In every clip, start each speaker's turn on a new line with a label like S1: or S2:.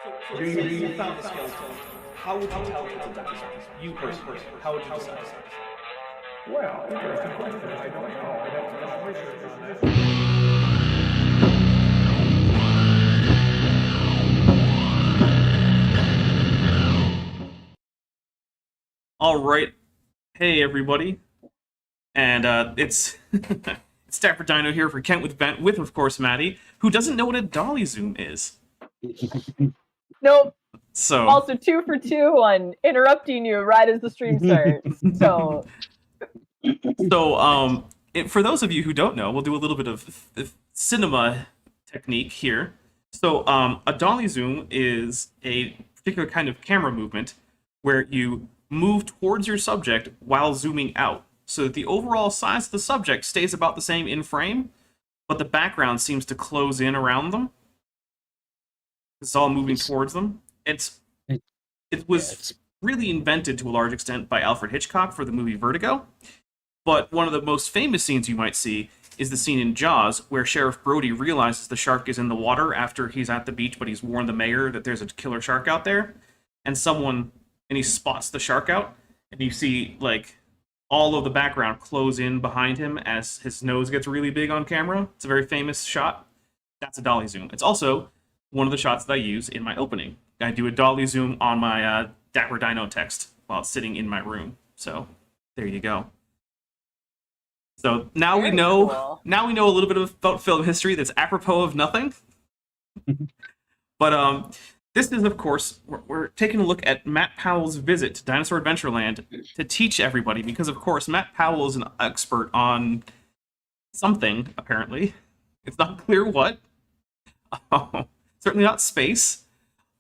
S1: So let's say you found a skeleton. How would you tell it's a dinosaur? You personally, how would you decide?
S2: Well, interesting question. I don't know. I'd have to do some research on that.
S3: All right, hey everybody, and it's it's Stafford Dino here for Kent with Bent, with of course Maddie, who doesn't know what a dolly zoom is.
S4: Nope.
S3: So
S4: Also 2 for 2 on interrupting you right as the stream starts. So
S3: for those of you who don't know, we'll do a little bit of cinema technique here. So a dolly zoom is a particular kind of camera movement where you move towards your subject while zooming out, so that the overall size of the subject stays about the same in frame, but the background seems to close in around them. It's all moving towards them. It was really invented to a large extent by Alfred Hitchcock for the movie Vertigo. But one of the most famous scenes you might see is the scene in Jaws where Sheriff Brody realizes the shark is in the water after he's at the beach, but he's warned the mayor that there's a killer shark out there, and he spots the shark out, and you see like all of the background close in behind him as his nose gets really big on camera. It's a very famous shot. That's a dolly zoom. It's also one of the shots that I use in my opening. I do a dolly zoom on my Dapper Dino text while it's sitting in my room. So there you go. So now we know.
S4: cool.
S3: Now we know a little bit about film history that's apropos of nothing. But this is, of course, we're taking a look at Matt Powell's visit to Dinosaur Adventureland to teach everybody, because, of course, Matt Powell is an expert on something, apparently. It's not clear what. Certainly not space.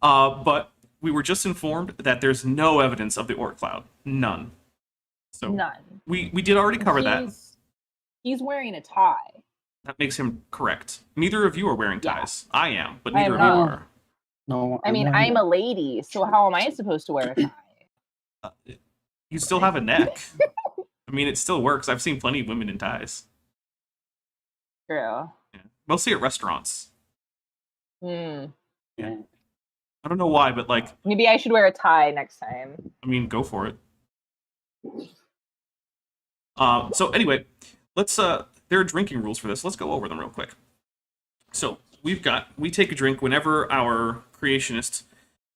S3: But we were just informed that there's no evidence of the Oort Cloud. None. So
S4: none.
S3: we did already cover that.
S4: He's wearing a tie.
S3: That makes him correct. Neither of you are wearing ties. I am, but
S4: I
S3: neither of
S4: am
S3: you
S4: not.
S3: are.
S2: No,
S4: I mean, I'm a lady, so how am I supposed to wear a tie?
S3: You still have a neck. I mean, it still works. I've seen plenty of women in ties.
S4: True.
S3: Yeah. Mostly at restaurants.
S4: Hmm.
S2: Yeah.
S3: I don't know why, but like,
S4: Maybe I should wear a tie next time.
S3: I mean, go for it. So anyway, let's there are drinking rules for this. Let's go over them real quick. So we take a drink whenever our creationist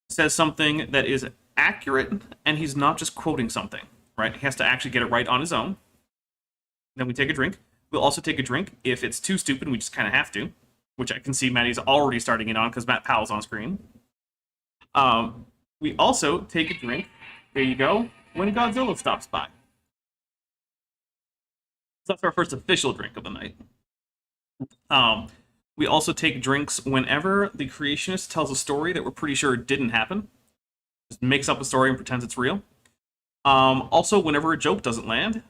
S3: says something that is accurate and he's not just quoting something, right? He has to actually get it right on his own. Then we take a drink. We'll also take a drink if it's too stupid, we just kind of have to, which I can see Maddie's already starting it on because Matt Powell's on screen. We also take a drink, there you go, when Godzilla stops by. So that's our first official drink of the night. We also take drinks whenever the creationist tells a story that we're pretty sure didn't happen. Just makes up a story and pretends it's real. Also, whenever a joke doesn't land.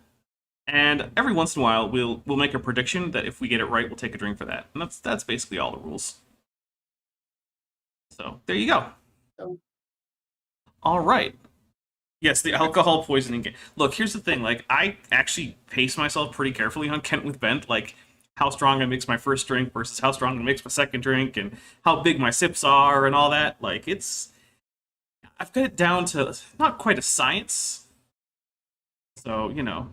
S3: And every once in a while, we'll make a prediction that if we get it right, we'll take a drink for that. And that's basically all the rules. So, there you go. All right. Yes, the alcohol poisoning game. Look, here's the thing. Like, I actually pace myself pretty carefully on Kent with Bent. Like, how strong I mix my first drink versus how strong I mix my second drink, and how big my sips are, and all that. Like, I've got it down to not quite a science. So, you know,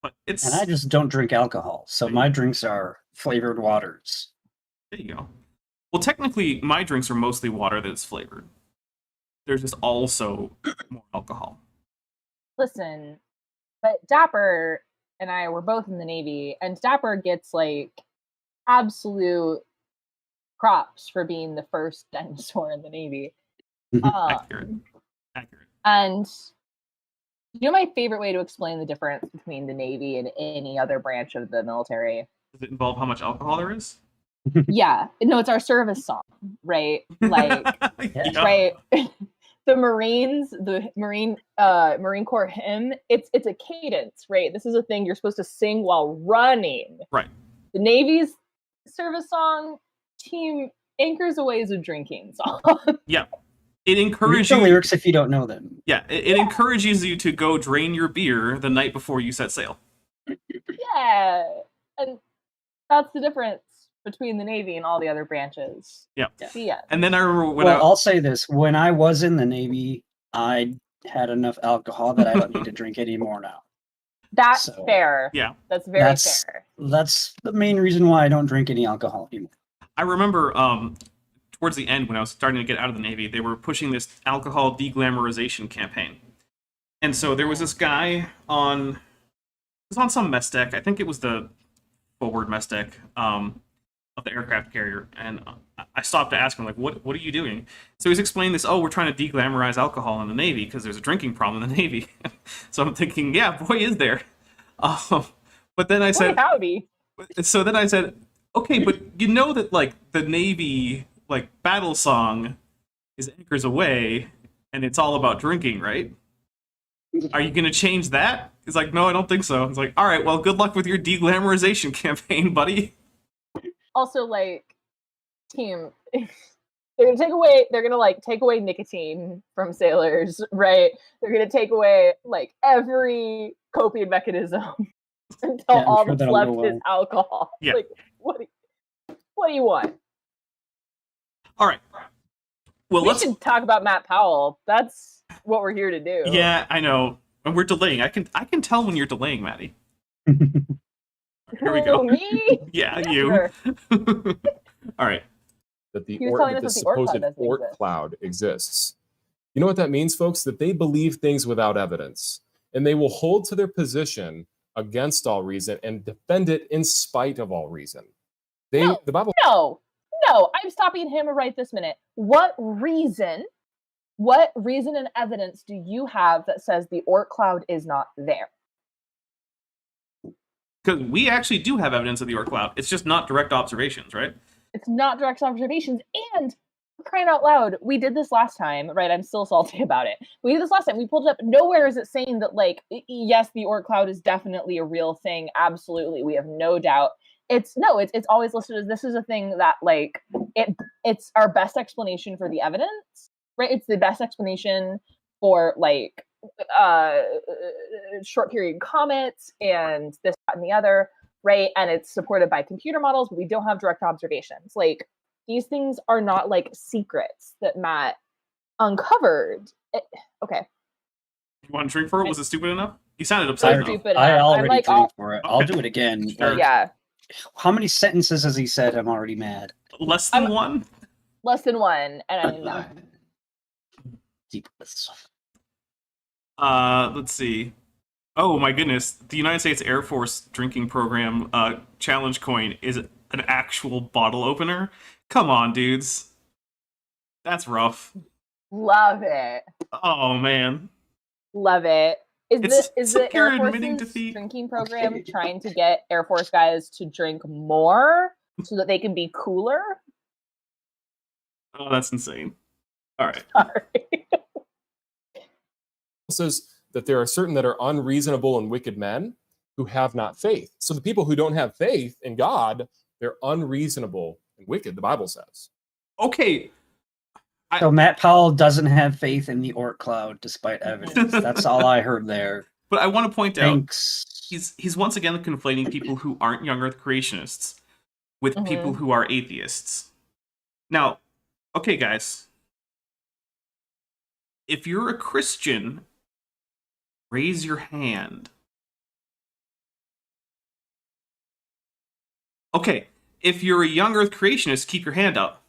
S3: but it's.
S2: And I just don't drink alcohol, so my drinks are flavored waters.
S3: There you go. Well, technically, my drinks are mostly water that's flavored. There's just also more alcohol.
S4: Listen, but Dapper and I were both in the Navy, and Dapper gets like absolute props for being the first dinosaur in the Navy.
S3: Accurate.
S4: And you know my favorite way to explain the difference between the Navy and any other branch of the military?
S3: Does it involve how much alcohol there is?
S4: Yeah. No, it's our service song, right? Like,
S3: Yeah.
S4: right. The Marines, the Marine Corps hymn, it's a cadence, right? This is a thing you're supposed to sing while running.
S3: Right.
S4: The Navy's service song, team anchors away is a drinking song.
S3: Yeah. It encourages
S2: Read the lyrics if you don't know them.
S3: Yeah, it encourages you to go drain your beer the night before you set sail.
S4: Yeah. And that's the difference between the Navy and all the other branches.
S3: Yeah.
S4: The end.
S3: And then I remember when
S5: Well, I'll say this. When I was in the Navy, I had enough alcohol that I don't need to drink anymore now.
S4: That's
S5: So,
S4: fair.
S3: Yeah.
S4: That's very fair.
S5: That's the main reason why I don't drink any alcohol anymore.
S3: I remember towards the end when I was starting to get out of the Navy, they were pushing this alcohol deglamorization campaign. And so there was this guy on some mess deck. I think it was the forward mess deck of the aircraft carrier. And I stopped to ask him, like, what are you doing? So he's explaining this, we're trying to deglamorize alcohol in the Navy because there's a drinking problem in the Navy. So I'm thinking, yeah, boy, is there. But then I said,
S4: howdy.
S3: So then I said, okay, but you know that, like, the Navy, like, battle song is Anchors Aweigh, and it's all about drinking, right? Are you going to change that? He's like, no, I don't think so. It's like, all right, well, good luck with your deglamorization campaign, buddy.
S4: Also, like, team, they're gonna take away nicotine from sailors, right? They're gonna take away, like, every coping mechanism until all that's left is alcohol.
S3: Yeah.
S4: Like, what do you want?
S3: All right. Well,
S4: we should talk about Matt Powell. That's what we're here to do.
S3: Yeah, I know. And we're delaying. I can tell when you're delaying, Maddie. Here we go.
S4: Me?
S3: Yeah,
S4: yeah,
S3: you.
S4: sure.
S3: All right.
S6: That the
S4: supposed
S6: Oort Cloud exists. You know what that means, folks? That they believe things without evidence, and they will hold to their position against all reason and defend it in spite of all reason. The Bible.
S4: No, I'm stopping him right this minute. What reason and evidence do you have that says the Oort Cloud is not there?
S3: Because we actually do have evidence of the Oort Cloud. It's just not direct observations, right?
S4: It's not direct observations. And crying out loud, we did this last time, right? I'm still salty about it. We did this last time. We pulled it up. Nowhere is it saying that, like, yes, the Oort Cloud is definitely a real thing. Absolutely. We have no doubt. It's always listed as this is a thing that, like, it's our best explanation for the evidence, right? It's the best explanation for, like, short period comets and this, that, and the other, right? And it's supported by computer models, but we don't have direct observations. Like, these things are not, like, secrets that Matt uncovered. Okay.
S3: You want to drink for it? Was it stupid enough? You sounded upset enough.
S5: I already
S4: like,
S5: drank for it. I'll do it again.
S3: Sure.
S4: Yeah.
S5: How many sentences has he said? I'm already mad.
S3: Less than one?
S4: Less than one. And I know.
S5: Deepest.
S3: Let's see. Oh my goodness. The United States Air Force drinking program challenge coin is an actual bottle opener. Come on, dudes. That's rough.
S4: Love it.
S3: Oh man.
S4: Love it. Is the Air
S3: admitting
S4: Force's
S3: defeat.
S4: drinking program trying to get Air Force guys to drink more so that they can be cooler?
S3: Oh, that's insane. All right.
S4: Sorry.
S6: Says that there are certain that are unreasonable and wicked men who have not faith. So the people who don't have faith in God, they're unreasonable and wicked, the Bible says.
S3: Okay.
S5: So Matt Powell doesn't have faith in the Oort Cloud despite evidence. That's all I heard there.
S3: But I want to point
S5: Thanks.
S3: out he's once again conflating people who aren't young Earth creationists with people who are atheists. Now, okay, guys. If you're a Christian, raise your hand. Okay, if you're a young Earth creationist, keep your hand up.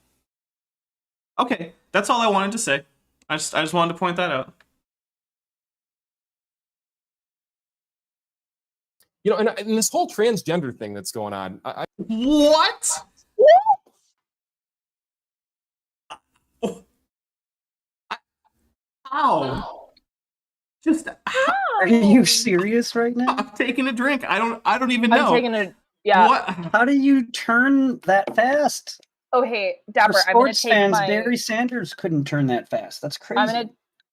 S3: Okay, that's all I wanted to say. I just wanted to point that out.
S6: You know, and this whole transgender thing that's going on.
S3: What? Ow! Just how?
S5: Are you serious right now?
S3: I'm taking a drink. I don't even know.
S4: I'm taking a
S3: What?
S5: How do you turn that fast?
S4: Oh, hey, Dapper,
S5: For
S4: I'm gonna
S5: sports
S4: take
S5: fans,
S4: my.
S5: Barry Sanders couldn't turn that fast. That's crazy.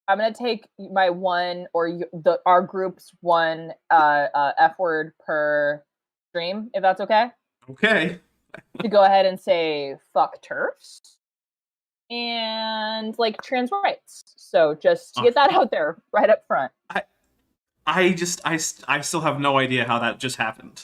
S4: I'm gonna take my one or our group's one F word per stream, if that's okay.
S3: Okay.
S4: To go ahead and say fuck turfs and, like, trans rights. So just to get that out there right up front.
S3: I still have no idea how that just happened.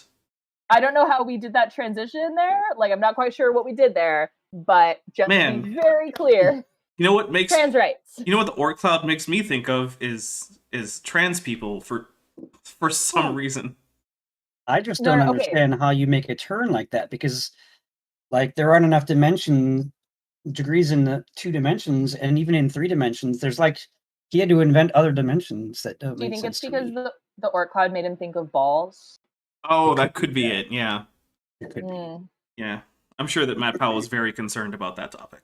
S4: I don't know how we did that transition there. Like, I'm not quite sure what we did there, but just to be very clear.
S3: You know what makes
S4: trans rights?
S3: You know what the Oort Cloud makes me think of is trans people for some reason.
S5: I just don't understand how you make a turn like that, because like there aren't enough degrees in the 2 dimensions, and even in 3 dimensions, there's like he had to invent other dimensions that don't make sense.
S4: Do you think it's because the Oort Cloud made him think of balls?
S3: Oh, that could be it. Yeah.
S5: It could be.
S3: Yeah. I'm sure that Matt Powell is very concerned about that topic.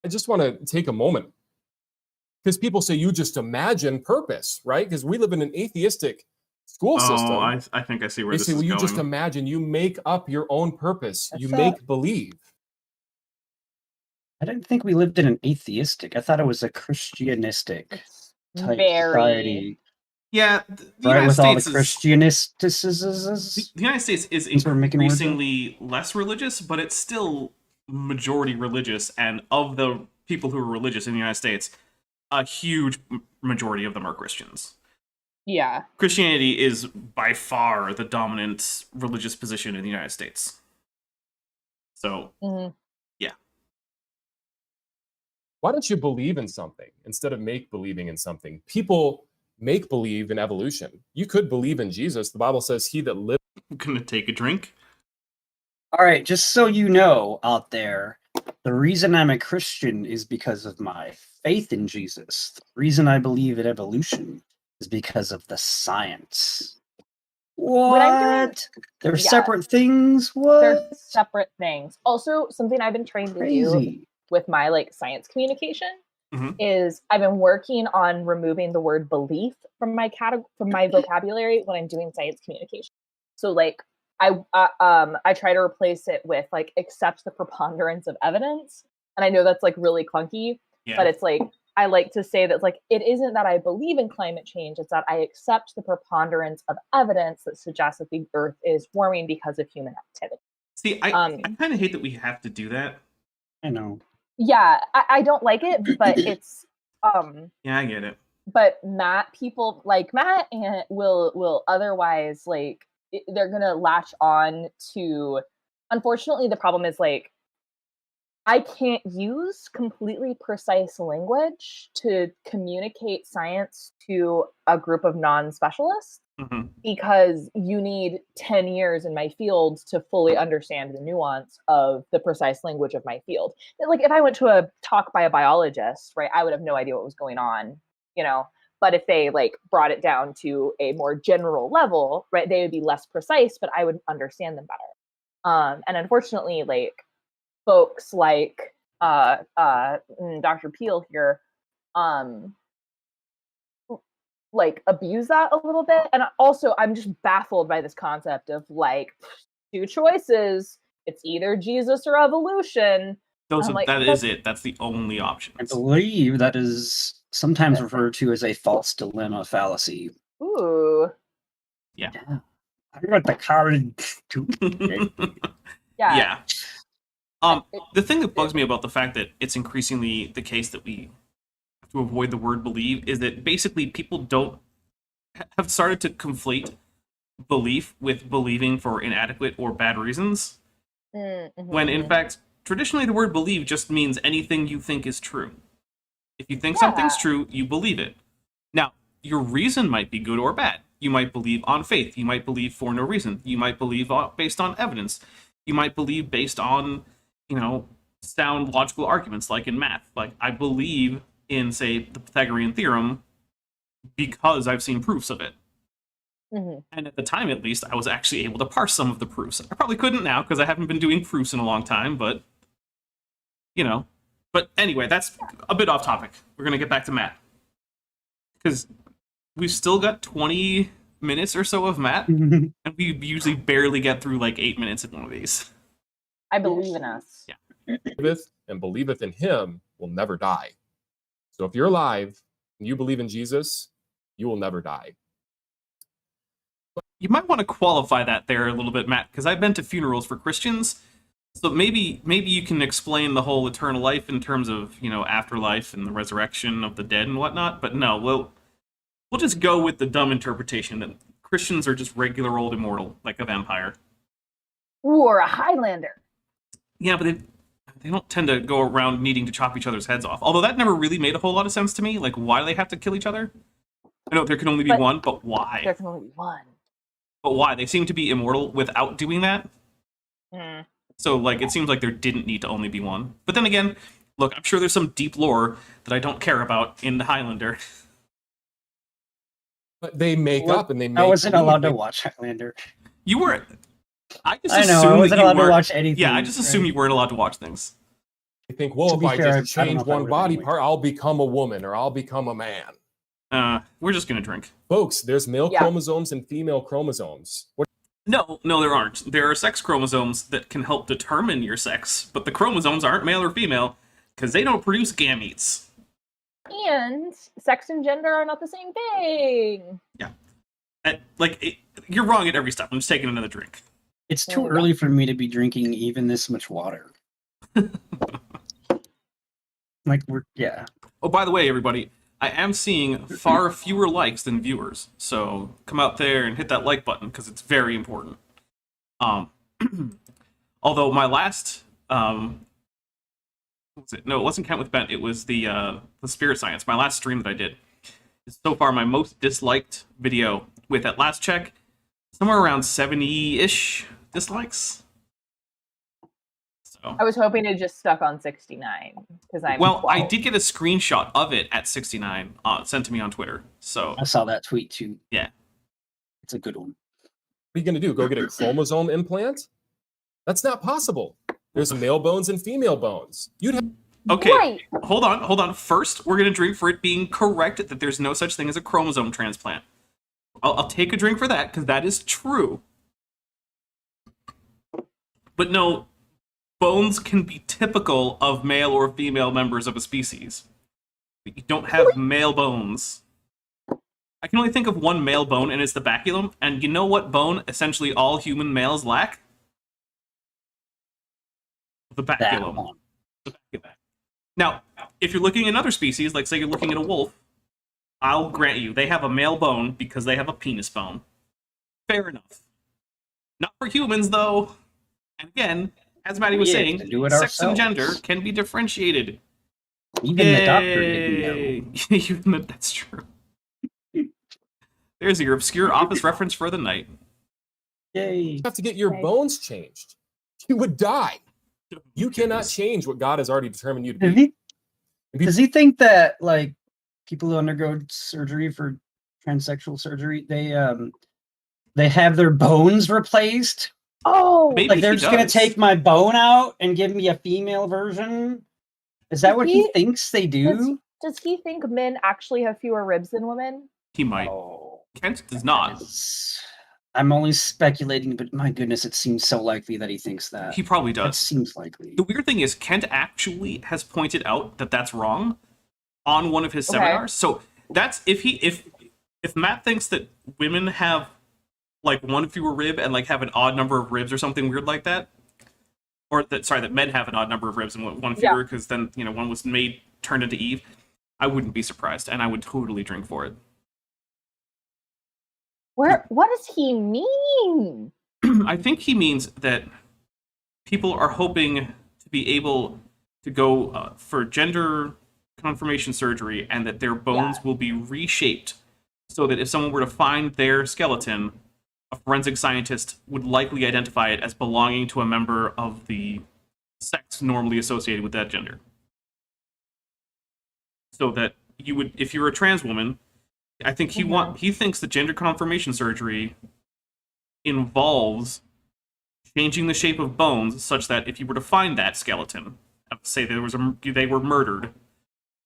S6: I just want to take a moment, because people say you just imagine purpose, right? Because we live in an atheistic school system.
S3: I think I see where
S6: they
S3: this
S6: say,
S3: is
S6: well, you
S3: going.
S6: just imagine, you make up your own purpose.
S4: That's
S6: you make believe.
S5: I didn't think we lived in an atheistic. I thought it was a Christianistic type society.
S3: Yeah, the
S5: right,
S3: United
S5: with all the
S3: States
S5: Christianisticisms.
S3: The United States is increasingly less religious, but it's still majority religious, and of the people who are religious in the United States, a huge majority of them are Christians.
S4: Yeah.
S3: Christianity is by far the dominant religious position in the United States. So, yeah.
S6: Why don't you believe in something instead of make believing in something? People make believe in evolution. You could believe in Jesus. The Bible says he that lives...
S3: I'm going to take a drink.
S5: All right, just so you know out there, the reason I'm a Christian is because of my faith in Jesus. The reason I believe in evolution is because of the science. What? They're separate things? What?
S4: They're separate things. Also, something I've been trained to do with my like science communication is I've been working on removing the word belief from my vocabulary when I'm doing science communication. So like I try to replace it with like accept the preponderance of evidence. And I know that's like really clunky, but it's like I like to say that like it isn't that I believe in climate change, it's that I accept the preponderance of evidence that suggests that the Earth is warming because of human activity.
S3: See, I kind of hate that we have to do that.
S5: I know.
S4: Yeah, I don't like it, but it's
S3: yeah, I get it.
S4: But people like Matt and will otherwise like they're gonna latch on to. Unfortunately, the problem is like I can't use completely precise language to communicate science to a group of non-specialists because you need 10 years in my field to fully understand the nuance of the precise language of my field. Like if I went to a talk by a biologist, right, I would have no idea what was going on, you know, but if they like brought it down to a more general level, right, they would be less precise, but I would understand them better. And unfortunately, like folks like Dr. Peel here, like abuse that a little bit. And also I'm just baffled by this concept of like 2 choices. It's either Jesus or evolution.
S3: That is it. That's the only option.
S5: I believe that is sometimes referred to as a false dilemma fallacy.
S4: Ooh.
S3: Yeah.
S5: I went to college too.
S4: Yeah.
S3: The thing that bugs me about the fact that it's increasingly the case that we have to avoid the word believe is that basically people have started to conflate belief with believing for inadequate or bad reasons. When in fact, traditionally the word believe just means anything you think is true. If you think something's true, you believe it. Now, your reason might be good or bad. You might believe on faith. You might believe for no reason. You might believe based on evidence. You might believe based on, sound logical arguments, like in math. Like, I believe in, say, the Pythagorean theorem because I've seen proofs of it. And at the time, at least, I was actually able to parse some of the proofs. I probably couldn't now because I haven't been doing proofs in a long time, but, But anyway, that's a bit off topic. We're going to get back to Matt. Because we've still got 20 minutes or so of Matt, and we usually barely get through like 8 minutes in one of these.
S4: I believe in us.
S3: Yeah.
S6: Believeth in him will never die. So if you're alive and you believe in Jesus, you will never die.
S3: You might want to qualify that there a little bit, Matt, because I've been to funerals for Christians. So maybe you can explain the whole eternal life in terms of, afterlife and the resurrection of the dead and whatnot. But no, we'll just go with the dumb interpretation that Christians are just regular old immortal, like a vampire.
S4: Or a Highlander.
S3: Yeah, but they don't tend to go around needing to chop each other's heads off. Although that never really made a whole lot of sense to me. Like, why do they have to kill each other? I know there can only be one, but why?
S4: There can only be one.
S3: But why? They seem to be immortal without doing that.
S4: Mm.
S3: So, like, it seems like there didn't need to only be one. But then again, look, I'm sure there's some deep lore that I don't care about in the Highlander.
S6: But they make up and they make
S5: I wasn't allowed to
S6: believe.
S5: watch Highlander.
S3: You were... I just
S5: I know, I
S3: assumed
S5: wasn't
S3: that you
S5: allowed to
S3: weren't...
S5: watch anything.
S3: Yeah, I just assumed
S5: right?
S3: you weren't allowed to watch things.
S6: They think, well,
S5: To
S6: if
S5: be
S6: I
S5: fair,
S6: just
S5: I don't
S6: change
S5: know if I
S6: one
S5: would
S6: body
S5: anyway.
S6: part, I'll become a woman or I'll become a man.
S3: We're just gonna drink.
S6: Folks, there's male
S4: Yeah.
S6: chromosomes and female chromosomes. What
S3: No, there aren't. There are sex chromosomes that can help determine your sex, but the chromosomes aren't male or female because they don't produce gametes.
S4: And sex and gender are not the same thing.
S3: You're wrong at every step. I'm just taking another drink.
S5: It's
S4: There
S5: too
S4: we go.
S5: early for me to be drinking even this much water. Yeah.
S3: Oh, by the way, everybody, I am seeing far fewer likes than viewers, so come out there and hit that like button because it's very important. Although my last what was it? No, it wasn't Count with Bent. It was the Spirit Science. My last stream that I did is so far my most disliked video. With at last check, somewhere around 70-ish dislikes. So.
S4: I was hoping it just stuck on 69 because I'm
S3: Well,
S4: 12.
S3: I did get a screenshot of it at 69 sent to me on Twitter. So
S5: I saw that tweet too.
S3: Yeah.
S5: It's a good one.
S6: are you going to do? Go get a chromosome implant? That's not possible. There's male bones and female bones. You'd have
S3: okay.
S4: Right.
S3: Hold on. First, we're gonna drink for it being correct that there's no such thing as a chromosome transplant. I'll take a drink for that because that is true. But no, bones can be typical of male or female members of a species. But you don't have male bones. I can only think of one male bone, and it's the baculum. And you know what bone essentially all human males lack? The
S5: That
S3: baculum.
S5: one.
S3: Now, if you're looking at another species, like say you're looking at a wolf, I'll grant you they have a male bone because they have a penis bone. Fair enough. Not for humans, though. And again, as Maddie was
S5: We
S3: saying,
S5: have to do it
S3: sex and
S5: ourselves.
S3: gender can be differentiated.
S5: Even the doctor didn't know.
S3: Even that's true. There's your obscure office reference for the night.
S5: Yay.
S6: have to get your
S4: Okay.
S6: bones changed. You would die. You cannot change what God has already determined you to
S5: Does
S6: be.
S5: does he think that like people who undergo surgery for transsexual surgery, they have their bones replaced?
S4: Oh,
S3: Maybe
S5: Like they're
S3: he
S5: just gonna
S3: does.
S5: take my bone out and give me a female version? Is that what he thinks they do?
S4: does he think men actually have fewer ribs than women?
S3: He might.
S5: Oh,
S3: Kent does not.
S5: I'm only speculating, but my goodness, it seems so likely that he thinks that.
S3: He probably
S5: It
S3: does.
S5: seems likely.
S3: The weird thing is, Kent actually has pointed out that that's wrong on one of his
S4: Okay.
S3: seminars. So that's if Matt thinks that women have like one fewer rib and like have an odd number of ribs or something weird like that, or that men have an odd number of ribs and one fewer because then one was turned into Eve. I wouldn't be surprised, and I would totally drink for it.
S4: What does he mean?
S3: I think he means that people are hoping to be able to go for gender confirmation surgery and that their bones will be reshaped so that if someone were to find their skeleton, a forensic scientist would likely identify it as belonging to a member of the sex normally associated with that gender. So that you would, if you're a trans woman, I think he thinks that gender confirmation surgery involves changing the shape of bones such that if you were to find that skeleton, say they were murdered,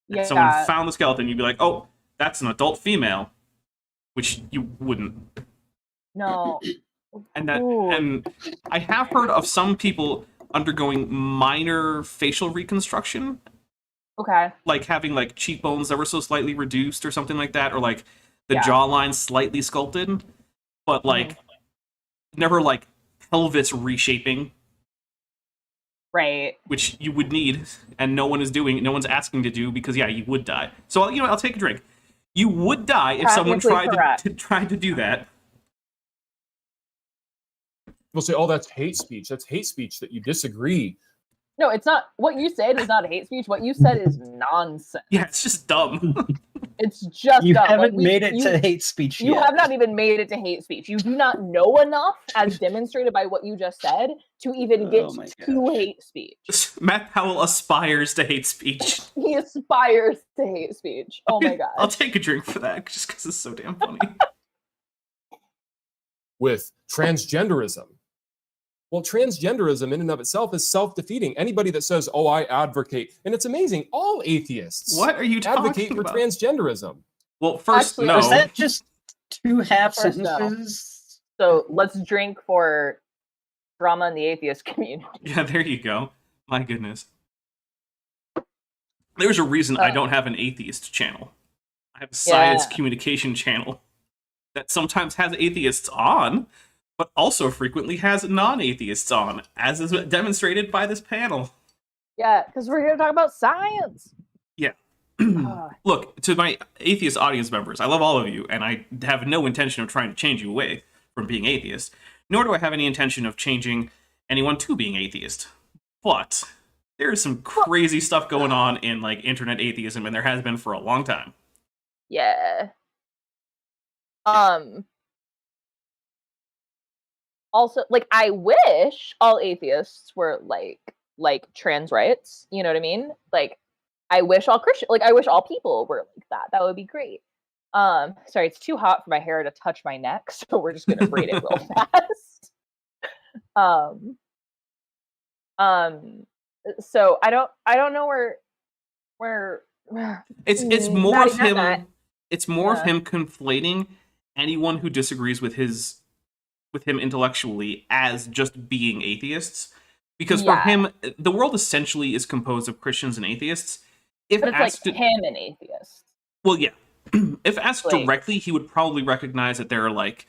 S3: and someone found the skeleton, you'd be like, oh, that's an adult female, which you wouldn't.
S4: No.
S3: And that,
S4: Ooh.
S3: and I have heard of some people undergoing minor facial reconstruction,
S4: Okay.
S3: like having like cheekbones that were so slightly reduced or something like that, or like the
S4: Yeah.
S3: jawline slightly sculpted, but like never like pelvis reshaping,
S4: Right.
S3: which you would need, and no one's asking to do because you would die. So I'll take a drink. You would die if someone
S4: Technically
S3: tried
S4: correct.
S3: to do that.
S6: People say, "Oh, that's hate speech. That's hate speech that you disagree."
S4: No, it's not. What you said is not hate speech. What you said is nonsense.
S3: Yeah, it's just dumb.
S4: It's just
S5: You
S4: dumb.
S5: haven't made it to hate speech
S4: You
S5: yet.
S4: have not even made it to hate speech. You do not know enough, as demonstrated by what you just said, to even get
S5: Oh my
S4: to hate speech.
S3: Matt Powell aspires to hate speech.
S4: He aspires to hate speech. Oh my god.
S3: I'll take a drink for that, just because it's so damn funny.
S6: With transgenderism. Well, transgenderism in and of itself is self-defeating. Anybody that says, "Oh, I advocate," and it's amazing, all atheists
S3: What are you talking
S6: advocate for
S3: about?
S6: transgenderism.
S3: Well, first,
S4: Actually,
S3: no.
S5: Is that just two half
S4: First, no.
S5: sentences?
S4: So let's drink for drama in the atheist community.
S3: Yeah, there you go. My goodness. There's a reason I don't have an atheist channel. I have a science communication channel that sometimes has atheists on, but also frequently has non-atheists on, as is demonstrated by this panel.
S4: Yeah, because we're here to talk about science.
S3: Yeah. Look, to my atheist audience members, I love all of you, and I have no intention of trying to change you away from being atheist, nor do I have any intention of changing anyone to being atheist. But there's some crazy stuff going on in like internet atheism, and there has been for a long time.
S4: Yeah. Also, like, I wish all atheists were like trans rights. You know what I mean? Like, I wish all Christian, like, I wish all people were like that. That would be great. Sorry, it's too hot for my hair to touch my neck, so we're just gonna braid it real fast. So I don't know where
S3: It's more
S4: Maddie,
S3: of
S4: not
S3: him.
S4: that.
S3: It's more of
S4: Yeah.
S3: him conflating anyone who disagrees with him intellectually as just being atheists, because for
S4: Yeah.
S3: him, the world essentially is composed of Christians and atheists. If
S4: But it's
S3: asked,
S4: like him an atheist.
S3: well, yeah, if asked
S4: Like-
S3: directly, he would probably recognize that there are like.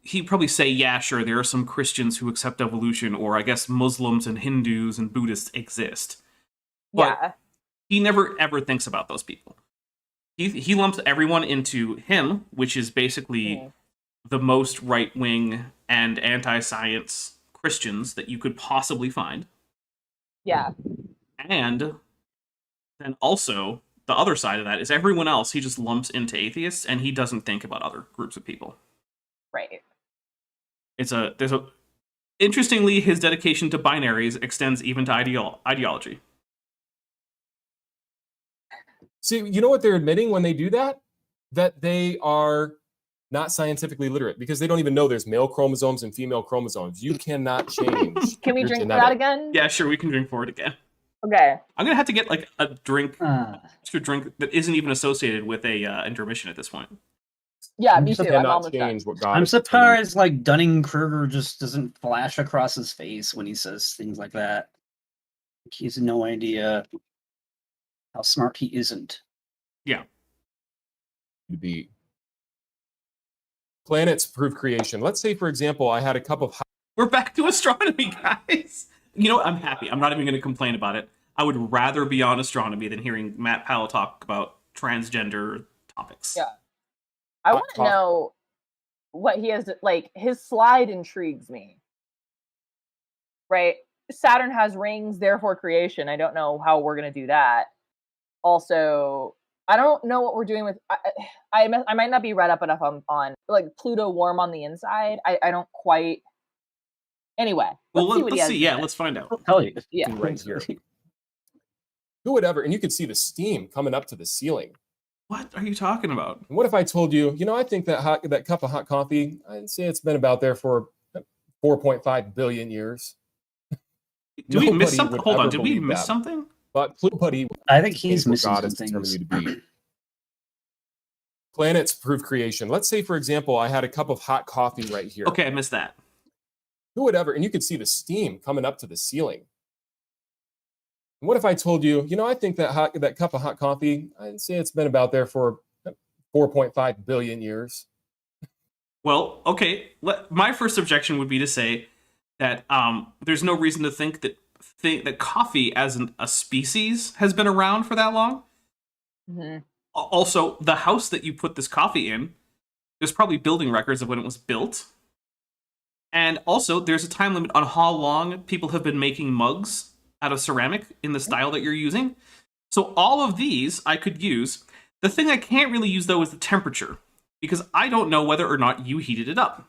S3: He'd probably say, yeah, sure, there are some Christians who accept evolution, or I guess Muslims and Hindus and Buddhists exist. But
S4: Yeah.
S3: he never ever thinks about those people. He lumps everyone into him, which is basically the most right-wing and anti-science Christians that you could possibly find.
S4: Yeah.
S3: And then also, the other side of that is everyone else he just lumps into atheists, and he doesn't think about other groups of people.
S4: Right.
S3: Interestingly, his dedication to binaries extends even to ideology.
S6: See, you know what they're admitting when they do that? That they are not scientifically literate because they don't even know there's male chromosomes and female chromosomes. You cannot change.
S4: Can we
S6: your
S4: drink for
S6: genetic.
S4: that again?
S3: Yeah, sure, we can drink for it again.
S4: Okay.
S3: I'm gonna have to get like a drink,
S5: Ah.
S3: extra drink that isn't even associated with a intermission at this point.
S4: Yeah, me
S5: I'm
S4: too. I'm
S6: Cannot
S4: almost done.
S6: change what God
S5: I'm
S6: has determined.
S5: surprised like Dunning-Kruger just doesn't flash across his face when he says things like that. He has no idea how smart he isn't.
S3: Yeah.
S6: To be. Planets prove creation. Let's say, for example, I had a cup of hot.
S3: We're back to astronomy, guys. You know what? I'm happy. I'm not even going to complain about it. I would rather be on astronomy than hearing Matt Powell talk about transgender topics.
S4: Yeah. I want to
S6: coffee.
S4: know what he has, like, his slide intrigues me. Right? Saturn has rings, therefore creation. I don't know how we're going to do that. Also, I don't know what we're doing with. I might not be read up enough on like Pluto warm on the inside. I don't quite. Anyway,
S3: Well,
S4: let's see what he
S3: let's
S4: has
S3: see.
S4: to
S3: Yeah,
S4: say.
S3: let's find out.
S5: I'll tell you.
S4: Yeah.
S6: right here. Who would ever? And you could see the steam coming up to the ceiling.
S3: What are you talking about?
S6: And what if I told you, I think that cup of hot coffee, I'd say it's been about there for 4.5 billion years.
S3: Do we miss
S6: Nobody
S3: something?
S6: would
S3: Hold on.
S6: ever
S3: Did we
S6: believe
S3: miss
S6: that.
S3: something?
S6: But nobody
S5: I think he's
S6: change what
S5: missing
S6: God
S5: some
S6: has determined
S5: things.
S6: you to be. Planets prove creation. Let's say, for example, I had a cup of hot coffee right here.
S3: Okay, I missed that.
S6: Who would ever? And you could see the steam coming up to the ceiling. And what if I told you, I think that cup of hot coffee, I'd say it's been about there for 4.5 billion years.
S3: Well, okay. My first objection would be to say that there's no reason to think that coffee as a species has been around for that long.
S4: Mhm.
S3: Also, the house that you put this coffee in, there's probably building records of when it was built. And also, there's a time limit on how long people have been making mugs out of ceramic in the style that you're using. So all of these I could use. The thing I can't really use, though, is the temperature, because I don't know whether or not you heated it up.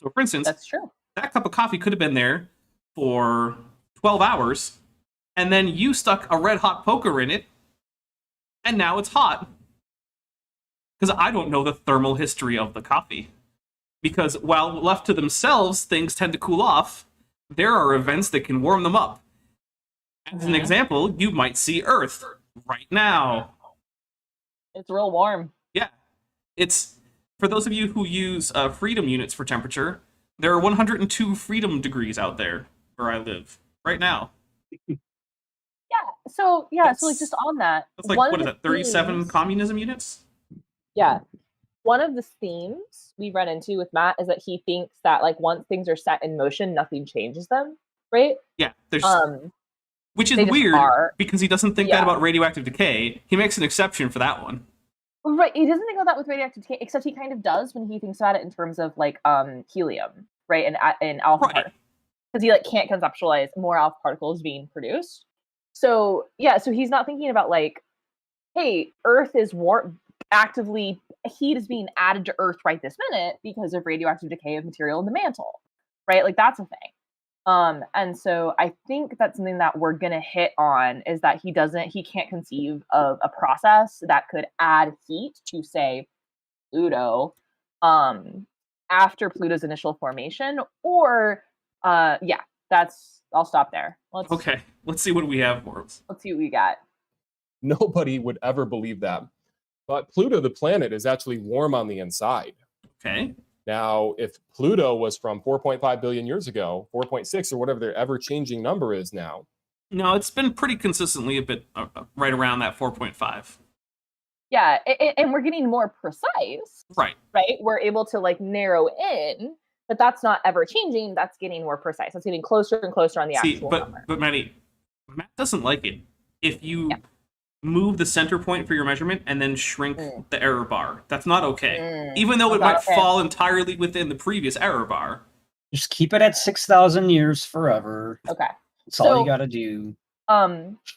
S3: So, for instance,
S4: That's true.
S3: that cup of coffee could have been there for 12 hours, and then you stuck a red hot poker in it, and now it's hot. Because I don't know the thermal history of the coffee. Because while left to themselves, things tend to cool off, there are events that can warm them up. As an example, you might see Earth right now.
S4: It's real warm.
S3: Yeah. It's, for those of you who use freedom units for temperature, there are 102 freedom degrees out there where I live right now.
S4: So like just on that.
S3: That's like, what is that, 37 communism units?
S4: Yeah. One of the themes we run into with Matt is that he thinks that like once things are set in motion, nothing changes them, right?
S3: Yeah, there's which is
S4: they just
S3: weird
S4: are.
S3: because he doesn't think that about radioactive decay. He makes an exception for that one.
S4: Right, he doesn't think about that with radioactive decay, except he kind of does when he thinks about it in terms of like helium, right, and alpha particles, because he like can't conceptualize more alpha particles being produced. So so he's not thinking about like, hey, Earth is warm, actively heat is being added to Earth right this minute because of radioactive decay of material in the mantle, right? Like that's a thing. And so I think that's something that we're gonna hit on is that he can't conceive of a process that could add heat to, say, Pluto, after Pluto's initial formation, or I'll stop there.
S3: Let's see what we have for us.
S4: Let's see what we got.
S6: Nobody would ever believe that. But Pluto, the planet, is actually warm on the inside.
S3: Okay.
S6: Now, if Pluto was from 4.5 billion years ago, 4.6 or whatever their ever-changing number is now.
S3: No, it's been pretty consistently a bit right around that 4.5.
S4: Yeah, and we're getting more precise.
S3: Right.
S4: Right? We're able to like narrow in, but that's not ever changing. That's getting more precise. That's getting closer and closer on the actual number.
S3: But Matt doesn't like it if you move the center point for your measurement and then shrink the error bar. That's not okay. Even though it might fall entirely within the previous error bar.
S5: Just keep it at 6,000 years forever.
S4: Okay.
S5: That's all you gotta do.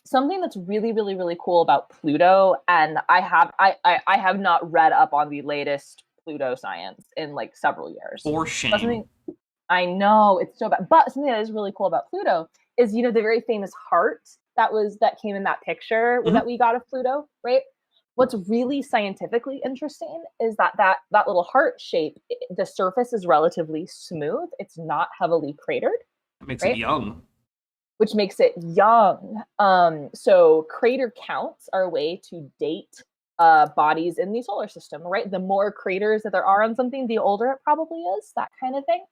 S4: Something that's really, really, really cool about Pluto, and I have not read up on the latest Pluto science in like several years.
S3: For shame.
S4: I know, it's so bad. But something that is really cool about Pluto is, the very famous heart that came in that picture that we got of Pluto, right? What's really scientifically interesting is that little heart shape, the surface is relatively smooth. It's not heavily cratered.
S3: That makes it young.
S4: Which makes it young. So crater counts are a way to date bodies in the solar system, right? The more craters that there are on something, the older it probably is, that kind of thing.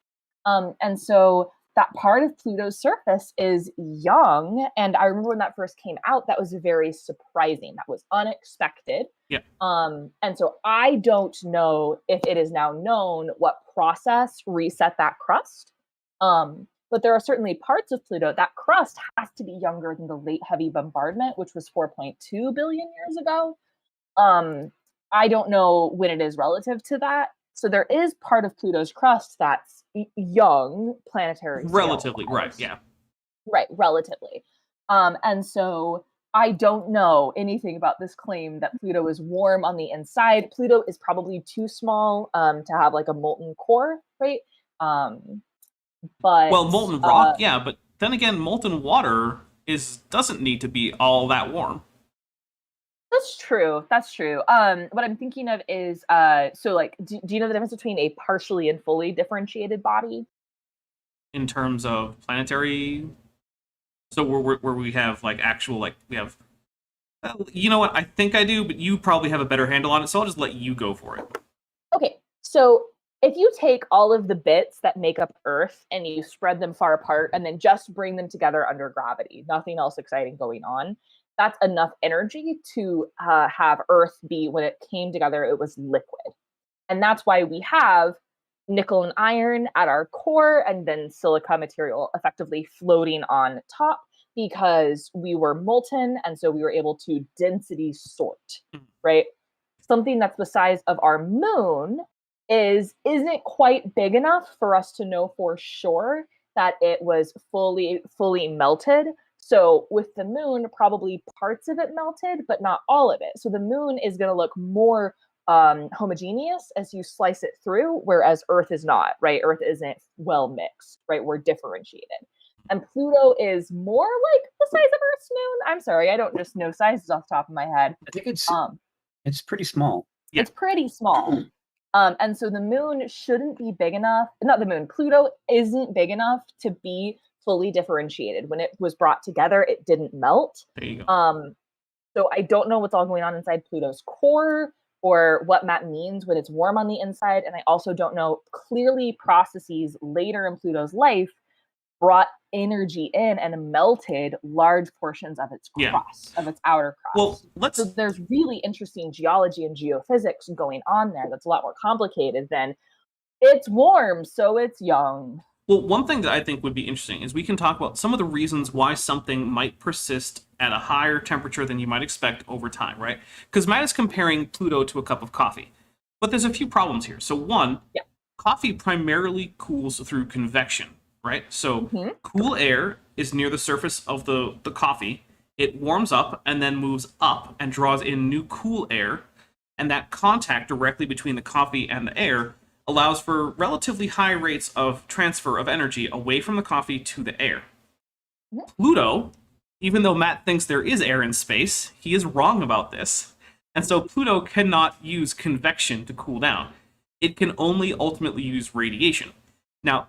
S4: And so that part of Pluto's surface is young. And I remember when that first came out, that was very surprising. That was unexpected.
S3: Yeah.
S4: And so I don't know if it is now known what process reset that crust. But there are certainly parts of Pluto, that crust has to be younger than the late heavy bombardment, which was 4.2 billion years ago. I don't know when it is relative to that. So there is part of Pluto's crust that's young planetary.
S3: Relatively, right, yeah.
S4: Right, relatively. And so I don't know anything about this claim that Pluto is warm on the inside. Pluto is probably too small to have like a molten core, right? But
S3: molten rock, yeah, but then again, molten water doesn't need to be all that warm.
S4: That's true. What I'm thinking of is, so like, do you know the difference between a partially and fully differentiated body?
S3: In terms of planetary, so where we have like actual, like we have, you know what? I think I do, but you probably have a better handle on it, so I'll just let you go for it.
S4: Okay, so if you take all of the bits that make up Earth and you spread them far apart and then just bring them together under gravity, nothing else exciting going on, that's enough energy to have Earth be, when it came together, it was liquid. And that's why we have nickel and iron at our core and then silica material effectively floating on top, because we were molten and so we were able to density sort, right? Something that's the size of our moon isn't quite big enough for us to know for sure that it was fully melted. So with the moon, probably parts of it melted, but not all of it. So the moon is going to look more homogeneous as you slice it through, whereas Earth is not, right? Earth isn't well mixed, right? We're differentiated. And Pluto is more like the size of Earth's moon. I'm sorry, I don't just know sizes off the top of my head.
S5: I think it's pretty small.
S3: Yeah.
S4: It's pretty small. And so the moon shouldn't be big enough. Not the moon. Pluto isn't big enough to be fully differentiated. When it was brought together, it didn't melt.
S3: There you go.
S4: So I don't know what's all going on inside Pluto's core or what Matt means when it's warm on the inside. And I also don't know clearly processes later in Pluto's life brought energy in and melted large portions of its crust, of its outer crust.
S3: Well,
S4: so there's really interesting geology and geophysics going on there that's a lot more complicated than it's warm, so it's young.
S3: Well, one thing that I think would be interesting is we can talk about some of the reasons why something might persist at a higher temperature than you might expect over time, right? Because Matt is comparing Pluto to a cup of coffee. But there's a few problems here. So one, coffee primarily cools through convection, right? So cool air is near the surface of the coffee. It warms up and then moves up and draws in new cool air. And that contact directly between the coffee and the air allows for relatively high rates of transfer of energy away from the coffee to the air. Pluto, even though Matt thinks there is air in space, he is wrong about this. And so Pluto cannot use convection to cool down. It can only ultimately use radiation. Now,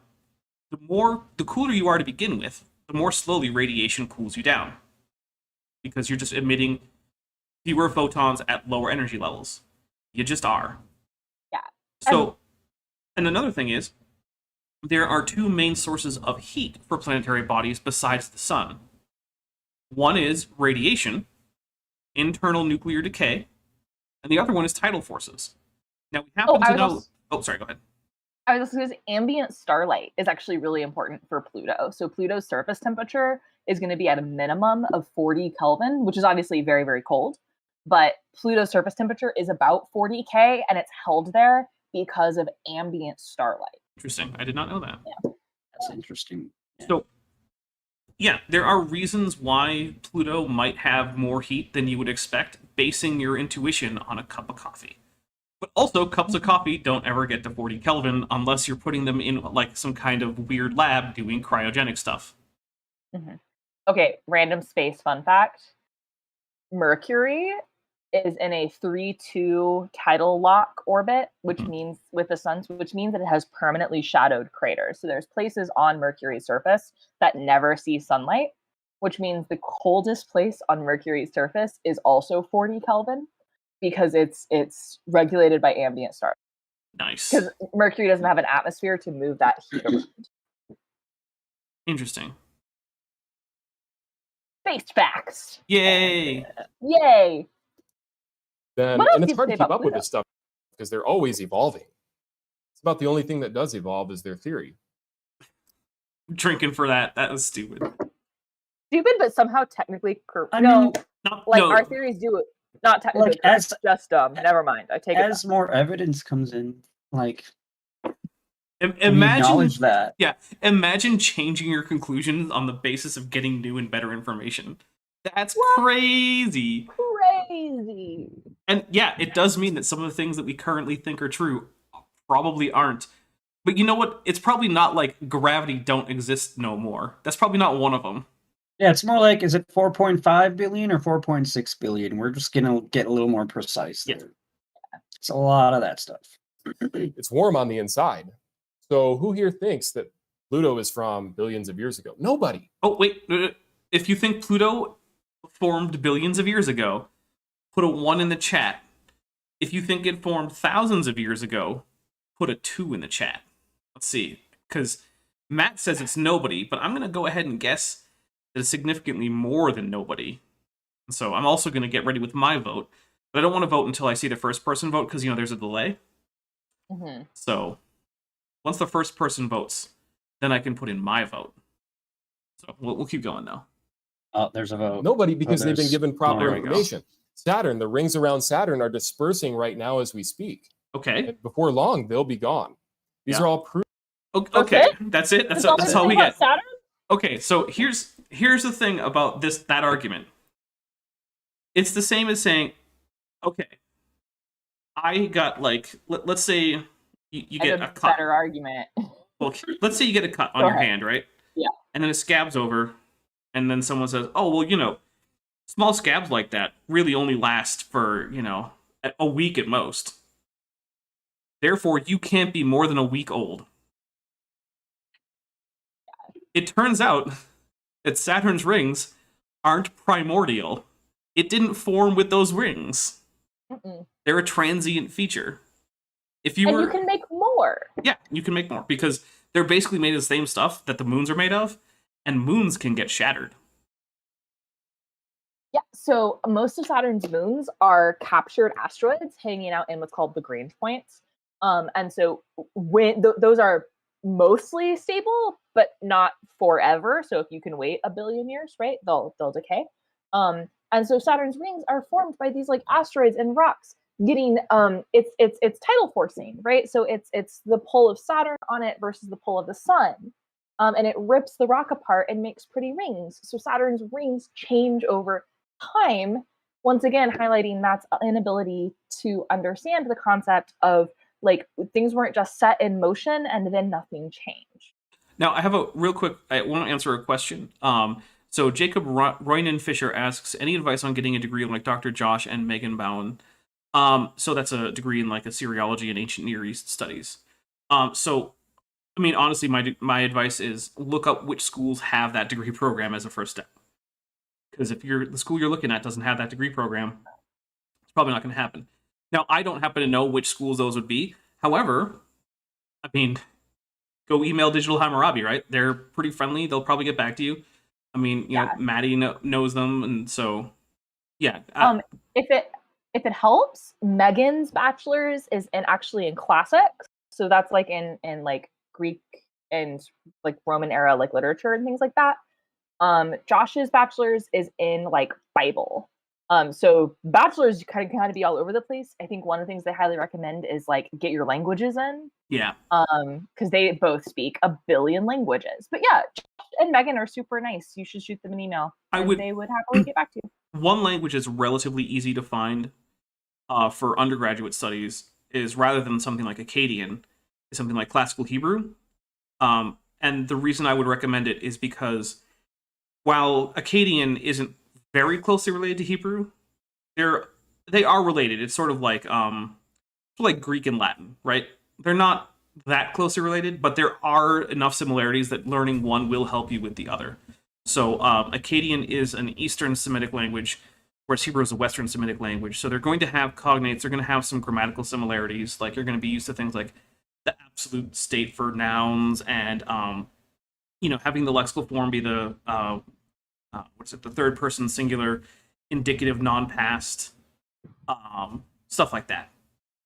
S3: the cooler you are to begin with, the more slowly radiation cools you down. Because you're just emitting fewer photons at lower energy levels. You just are.
S4: Yeah.
S3: So, and another thing is, there are two main sources of heat for planetary bodies besides the sun. One is radiation, internal nuclear decay, and the other one is tidal forces. Now, we happen to know... Oh, sorry, go ahead.
S4: I was just going to say, ambient starlight is actually really important for Pluto. So Pluto's surface temperature is going to be at a minimum of 40 Kelvin, which is obviously very, very cold. But Pluto's surface temperature is about 40 K, and it's held there because of ambient starlight.
S3: Interesting. I did not know that.
S4: Yeah.
S5: That's interesting. Yeah.
S3: So, yeah, there are reasons why Pluto might have more heat than you would expect, basing your intuition on a cup of coffee. But also, cups of coffee don't ever get to 40 Kelvin unless you're putting them in like some kind of weird lab doing cryogenic stuff.
S4: Okay, random space fun fact. Mercury is in a 3-2 tidal lock orbit, which means with the sun, which means that it has permanently shadowed craters. So there's places on Mercury's surface that never see sunlight, which means the coldest place on Mercury's surface is also 40 Kelvin because it's regulated by ambient starlight.
S3: Nice.
S4: Because Mercury doesn't have an atmosphere to move that heat around.
S3: Interesting.
S4: Space facts.
S3: Yay!
S4: Yay!
S6: And
S4: What else
S6: it's
S4: do you
S6: hard
S4: say
S6: to keep
S4: about
S6: up with
S4: Pluto?
S6: this stuff because they're always evolving. It's about the only thing that does evolve is their theory.
S3: Drinking for that. That was stupid.
S4: Stupid, but somehow technically correct.
S5: I
S4: No,
S5: mean,
S4: like
S3: no.
S4: our theories do it. Not technically
S5: Like,
S4: correct, just dumb. Never mind. I take it
S5: as more evidence comes in, like we
S3: Imagine
S5: acknowledge that.
S3: Yeah, imagine changing your conclusions on the basis of getting new and better information. That's crazy.
S4: back. Crazy.
S3: And yeah, it does mean that some of the things that we currently think are true probably aren't. But you know what? It's probably not like gravity don't exist no more. That's probably not one of them.
S5: Yeah, it's more like, is it 4.5 billion or 4.6 billion? We're just gonna get a little more precise there.
S3: Yeah.
S5: It's a lot of that stuff.
S6: It's warm on the inside. So who here thinks that Pluto is from billions of years ago? Nobody.
S3: Oh, wait. If you think Pluto formed billions of years ago, put a 1 in the chat. If you think it formed thousands of years ago, put a 2 in the chat. Let's see. Because Matt says it's nobody, but I'm going to go ahead and guess that it's significantly more than nobody. And so I'm also going to get ready with my vote. But I don't want to vote until I see the first person vote because, there's a delay. So once the first person votes, then I can put in my vote. So we'll keep going now.
S5: Oh, there's a vote.
S6: Nobody, because they've been
S5: there's-
S6: given proper
S3: there we go.
S6: information. Saturn, the rings around Saturn are dispersing right now as we speak.
S3: Okay.
S6: And before long, they'll be gone. These
S3: Yeah.
S6: are all proof.
S3: Okay. That's it. That's all we get.
S4: Saturn?
S3: Okay, so here's the thing about that argument. It's the same as saying, okay, I got like let's say you get a cut.
S4: Better argument.
S3: Well, let's say you get a cut on
S4: Go
S3: your
S4: ahead.
S3: hand, right?
S4: Yeah.
S3: And then it scabs over, and then someone says, "Oh, well, small scabs like that really only last for a week at most. Therefore, you can't be more than a week old." It turns out that Saturn's rings aren't primordial. It didn't form with those rings.
S4: Mm-mm.
S3: They're a transient feature. If
S4: And you can make more.
S3: Yeah, you can make more because they're basically made of the same stuff that the moons are made of, and moons can get shattered.
S4: Yeah, so most of Saturn's moons are captured asteroids hanging out in what's called Lagrange points. And so when those are mostly stable, but not forever. So if you can wait a billion years, right, they'll decay. And so Saturn's rings are formed by these like asteroids and rocks getting it's tidal forcing, right? So it's the pull of Saturn on it versus the pull of the sun. And it rips the rock apart and makes pretty rings. So Saturn's rings change over time, once again highlighting that's inability to understand the concept of like things weren't just set in motion and then nothing changed.
S3: Now, I have a real quick, I want to answer a question. So Jacob Roynan Fisher asks, any advice on getting a degree like Dr. Josh and Megan Bowen? So that's a degree in like Assyriology and ancient Near East studies. So, I mean, honestly, my advice is look up which schools have that degree program as a first step. Because if the school you're looking at doesn't have that degree program, it's probably not going to happen. Now, I don't happen to know which schools those would be. However, I mean, go email Digital Hammurabi, right? They're pretty friendly. They'll probably get back to you. I mean, you know, Maddie knows them, and so yeah.
S4: If it helps, Megan's bachelor's is actually in classics, so that's like in like Greek and like Roman era like literature and things like that. Josh's bachelor's is in like Bible. So bachelor's kind of be all over the place. I think one of the things they highly recommend is like get your languages in.
S3: Yeah.
S4: Because they both speak a billion languages. But yeah, Josh and Megan are super nice. You should shoot them an email. They would happily get back to you.
S3: One language is relatively easy to find for undergraduate studies is rather than something like Akkadian, is something like Classical Hebrew. And the reason I would recommend it is because while Akkadian isn't very closely related to Hebrew, they are related. It's sort of like Greek and Latin, right? They're not that closely related, but there are enough similarities that learning one will help you with the other. So Akkadian is an Eastern Semitic language, whereas Hebrew is a Western Semitic language. So they're going to have cognates, they're going to have some grammatical similarities, like you're going to be used to things like the absolute state for nouns and, having the lexical form be the, the third person singular, indicative, non-past, stuff like that.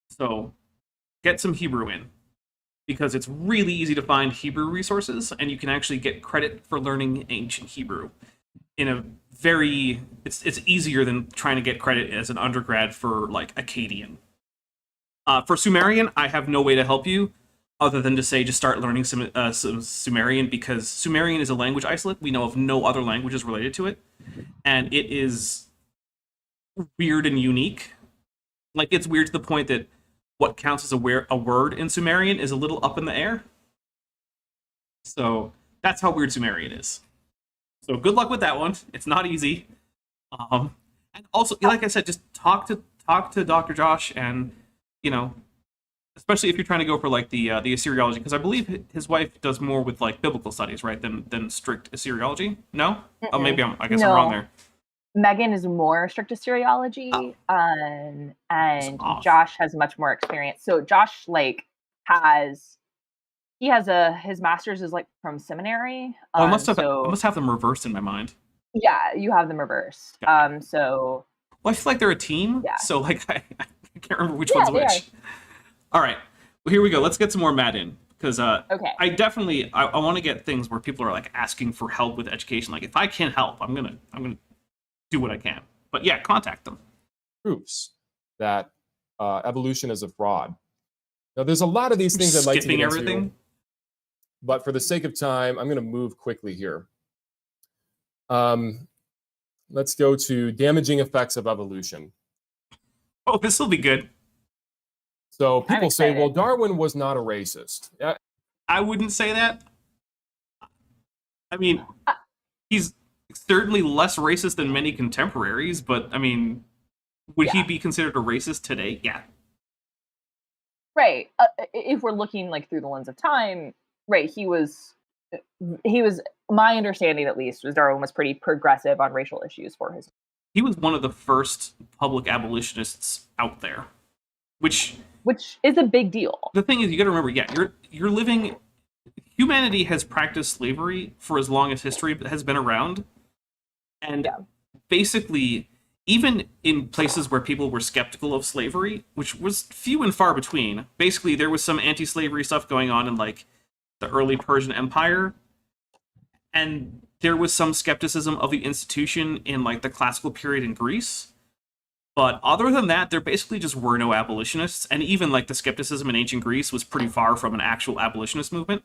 S3: So get some Hebrew in, because it's really easy to find Hebrew resources, and you can actually get credit for learning ancient Hebrew in a very, it's easier than trying to get credit as an undergrad for like Akkadian. For Sumerian, I have no way to help you other than to say just start learning some Sumerian, because Sumerian is a language isolate. We know of no other languages related to it, and it is weird and unique. Like, it's weird to the point that what counts as a word in Sumerian is a little up in the air. So that's how weird Sumerian is. So good luck with that one. It's not easy. And also, like I said, just talk to Dr. Josh, and especially if you're trying to go for like the Assyriology, because I believe his wife does more with like biblical studies, right, than strict Assyriology. No? Mm-mm. Oh, maybe I guess I'm wrong there.
S4: Megan is more strict Assyriology, and Josh has much more experience. So Josh his master's is like from seminary.
S3: I must have them reversed in my mind.
S4: Yeah, you have them reversed. So.
S3: Well, I feel like they're a team. Yeah. So I can't remember which one's which.
S4: Are.
S3: All right. Well, here we go. Let's get some more Matt in, because
S4: okay.
S3: I definitely I want to get things where people are like asking for help with education. Like, if I can help, I'm gonna do what I can. But yeah, contact them.
S6: Proofs that evolution is a fraud. Now, there's a lot of these things I'd like to
S3: Skipping
S6: get
S3: everything.
S6: into, but for the sake of time, I'm going to move quickly here. Let's go to damaging effects of evolution.
S3: Oh, this will be good.
S6: So
S4: I'm
S6: people say,
S4: excited.
S6: well, Darwin was not a racist.
S3: I wouldn't say that. I mean, he's certainly less racist than many contemporaries, but I mean, would he be considered a racist today? Yeah.
S4: Right. If we're looking like through the lens of time, right, he was, my understanding at least, was Darwin was pretty progressive on racial issues for his.
S3: He was one of the first public abolitionists out there, which
S4: is a big deal.
S3: The thing is, you got to remember, you're living. Humanity has practiced slavery for as long as history has been around, and basically, even in places where people were skeptical of slavery, which was few and far between, basically there was some anti-slavery stuff going on in like the early Persian Empire, and there was some skepticism of the institution in like the classical period in Greece. But other than that, there basically just were no abolitionists, and even like the skepticism in ancient Greece was pretty far from an actual abolitionist movement.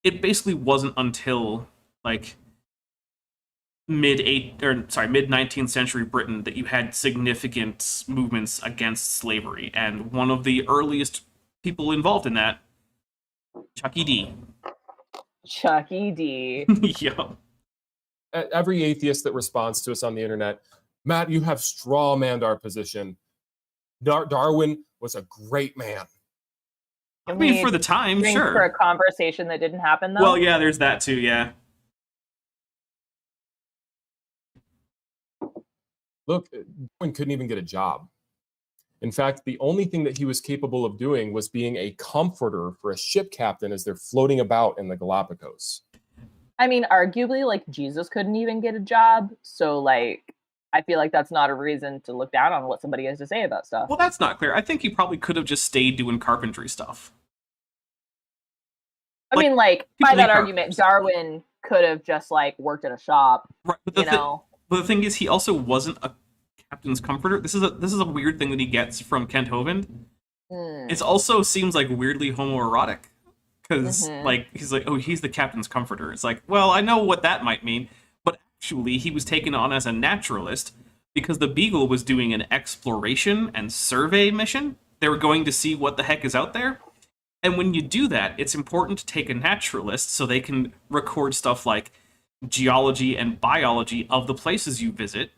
S3: It basically wasn't until like mid 19th century Britain that you had significant movements against slavery, and one of the earliest people involved in that, Chucky D.
S4: Chucky D.
S3: Yeah.
S6: Every atheist that responds to us on the internet, Matt, you have straw-manned our position. Darwin was a great man.
S3: I mean, for the time, sure.
S4: For a conversation that didn't happen, though?
S3: Well, yeah, there's that too, yeah.
S6: Look, Darwin couldn't even get a job. In fact, the only thing that he was capable of doing was being a comforter for a ship captain as they're floating about in the Galapagos.
S4: I mean, arguably, like, Jesus couldn't even get a job, so, like, I feel like that's not a reason to look down on what somebody has to say about stuff.
S3: Well, that's not clear. I think he probably could have just stayed doing carpentry stuff.
S4: I mean, like,
S3: people
S4: by that
S3: need
S4: argument, Darwin could have just, like, worked at a shop,
S3: Right, but the thing is, he also wasn't a captain's comforter. This is a weird thing that he gets from Kent Hovind. It also seems like weirdly homoerotic, because like he's like, oh, he's the captain's comforter. It's like, well, I know what that might mean, but actually he was taken on as a naturalist because the Beagle was doing an exploration and survey mission. They were going to see what the heck is out there. And when you do that, it's important to take a naturalist so they can record stuff like geology and biology of the places you visit,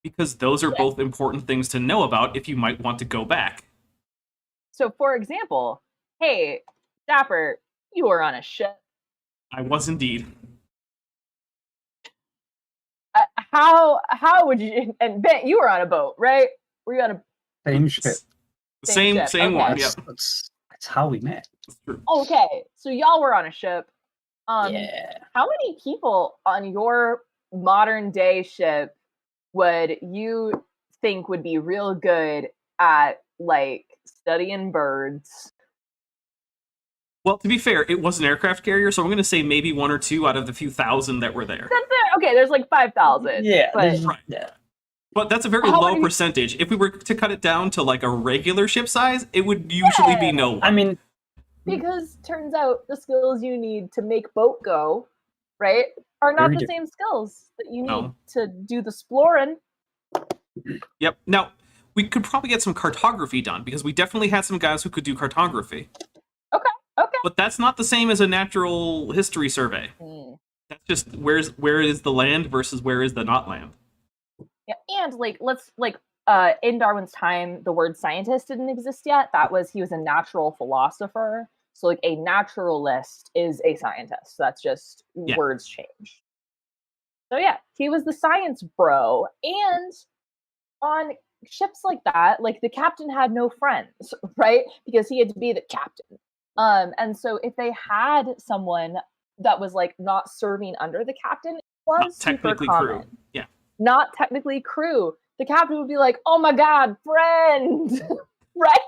S3: because those are both important things to know about if you might want to go back.
S4: So, for example, hey, Dapper, you were on a ship.
S3: I was indeed.
S4: How would you? And Ben, you were on a boat, right? Were you on a
S5: Same ship.
S3: Same
S4: okay.
S3: one. Yeah.
S5: That's how we met.
S4: Okay, so y'all were on a ship.
S5: Yeah.
S4: How many people on your modern day ship would you think would be real good at, like, studying birds?
S3: Well, to be fair, it was an aircraft carrier, so I'm going to say maybe 1 or 2 out of the few thousand that were there.
S4: That's it. Okay, there's like 5,000.
S5: Yeah.
S4: But
S5: Yeah.
S3: But that's a very low percentage. If we were to cut it down to like a regular ship size, it would usually be no one.
S5: I mean,
S4: because turns out the skills you need to make boat go, right, are not the same skills that you need to do the exploring.
S3: Yep. Now, we could probably get some cartography done, because we definitely had some guys who could do cartography.
S4: Okay.
S3: But that's not the same as a natural history survey. That's just where is the land versus where is the not land.
S4: Yeah, and in Darwin's time, the word scientist didn't exist yet. He was a natural philosopher. So, like, a naturalist is a scientist. That's just words change. So yeah, he was the science bro. And on ships like that, like, the captain had no friends, right? Because he had to be the captain. And so if they had someone that was, like, not serving under the captain, it was
S3: not technically
S4: super
S3: crew.
S4: common.
S3: Yeah.
S4: Not technically crew. The captain would be like, oh my god, friend! Right?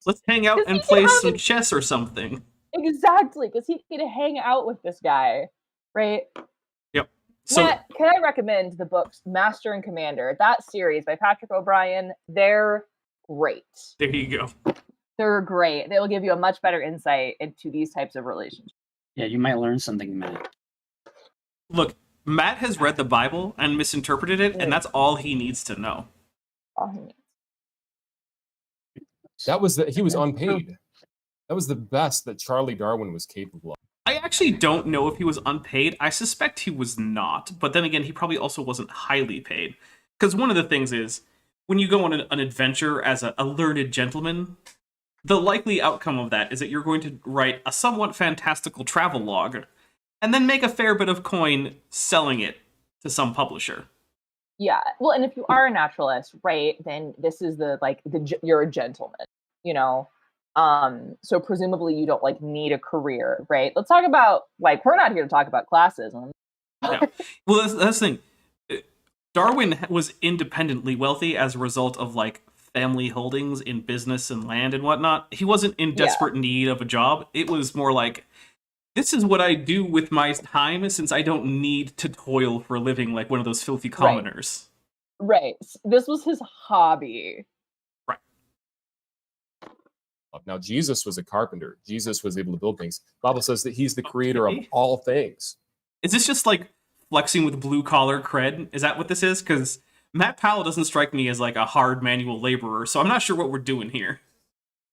S3: Let's hang out and play some chess or something.
S4: Exactly, because he could hang out with this guy, right?
S3: Yep. So,
S4: Matt, can I recommend the books Master and Commander? That series by Patrick O'Brien, they're great.
S3: There you go.
S4: They're great. They'll give you a much better insight into these types of relationships.
S5: Yeah, you might learn something, Matt.
S3: Look, Matt has read the Bible and misinterpreted it, and that's all he needs to know.
S4: All he needs.
S6: He was unpaid. That was the best that Charlie Darwin was capable of.
S3: I actually don't know if he was unpaid. I suspect he was not, but then again, he probably also wasn't highly paid. Because one of the things is, when you go on an adventure as a learned gentleman, the likely outcome of that is that you're going to write a somewhat fantastical travel log, and then make a fair bit of coin selling it to some publisher.
S4: Yeah, well, and if you are a naturalist, right, then this is you're a gentleman, you know. So presumably you don't need a career, right? Let's talk about we're not here to talk about classism.
S3: No. Well, that's the thing. Darwin was independently wealthy as a result of family holdings in business and land and whatnot. He wasn't in desperate need of a job. It was more like, this is what I do with my time since I don't need to toil for a living like one of those filthy commoners.
S4: Right. This was his hobby.
S3: Right.
S6: Now, Jesus was a carpenter. Jesus was able to build things. The Bible says that he's the creator of all things.
S3: Is this just flexing with blue-collar cred? Is that what this is? Because Matt Powell doesn't strike me as a hard manual laborer, so I'm not sure what we're doing here.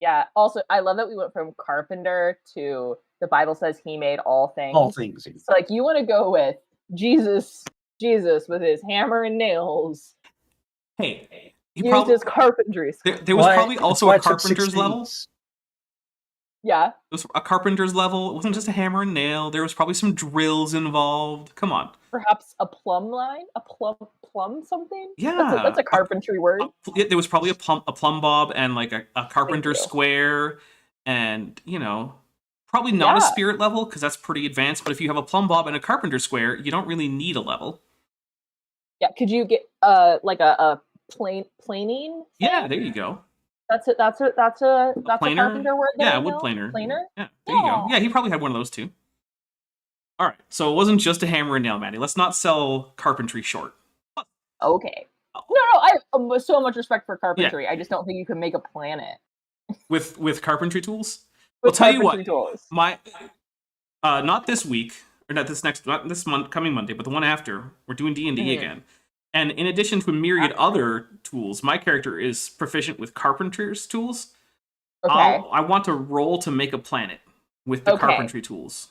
S4: Yeah, also, I love that we went from carpenter to the Bible says he made all things.
S5: All things.
S4: So, you want to go with Jesus with his hammer and nails.
S3: Hey,
S4: used his carpentry skill.
S3: There was probably also a carpenter's level.
S4: Yeah.
S3: It was a carpenter's level. It wasn't just a hammer and nail. There was probably some drills involved. Come on.
S4: Perhaps a plumb line? A plumb something?
S3: Yeah.
S4: That's a carpentry word.
S3: There was probably a plumb bob and a carpenter square and, probably not a spirit level because that's pretty advanced. But if you have a plumb bob and a carpenter square, you don't really need a level.
S4: Yeah. Could you get a planing thing?
S3: Yeah, there you go.
S4: That's a carpenter word.
S3: Yeah, wood planer.
S4: Planer?
S3: Yeah, there you go. Yeah, he probably had one of those too. All right, so it wasn't just a hammer and nail, Maddie. Let's not sell carpentry short.
S4: Okay. No, I have so much respect for carpentry.
S3: Yeah.
S4: I just don't think you can make a planet
S3: with carpentry tools.
S4: With
S3: I'll tell you what.
S4: Tools.
S3: My not this week or not this month, coming Monday, but the one after. We're doing D&D again. And in addition to a myriad other tools, my character is proficient with carpenter's tools.
S4: Okay.
S3: I want to roll to make a planet with the carpentry tools.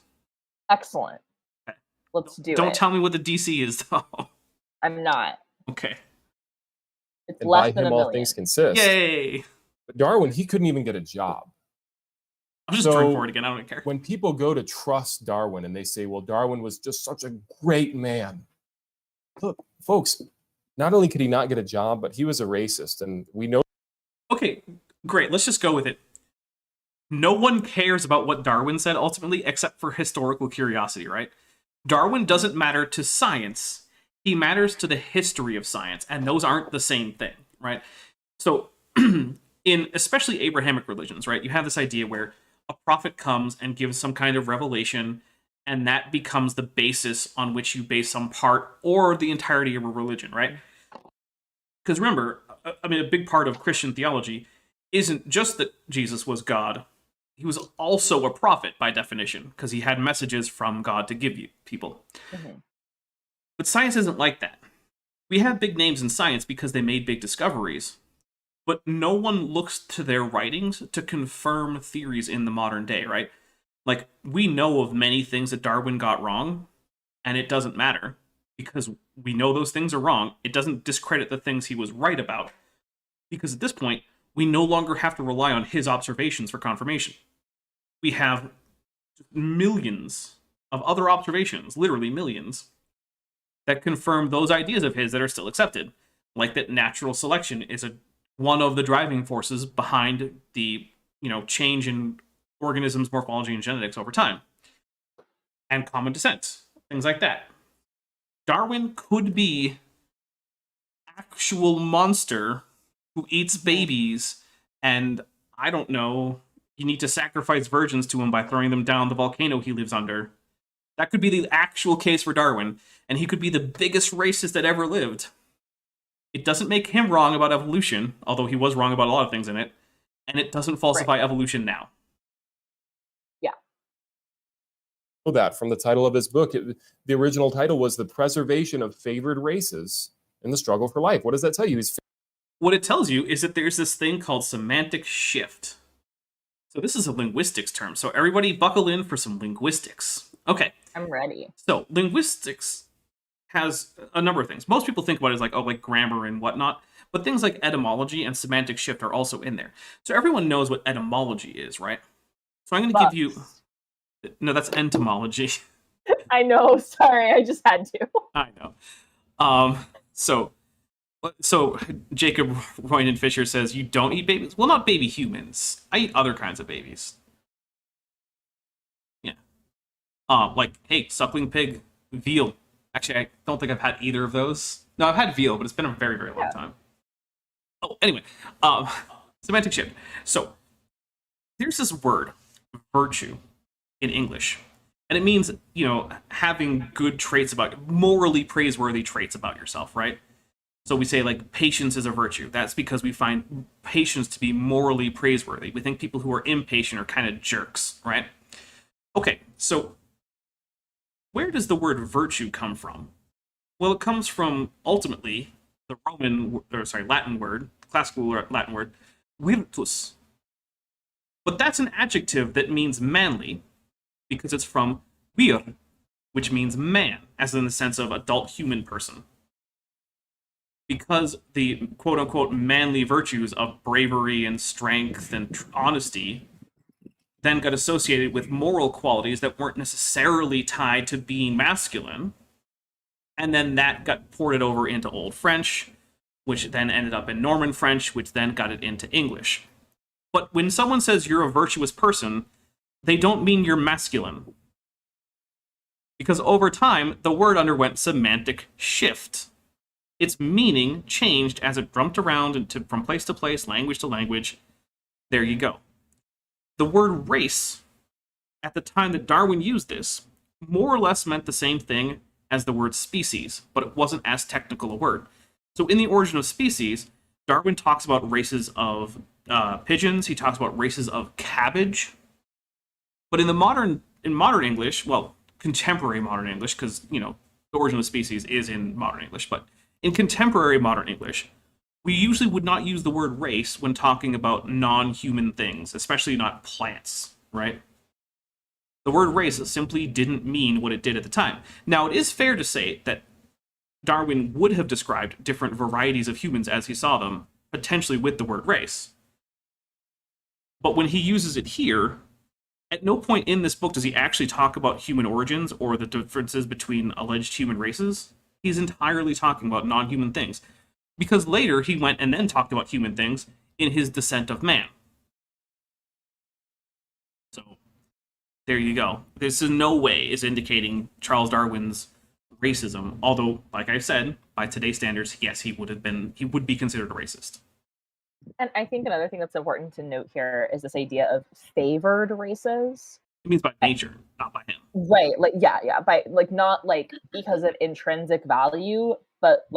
S4: Excellent. Okay. Let's do it.
S3: Don't tell me what the DC is, though.
S4: I'm not.
S3: Okay.
S4: It's
S6: and
S4: less
S6: by
S4: than
S6: him
S4: a
S6: all
S4: million.
S6: things consist.
S3: Yay!
S6: But Darwin, he couldn't even get a job.
S3: I'll just drink for it again. I don't care.
S6: When people go to trust Darwin and they say, well, Darwin was just such a great man. Look, folks, not only could he not get a job, but he was a racist. And we know.
S3: Okay, great. Let's just go with it. No one cares about what Darwin said ultimately, except for historical curiosity, right? Darwin doesn't matter to science. He matters to the history of science. And those aren't the same thing, right? So in especially Abrahamic religions, right, you have this idea where a prophet comes and gives some kind of revelation, and that becomes the basis on which you base some part or the entirety of a religion, right? Because remember, a big part of Christian theology isn't just that Jesus was God. He was also a prophet by definition, because he had messages from God to give you people. Mm-hmm. But science isn't like that. We have big names in science because they made big discoveries, but no one looks to their writings to confirm theories in the modern day, right? Like, we know of many things that Darwin got wrong, and it doesn't matter, because we know those things are wrong. It doesn't discredit the things he was right about, because at this point, we no longer have to rely on his observations for confirmation. We have millions of other observations, literally millions, that confirm those ideas of his that are still accepted, like that natural selection is one of the driving forces behind the change in organisms' morphology and genetics over time, and common descent, things like that. Darwin could be actual monster who eats babies, and I don't know, you need to sacrifice virgins to him by throwing them down the volcano he lives under. That could be the actual case for Darwin, and he could be the biggest racist that ever lived. It doesn't make him wrong about evolution, although he was wrong about a lot of things in it. and it doesn't falsify evolution now.
S6: That from the title of his book. The original title was The Preservation of Favored Races in the Struggle for Life. What does that tell you?
S3: What it tells you is that there's this thing called semantic shift. So this is a linguistics term. So everybody buckle in for some linguistics. Okay.
S4: I'm ready.
S3: So linguistics has a number of things. Most people think about it as like grammar and whatnot, but things like etymology and semantic shift are also in there. So everyone knows what etymology is, right? So I'm going to give you... No, that's entomology.
S4: I know. Sorry, I just had to.
S3: I know. So Jacob Royden Fisher says, you don't eat babies? Well, not baby humans. I eat other kinds of babies. Yeah. Like, hey, suckling pig, veal. Actually, I don't think I've had either of those. No, I've had veal, but it's been a very, very long time. Oh, anyway. Semantic shift. So, there's this word, virtue, in English. And it means, having good traits morally praiseworthy traits about yourself, right? So we say, like, patience is a virtue. That's because we find patience to be morally praiseworthy. We think people who are impatient are kind of jerks, right? Okay, so where does the word virtue come from? Well, it comes from, ultimately, the Latin word, classical Latin word, virtus. But that's an adjective that means manly, because it's from vir, which means man, as in the sense of adult human person. Because the quote-unquote manly virtues of bravery and strength and honesty then got associated with moral qualities that weren't necessarily tied to being masculine, and then that got ported over into Old French, which then ended up in Norman French, which then got it into English. But when someone says you're a virtuous person, they don't mean you're masculine. Because over time, the word underwent semantic shift. Its meaning changed as it jumped around from place to place, language to language. There you go. The word race, at the time that Darwin used this, more or less meant the same thing as the word species, but it wasn't as technical a word. So in The Origin of Species, Darwin talks about races of pigeons, he talks about races of cabbage. But in modern English, well, contemporary modern English, because, The Origin of Species is in modern English, but in contemporary modern English, we usually would not use the word race when talking about non-human things, especially not plants, right? The word race simply didn't mean what it did at the time. Now, it is fair to say that Darwin would have described different varieties of humans as he saw them, potentially with the word race. But when he uses it here, at no point in this book does he actually talk about human origins or the differences between alleged human races. He's entirely talking about non-human things. Because later he went and then talked about human things in his Descent of Man. So, there you go. This in no way is indicating Charles Darwin's racism, although, like I said, by today's standards, yes, he would be considered a racist.
S4: And I think another thing that's important to note here is this idea of favored races.
S3: It means by nature, not by him.
S4: Right, by not because of intrinsic value, but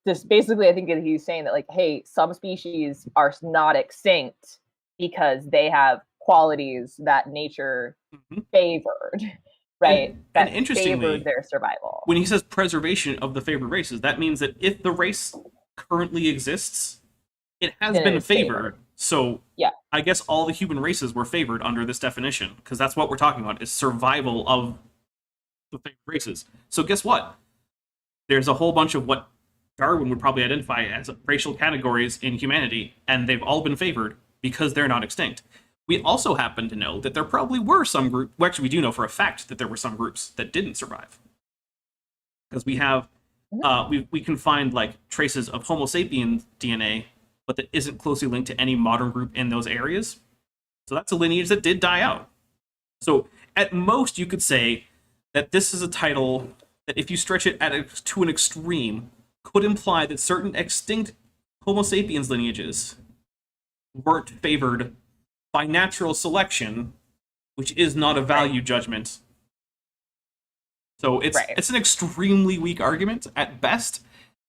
S4: this basically, I think he's saying that hey, subspecies are not extinct because they have qualities that nature favored, right?
S3: And interestingly,
S4: favored their survival.
S3: When he says preservation of the favored races, that means that if the race currently exists, it has been favored. So
S4: yeah,
S3: I guess all the human races were favored under this definition, because that's what we're talking about, is survival of the favored races. So guess what? There's a whole bunch of what Darwin would probably identify as racial categories in humanity, and they've all been favored because they're not extinct. We also happen to know that there probably were some groups, well, actually we do know for a fact that there were some groups that didn't survive. Because we have, we can find traces of Homo sapiens DNA, but that isn't closely linked to any modern group in those areas. So that's a lineage that did die out. So at most you could say that this is a title that, if you stretch it to an extreme, could imply that certain extinct Homo sapiens lineages weren't favored by natural selection, which is not a value judgment. So it's an extremely weak argument at best,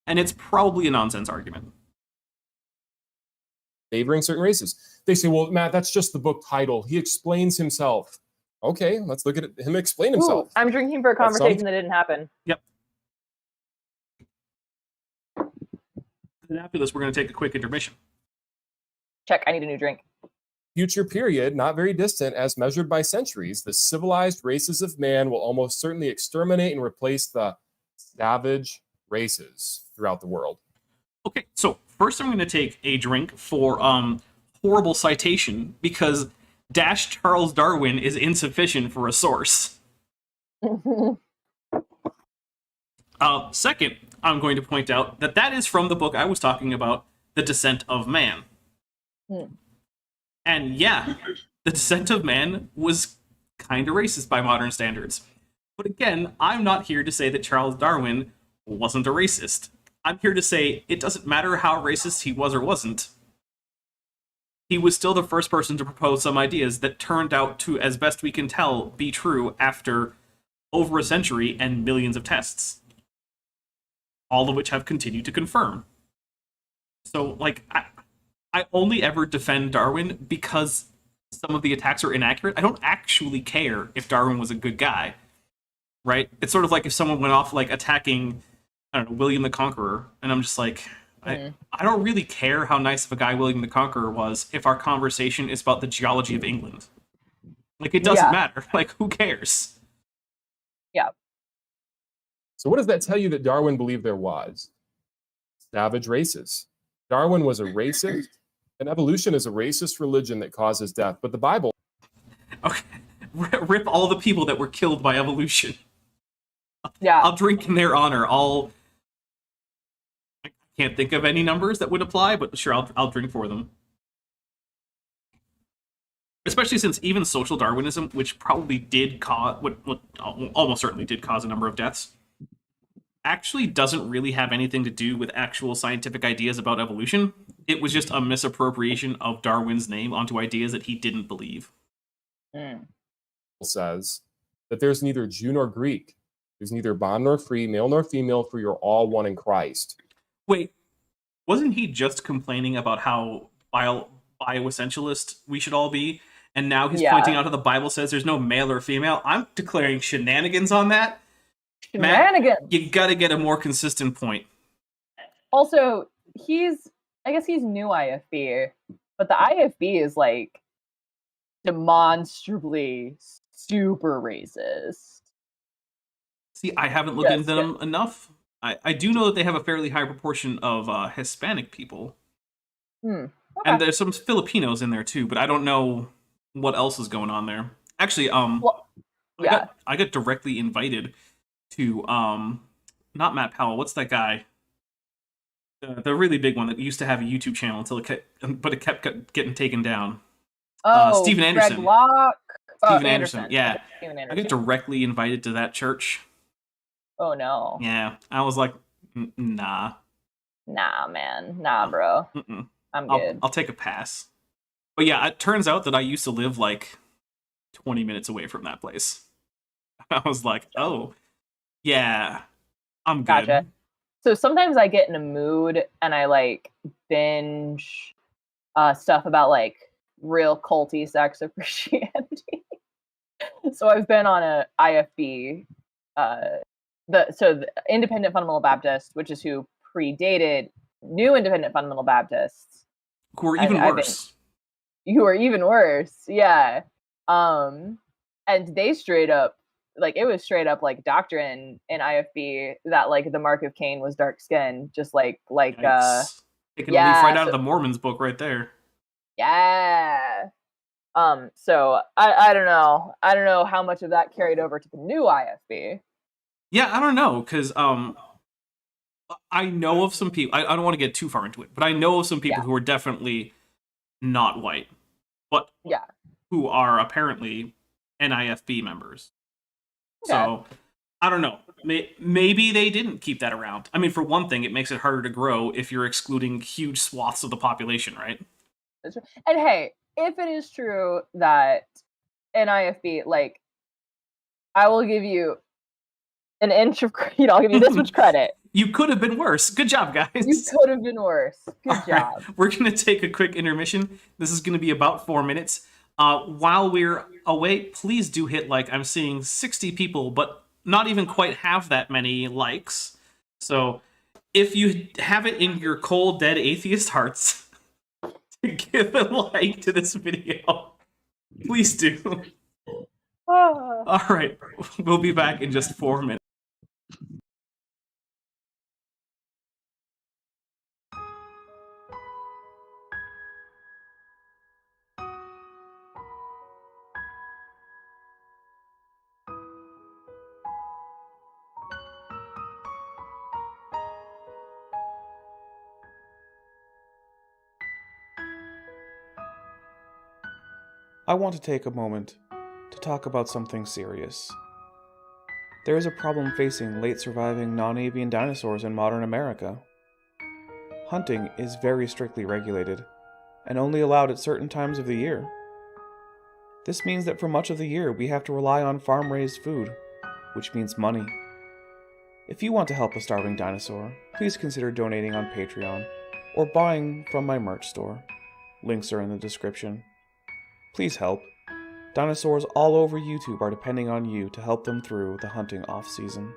S3: and it's probably a nonsense argument.
S6: favoring certain races. They say, well, Matt, that's just the book title. He explains himself. Okay, let's look at him explain himself.
S4: Ooh, I'm drinking for a conversation that didn't happen.
S3: Yep. And after this, we're going to take a quick intermission.
S4: Check, I need a new drink.
S6: Future period, not very distant, as measured by centuries, the civilized races of man will almost certainly exterminate and replace the savage races throughout the world.
S3: Okay, so first I'm going to take a drink for horrible citation, because Charles Darwin is insufficient for a source. Second, I'm going to point out that is from the book I was talking about, The Descent of Man. And yeah, The Descent of Man was kind of racist by modern standards. But again, I'm not here to say that Charles Darwin wasn't a racist. I'm here to say it doesn't matter how racist he was or wasn't. He was still the first person to propose some ideas that turned out to, as best we can tell, be true after over a century and millions of tests. All of which have continued to confirm. So, like, I only ever defend Darwin because some of the attacks are inaccurate. I don't actually care if Darwin was a good guy, right? It's sort of like if someone went off, like, attacking, I don't know, William the Conqueror, and I'm just like, I don't really care how nice of a guy William the Conqueror was if our conversation is about the geology of England. Like, it doesn't matter. Like, who cares?
S4: Yeah.
S6: So what does that tell you that Darwin believed there was? Savage races. Darwin was a racist, and evolution is a racist religion that causes death. But the Bible...
S3: Okay. Rip all the people that were killed by evolution.
S4: Yeah.
S3: I'll drink in their honor. I can't think of any numbers that would apply, but sure, I'll drink for them. Especially since even social Darwinism, which probably did cause, almost certainly did cause a number of deaths, actually doesn't really have anything to do with actual scientific ideas about evolution. It was just a misappropriation of Darwin's name onto ideas that he didn't believe.
S6: Says that there's neither Jew nor Greek. There's neither bond nor free, male nor female, for you're all one in Christ.
S3: Wait, wasn't he just complaining about how bioessentialist we should all be? And now he's pointing out how the Bible says there's no male or female. I'm declaring shenanigans on that.
S4: Shenanigans.
S3: Matt, you gotta get a more consistent point.
S4: Also, I guess he's new IFB, but the IFB is like demonstrably super racist.
S3: See, I haven't looked into them enough. I do know that they have a fairly high proportion of Hispanic people.
S4: Okay.
S3: And there's some Filipinos in there too, but I don't know what else is going on there. Actually, I got directly invited to not Matt Powell. What's that guy? The really big one that used to have a YouTube channel until it kept getting taken down. Stephen Anderson.
S4: Greg Locke.
S3: Stephen Anderson. Yeah.
S4: Stephen
S3: I
S4: Anderson.
S3: got directly invited to that church.
S4: Oh no.
S3: Yeah, I was like, nah.
S4: Nah, man. Nah, bro. I'm good.
S3: I'll take a pass. But yeah, it turns out that I used to live like 20 minutes away from that place. I was like, oh, yeah, I'm good.
S4: Gotcha. So sometimes I get in a mood and I like binge stuff about like real culty sects of Christianity. So I've been on a IFB, the Independent Fundamental Baptist, which is who predated New Independent Fundamental Baptists,
S3: who are even worse.
S4: Who are even worse, yeah. And they straight up, like, it was straight up like doctrine in IFB that like the mark of Cain was dark skin, just like
S3: taking a leaf right out of the Mormons book right there.
S4: Yeah. So I don't know. I don't know how much of that carried over to the new IFB.
S3: Yeah, I don't know, because I know of some people. I don't want to get too far into it, but I know of some people who are definitely not white, but who are apparently NIFB members. Okay. So I don't know. Maybe they didn't keep that around. I mean, for one thing, it makes it harder to grow if you're excluding huge swaths of the population, right?
S4: And hey, if it is true that NIFB, like, I will give you an inch of credit. I'll give you this much credit.
S3: You could have been worse. Good job, guys.
S4: You could have been worse. Good
S3: All
S4: job.
S3: right, we're going to take a quick intermission. This is going to be about 4 minutes. While we're away, please do hit like. I'm seeing 60 people, but not even quite half that many likes. So if you have it in your cold, dead atheist hearts to give a like to this video, please do. All right, we'll be back in just 4 minutes.
S7: I want to take a moment to talk about something serious. There is a problem facing late surviving non-avian dinosaurs in modern America. Hunting is very strictly regulated, and only allowed at certain times of the year. This means that for much of the year we have to rely on farm-raised food, which means money. If you want to help a starving dinosaur, please consider donating on Patreon, or buying from my merch store. Links are in the description. Please help. Dinosaurs all over YouTube are depending on you to help them through the hunting off-season.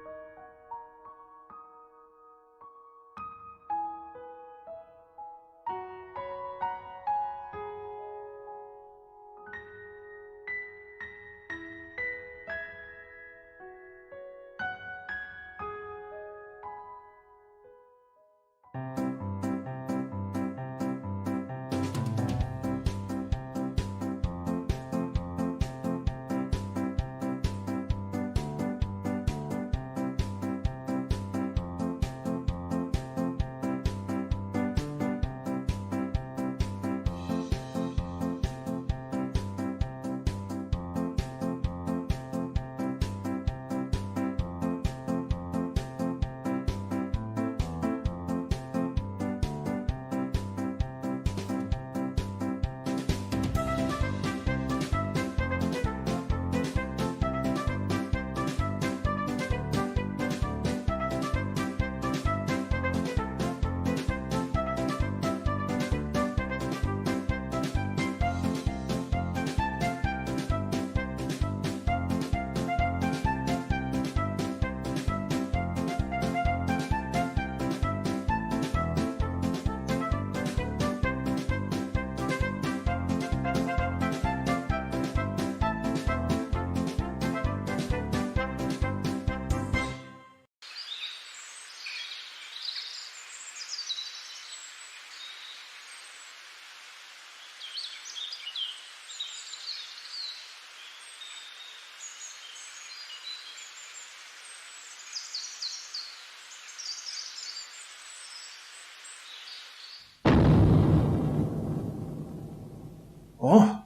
S1: Oh,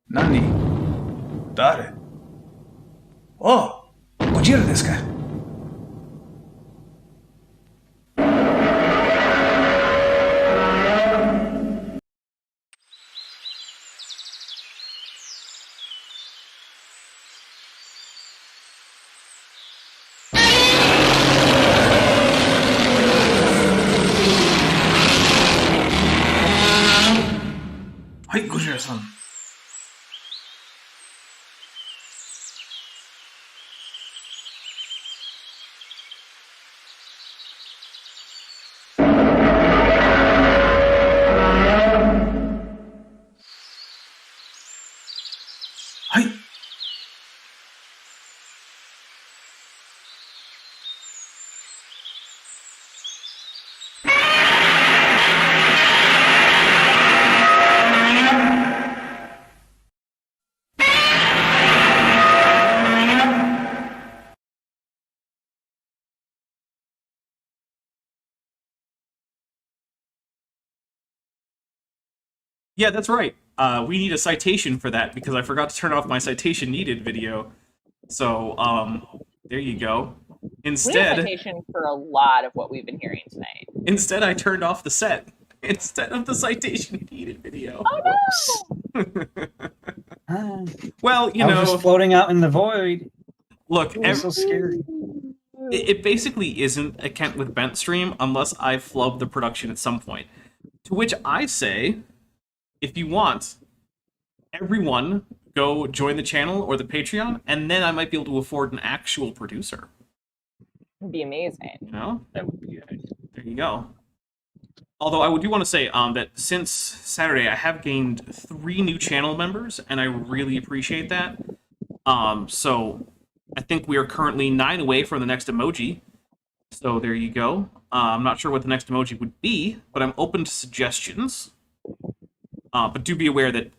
S1: Nani? Dare? Oh, Ojira desu ka? Hai, Gojira-san. Hai.
S3: Yeah, that's right. We need a citation for that because I forgot to turn off my citation needed video. So, there you go.
S4: We need a
S3: Instead,
S4: citation for a lot of what we've been hearing tonight.
S3: instead I turned off the set instead of the citation needed video.
S4: Oh no!
S5: Ah,
S3: Well, you
S5: I was
S3: know,
S5: just floating out in the void.
S3: look,
S5: It was so scary.
S3: it basically isn't a Kent with Bent stream unless I flub the production at some point. To which I say, if you want, everyone go join the channel or the Patreon, and then I might be able to afford an actual producer.
S4: It'd be amazing.
S3: You know?
S5: That would be good.
S3: There you go. Although I do want to say that since Saturday, I have gained 3 new channel members, and I really appreciate that. So I think we are currently 9 away from the next emoji. So there you go. I'm not sure what the next emoji would be, but I'm open to suggestions. But do be aware that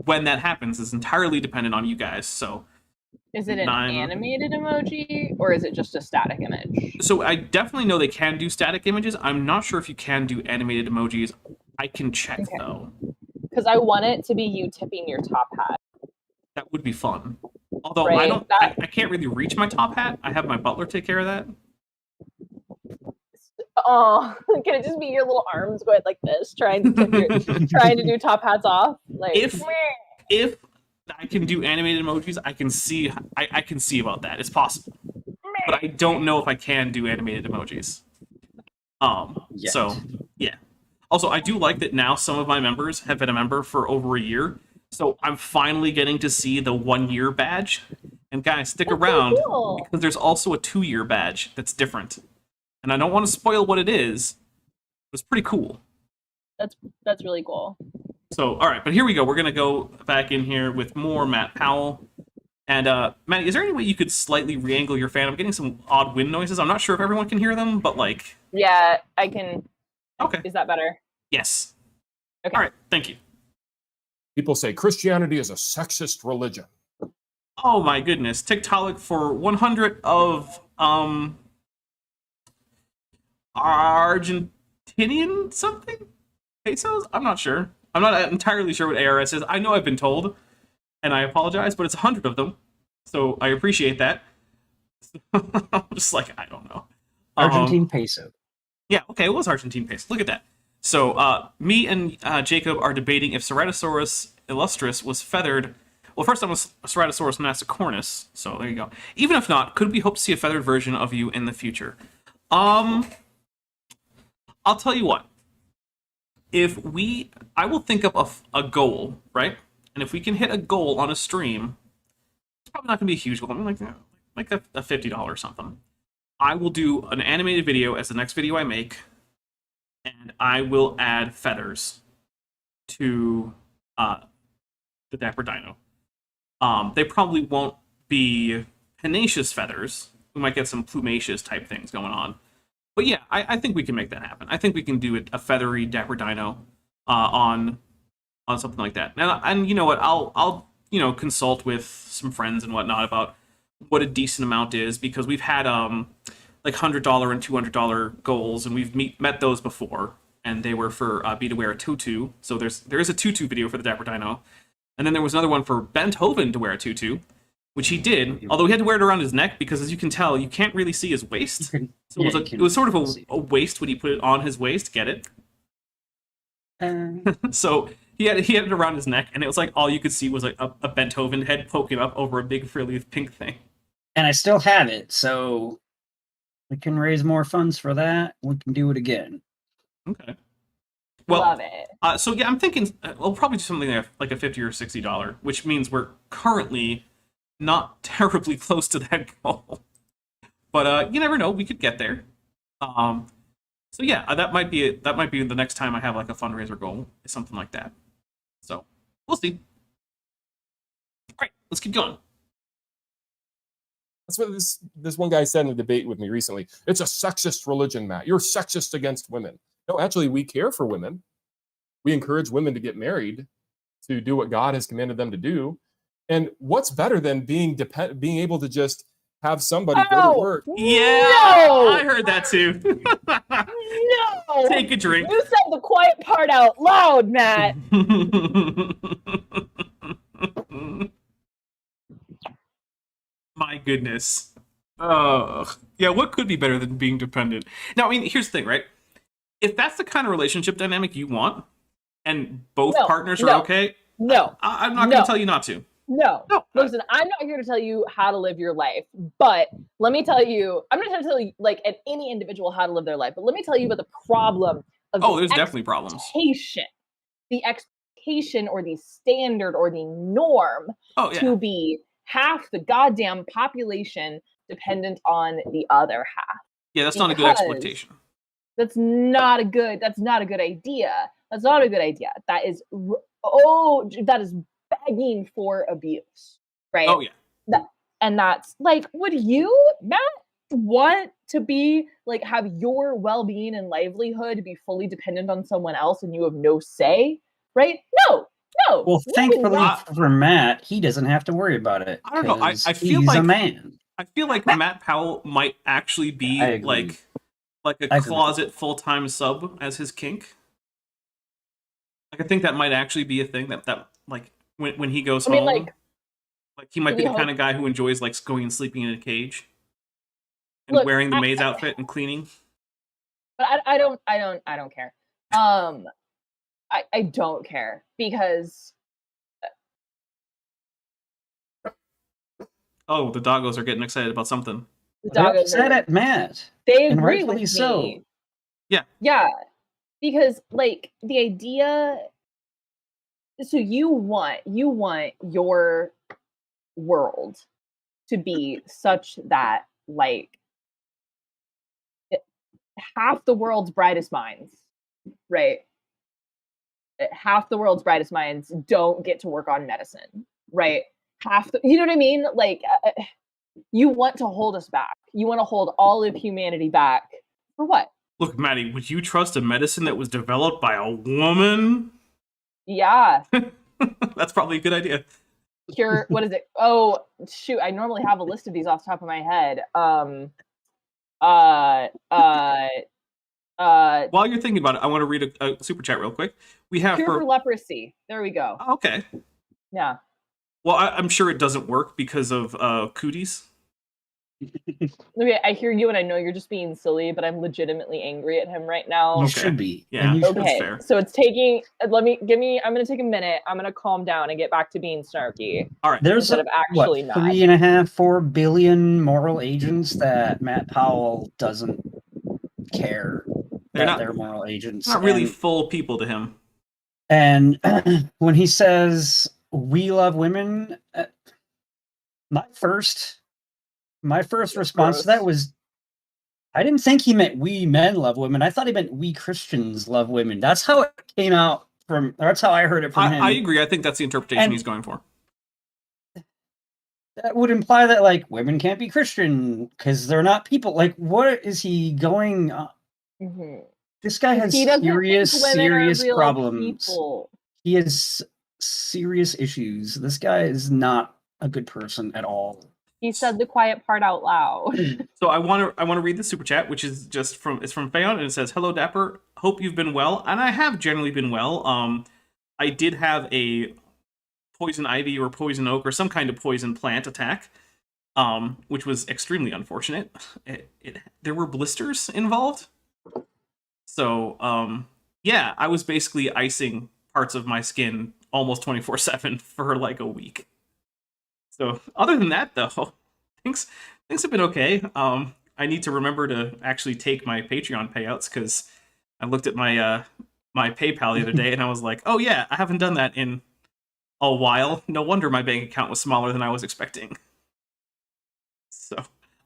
S3: when that happens is entirely dependent on you guys. So
S4: is it an animated emoji or is it just a static image?
S3: So I definitely know they can do static images. I'm not sure if you can do animated emojis. I can check though.
S4: Because I want it to be you tipping your top hat.
S3: That would be fun. Although
S4: right?
S3: I can't really reach my top hat. I have my butler take care of that.
S4: Oh, can it just be your little arms going like this, trying to do top hats off? Like
S3: if I can do animated emojis, I can see about that. It's possible. But I don't know if I can do animated emojis. So yeah. Also, I do like that now some of my members have been a member for over a year. So I'm finally getting to see the 1-year badge. And guys, stick around because there's also a 2-year badge that's different. And I don't want to spoil what it is. It's pretty cool.
S4: That's really cool.
S3: So, all right, but here we go. We're going to go back in here with more Matt Powell. And, Matt, is there any way you could slightly re-angle your fan? I'm getting some odd wind noises. I'm not sure if everyone can hear them, but, like...
S4: Yeah, I can...
S3: Okay.
S4: Is that better?
S3: Yes.
S4: Okay.
S3: All right, thank you.
S6: People say Christianity is a sexist religion.
S3: Oh, my goodness. TikTok for 100 of, Argentinian something? Pesos? I'm not sure. I'm not entirely sure what ARS is. I know I've been told, and I apologize, but it's 100 of them. So I appreciate that. I'm just like, I don't know.
S5: Argentine peso.
S3: Yeah, okay, it was Argentine peso. Look at that. So me and Jacob are debating if Ceratosaurus illustris was feathered. Well, first time was Ceratosaurus massicornis, so there you go. Even if not, could we hope to see a feathered version of you in the future? I'll tell you what. I will think up a goal, right? And if we can hit a goal on a stream, it's probably not going to be a huge goal. I mean, like a $50 or something. I will do an animated video as the next video I make, and I will add feathers to the Dapper Dino. They probably won't be panaceous feathers. We might get some plumaceous type things going on. But yeah, I think we can make that happen. I think we can do a feathery Dapper Dino on something like that. And you know what? I'll consult with some friends and whatnot about what a decent amount is, because we've had like $100 and $200 goals, and we've met those before, and they were for B to wear a tutu. So there is a tutu video for the Dapper Dino, and then there was another one for Bent Hovind to wear a tutu, which he did, although he had to wear it around his neck because, as you can tell, you can't really see his waist. So it was sort of a waist when he put it on his waist. Get it? So he had it around his neck, and it was like all you could see was like a Bent Hovind head poking up over a big frilly pink thing.
S5: And I still have it, so we can raise more funds for that. We can do it again.
S3: Okay. Well,
S4: love it.
S3: So yeah, I'm thinking we'll probably do something like a $50 or $60, which means we're currently not terribly close to that goal. But you never know, we could get there. So yeah, that might be it. That might be the next time I have like a fundraiser goal, something like that. So we'll see. All right, let's keep going.
S6: That's what this one guy said in a debate with me recently. It's a sexist religion, Matt. You're sexist against women. No, actually, we care for women. We encourage women to get married, to do what God has commanded them to do. And what's better than being able to just have somebody go to work?
S3: Yeah,
S4: no!
S3: I heard that too.
S4: No!
S3: Take a drink.
S4: You said the quiet part out loud, Matt.
S3: My goodness. Yeah, what could be better than being dependent? Now, I mean, here's the thing, right? If that's the kind of relationship dynamic you want, and both partners are okay,
S4: no,
S3: I'm not going to tell you not to.
S4: No.
S3: No,
S4: Listen, I'm not here to tell you how to live your life, but let me tell you, I'm not trying to tell you, like, at any individual how to live their life, but let me tell you about the problem of
S3: Oh,
S4: the
S3: there's definitely problems.
S4: the expectation or the standard or the norm
S3: Oh, yeah.
S4: to be half the goddamn population dependent on the other half.
S3: Yeah, that's not a good
S4: Because
S3: exploitation.
S4: That's not a good idea. That's not a good idea. That is begging for abuse, right?
S3: Oh, yeah.
S4: That's like, would you, Matt, want to be like, have your well-being and livelihood be fully dependent on someone else and you have no say, right? No.
S5: Well,
S4: you would
S5: thankfully
S4: not.
S5: for Matt, he doesn't have to worry about it.
S3: I don't know. I
S5: 'cause
S3: feel
S5: he's
S3: like
S5: a man.
S3: I feel like Matt Powell might actually
S5: I
S3: be
S5: agree.
S3: like a
S5: I agree.
S3: closet full-time sub as his kink. Like, I think that might actually be a thing that like when he goes home,
S4: Like
S3: he might
S4: do
S3: be
S4: we
S3: the kind
S4: hope-
S3: of guy who enjoys like going and sleeping in a cage and
S4: Look,
S3: wearing the maid's outfit and cleaning.
S4: but I don't care. I don't care because
S3: Oh, the doggos are getting excited about something.
S4: the
S5: They're
S4: doggos
S5: upset
S4: are,
S5: at Matt.
S4: they
S5: and
S4: agree
S5: rightfully
S4: with
S5: so.
S4: me.
S3: Yeah.
S4: Yeah. Because like the idea, so you want your world to be such that like half the world's brightest minds, right? Half the world's brightest minds don't get to work on medicine, right? You know what I mean? Like, you want to hold us back. You want to hold all of humanity back for what?
S3: Look, Maddie, would you trust a medicine that was developed by a woman?
S4: Yeah.
S3: That's probably a good idea.
S4: Cure. What is it? Oh, shoot! I normally have a list of these off the top of my head.
S3: While you're thinking about it, I want to read a super chat real quick. We have
S4: Cure for leprosy. There we go.
S3: Okay.
S4: Yeah.
S3: Well, I'm sure it doesn't work because of cooties.
S4: Okay, I hear you, and I know you're just being silly, but I'm legitimately angry at him right now.
S5: You
S3: Okay.
S5: should be.
S3: Yeah.
S5: And you should.
S3: That's
S4: Okay,
S3: fair.
S4: so it's taking. I'm gonna take a minute. I'm gonna calm down and get back to being snarky.
S3: All right.
S5: There's
S4: Instead of actually not.
S5: 3.5, 4 billion moral agents that Matt Powell doesn't care
S3: They're
S5: that
S3: not-
S5: they're moral agents.
S3: Not really
S5: And-
S3: full people to him.
S5: And when he says we love women, my first response to that was, I didn't think he meant we men love women. I thought he meant we Christians love women. That's how it came out from. That's how I heard it from him.
S3: I agree. I think that's the interpretation
S5: And-
S3: he's going for.
S5: That would imply that like women can't be Christian because they're not people. Like, what is he going?
S4: Mhm.
S5: This guy has
S4: He doesn't
S5: serious,
S4: think women are
S5: serious
S4: real
S5: problems.
S4: people.
S5: He has serious issues. This guy is not a good person at all.
S4: He said the quiet part out loud.
S3: So I want to read the super chat, which is just from Fayon, and it says, "Hello, Dapper. Hope you've been well." And I have generally been well. I did have a poison ivy or poison oak or some kind of poison plant attack, which was extremely unfortunate. There were blisters involved. So yeah, I was basically icing parts of my skin almost 24/7 for like a week. So other than that, though, things have been okay. I need to remember to actually take my Patreon payouts because I looked at my my PayPal the other day and I was like, oh yeah, I haven't done that in a while. No wonder my bank account was smaller than I was expecting. So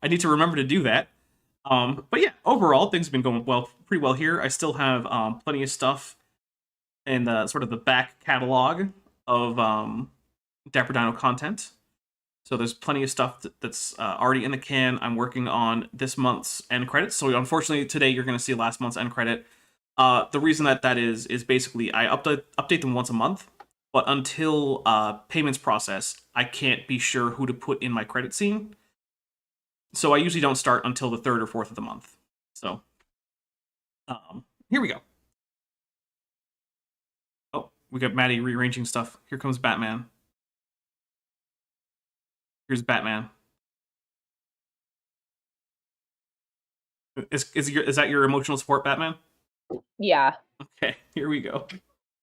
S3: I need to remember to do that. But yeah, overall things have been going pretty well here. I still have plenty of stuff in the sort of the back catalog of Dapper Dino content. So there's plenty of stuff that's already in the can. I'm working on this month's end credits. So unfortunately today you're going to see last month's end credit. The reason that is basically I update them once a month, but until payments process, I can't be sure who to put in my credit scene. So I usually don't start until the 3rd or 4th of the month. So here we go. Oh, we got Maddie rearranging stuff. Here comes Batman. Here's Batman. Is that your emotional support, Batman?
S4: Yeah.
S3: Okay, here we go.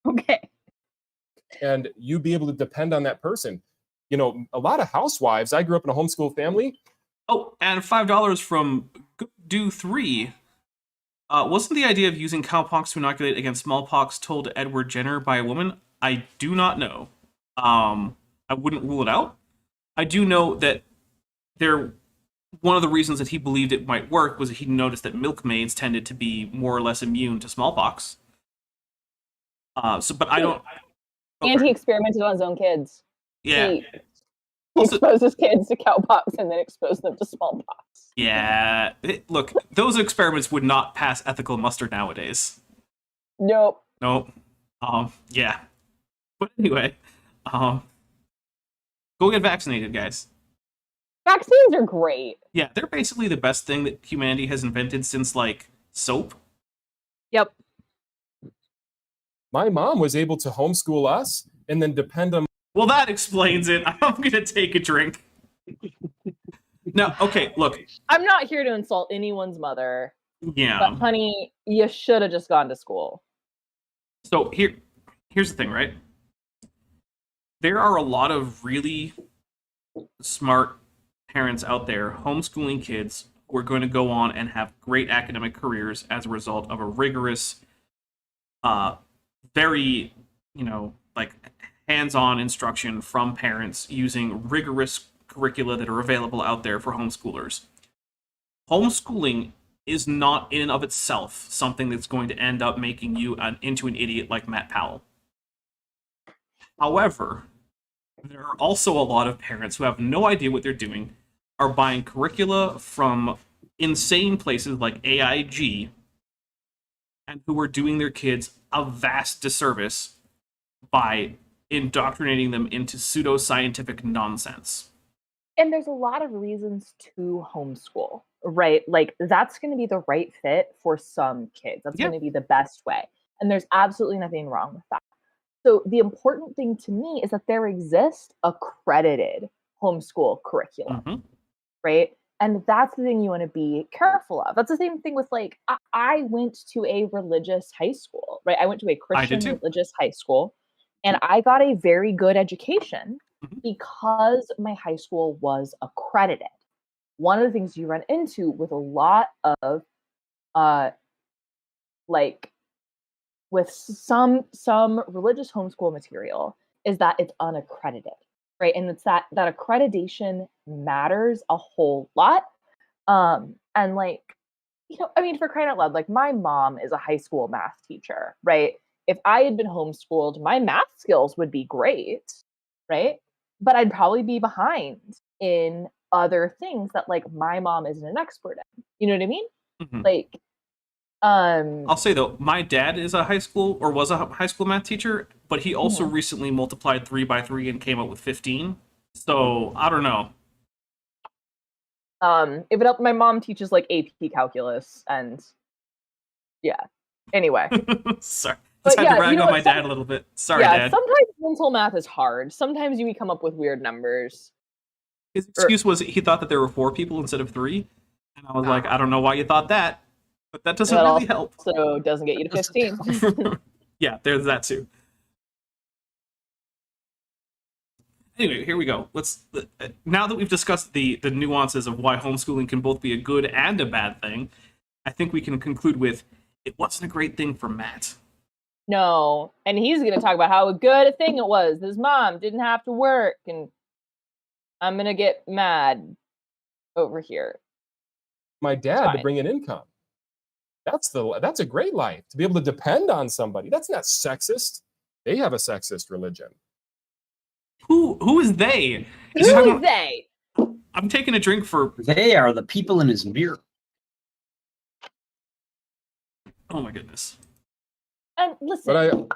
S4: Okay.
S6: And you be able to depend on that person. You know, a lot of housewives. I grew up in a homeschool family.
S3: Oh, and $5 from Do3. Wasn't the idea of using cowpox to inoculate against smallpox told to Edward Jenner by a woman? I do not know. I wouldn't rule it out. I do know that one of the reasons that he believed it might work was that he noticed that milkmaids tended to be more or less immune to smallpox. But I don't.
S4: And he experimented on his own kids.
S3: Yeah.
S4: He exposed his kids to cowpox and then exposed them to smallpox.
S3: Yeah. Look, those experiments would not pass ethical muster nowadays.
S4: Nope.
S3: Nope. Yeah. But anyway, go get vaccinated, guys.
S4: Vaccines are great.
S3: Yeah, they're basically the best thing that humanity has invented since, like, soap.
S4: Yep.
S6: My mom was able to homeschool us and then depend on.
S3: Well, that explains it. I'm gonna take a drink. Now, okay, look.
S4: I'm not here to insult anyone's mother.
S3: Yeah.
S4: But honey, you should have just gone to school.
S3: So here's the thing, right? There are a lot of really smart parents out there homeschooling kids who are going to go on and have great academic careers as a result of a rigorous, very, like hands-on instruction from parents using rigorous curricula that are available out there for homeschoolers. Homeschooling is not in and of itself something that's going to end up making you into an idiot like Matt Powell. However, there are also a lot of parents who have no idea what they're doing, are buying curricula from insane places like AIG, and who are doing their kids a vast disservice by indoctrinating them into pseudoscientific nonsense.
S4: And there's a lot of reasons to homeschool, right? Like, that's going to be the right fit for some kids. That's going to be the best way. And there's absolutely nothing wrong with that. So the important thing to me is that there exists accredited homeschool curriculum, right? And that's the thing you want to be careful of. That's the same thing with, like, I went to a religious high school, right? I went to a Christian religious high school, and I got a very good education because my high school was accredited. One of the things you run into with a lot of, with some religious homeschool material is that it's unaccredited, right? And it's that accreditation matters a whole lot. And like, I mean, for crying out loud, like, my mom is a high school math teacher, right? If I had been homeschooled, my math skills would be great, right? But I'd probably be behind in other things that, like, my mom isn't an expert in. You know what I mean? Like,
S3: I'll say though, my dad is a high school math teacher, but he also recently multiplied 3 by 3 and came up with 15. So I don't know.
S4: If it helped, my mom teaches like AP calculus, and yeah. Anyway,
S3: sorry, just had to rag on my dad a little bit. Sorry, Dad.
S4: Sometimes mental math is hard. Sometimes you come up with weird numbers.
S3: His excuse was he thought that there were 4 people instead of 3, and I was like, I don't know why you thought that. But that doesn't really help.
S4: So it doesn't get you to 15.
S3: Yeah, there's that too. Anyway, here we go. Now that we've discussed the nuances of why homeschooling can both be a good and a bad thing, I think we can conclude with it wasn't a great thing for Matt.
S4: No, and he's going to talk about how good a thing it was. His mom didn't have to work, and I'm going to get mad over here.
S6: My dad to bring in income. That's a great life, to be able to depend on somebody. That's not sexist. They have a sexist religion.
S3: Who is they?
S4: Who is they?
S3: I'm taking a drink for...
S5: They are the people in his mirror.
S3: Oh my goodness.
S4: And listen.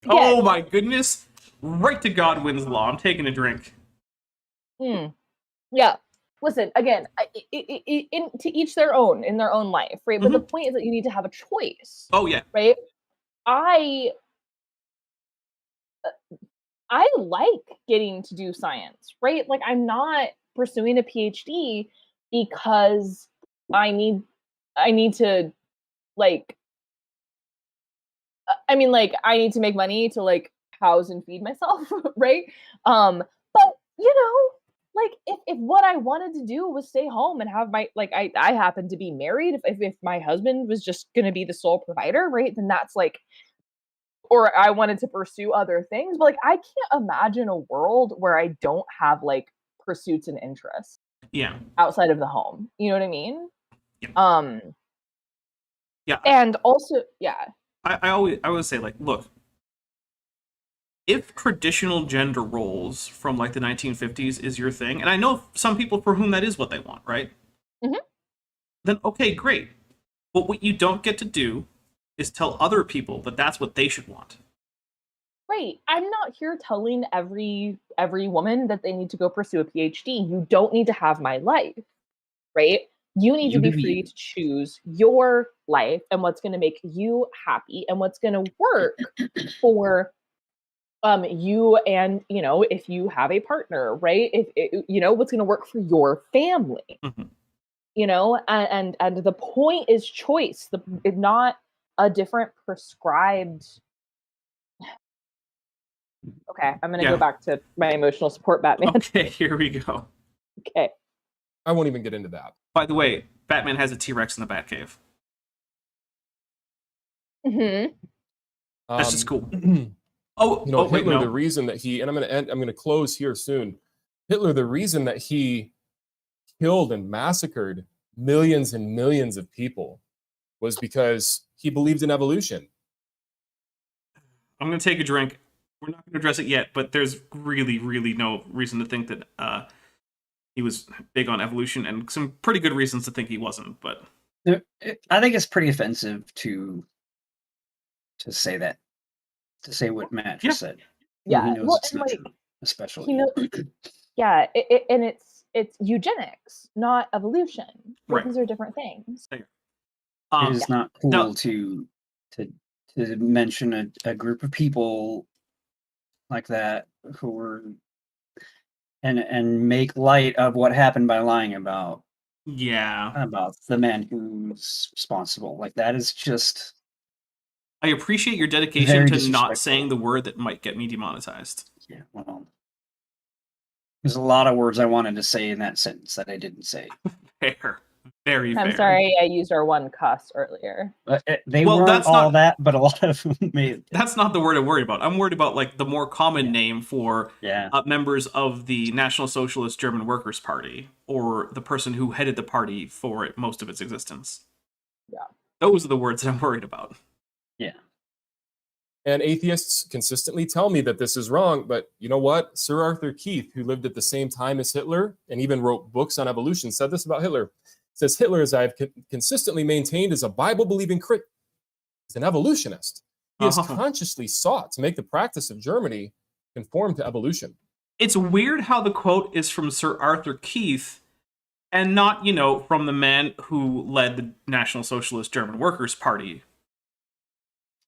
S3: Oh my goodness. Right to Godwin's law. I'm taking a drink.
S4: Yeah. Listen, again, to each their own in their own life, right? But the point is that you need to have a choice.
S3: Oh, yeah.
S4: Right? I like getting to do science, right? Like, I'm not pursuing a PhD because I need to, like, I mean, like, I need to make money to, like, house and feed myself, right? But you know, like if what I wanted to do was stay home and have my, like, I happen to be married, if my husband was just going to be the sole provider, right, then that's like, or I wanted to pursue other things, but like I can't imagine a world where I don't have like pursuits and interests
S3: Yeah.
S4: outside of the home. You know what I mean?
S3: Yeah. Yeah.
S4: And also, yeah.
S3: I always say, like, look, if traditional gender roles from like the 1950s is your thing, and I know some people for whom that is what they want, right?
S4: Mhm.
S3: Then okay, great. But what you don't get to do is tell other people that that's what they should want.
S4: Right. I'm not here telling every woman that they need to go pursue a PhD. You don't need to have my life, right? You need to be free to choose your life and what's going to make you happy and what's going to work for you, and you know, if you have a partner, right? If you know what's going to work for your family.
S3: Mm-hmm.
S4: You know, and the point is choice, not a different prescribed. Okay, I'm gonna go back to my emotional support Batman.
S3: Okay, here we go.
S4: Okay.
S6: I won't even get into that.
S3: By the way, Batman has a T-Rex in the Batcave.
S4: Mm-hmm.
S3: That's just cool.
S6: Oh,
S3: Hitler,
S6: wait, no. The reason that he, and I'm going to close here soon. Hitler, the reason that he killed and massacred millions and millions of people was because he believed in evolution.
S3: I'm going to take a drink. We're not going to address it yet, but there's really, really no reason to think that he was big on evolution, and some pretty good reasons to think he wasn't. But
S5: I think it's pretty offensive to say that, to say what Matt just said.
S4: Yeah,
S5: he knows
S4: well,
S5: it's
S4: and
S5: not
S4: like,
S5: true, especially.
S4: he knows, yeah, and it's eugenics, not evolution.
S3: Right.
S4: These are different things.
S5: It is not cool to mention a group of people like that who were and make light of what happened by lying about the man who's responsible. Like, that is just.
S3: I appreciate your dedication to not saying the word that might get me demonetized.
S5: Yeah, well, there's a lot of words I wanted to say in that sentence that I didn't say.
S3: Fair. Very fair.
S4: I'm sorry I used our one cuss earlier.
S5: They weren't all that, but a lot of them made.
S3: That's not the word I'm worried about. I'm worried about like the more common name for members of the National Socialist German Workers' Party, or the person who headed the party for most of its existence.
S4: Yeah.
S3: Those are the words that I'm worried about.
S5: Yeah.
S6: And atheists consistently tell me that this is wrong, but you know what? Sir Arthur Keith, who lived at the same time as Hitler and even wrote books on evolution, said this about Hitler. He says, Hitler, as I have consistently maintained, is a Bible-believing Christian. He's an evolutionist. He has consciously sought to make the practice of Germany conform to evolution.
S3: It's weird how the quote is from Sir Arthur Keith and not, from the man who led the National Socialist German Workers' Party.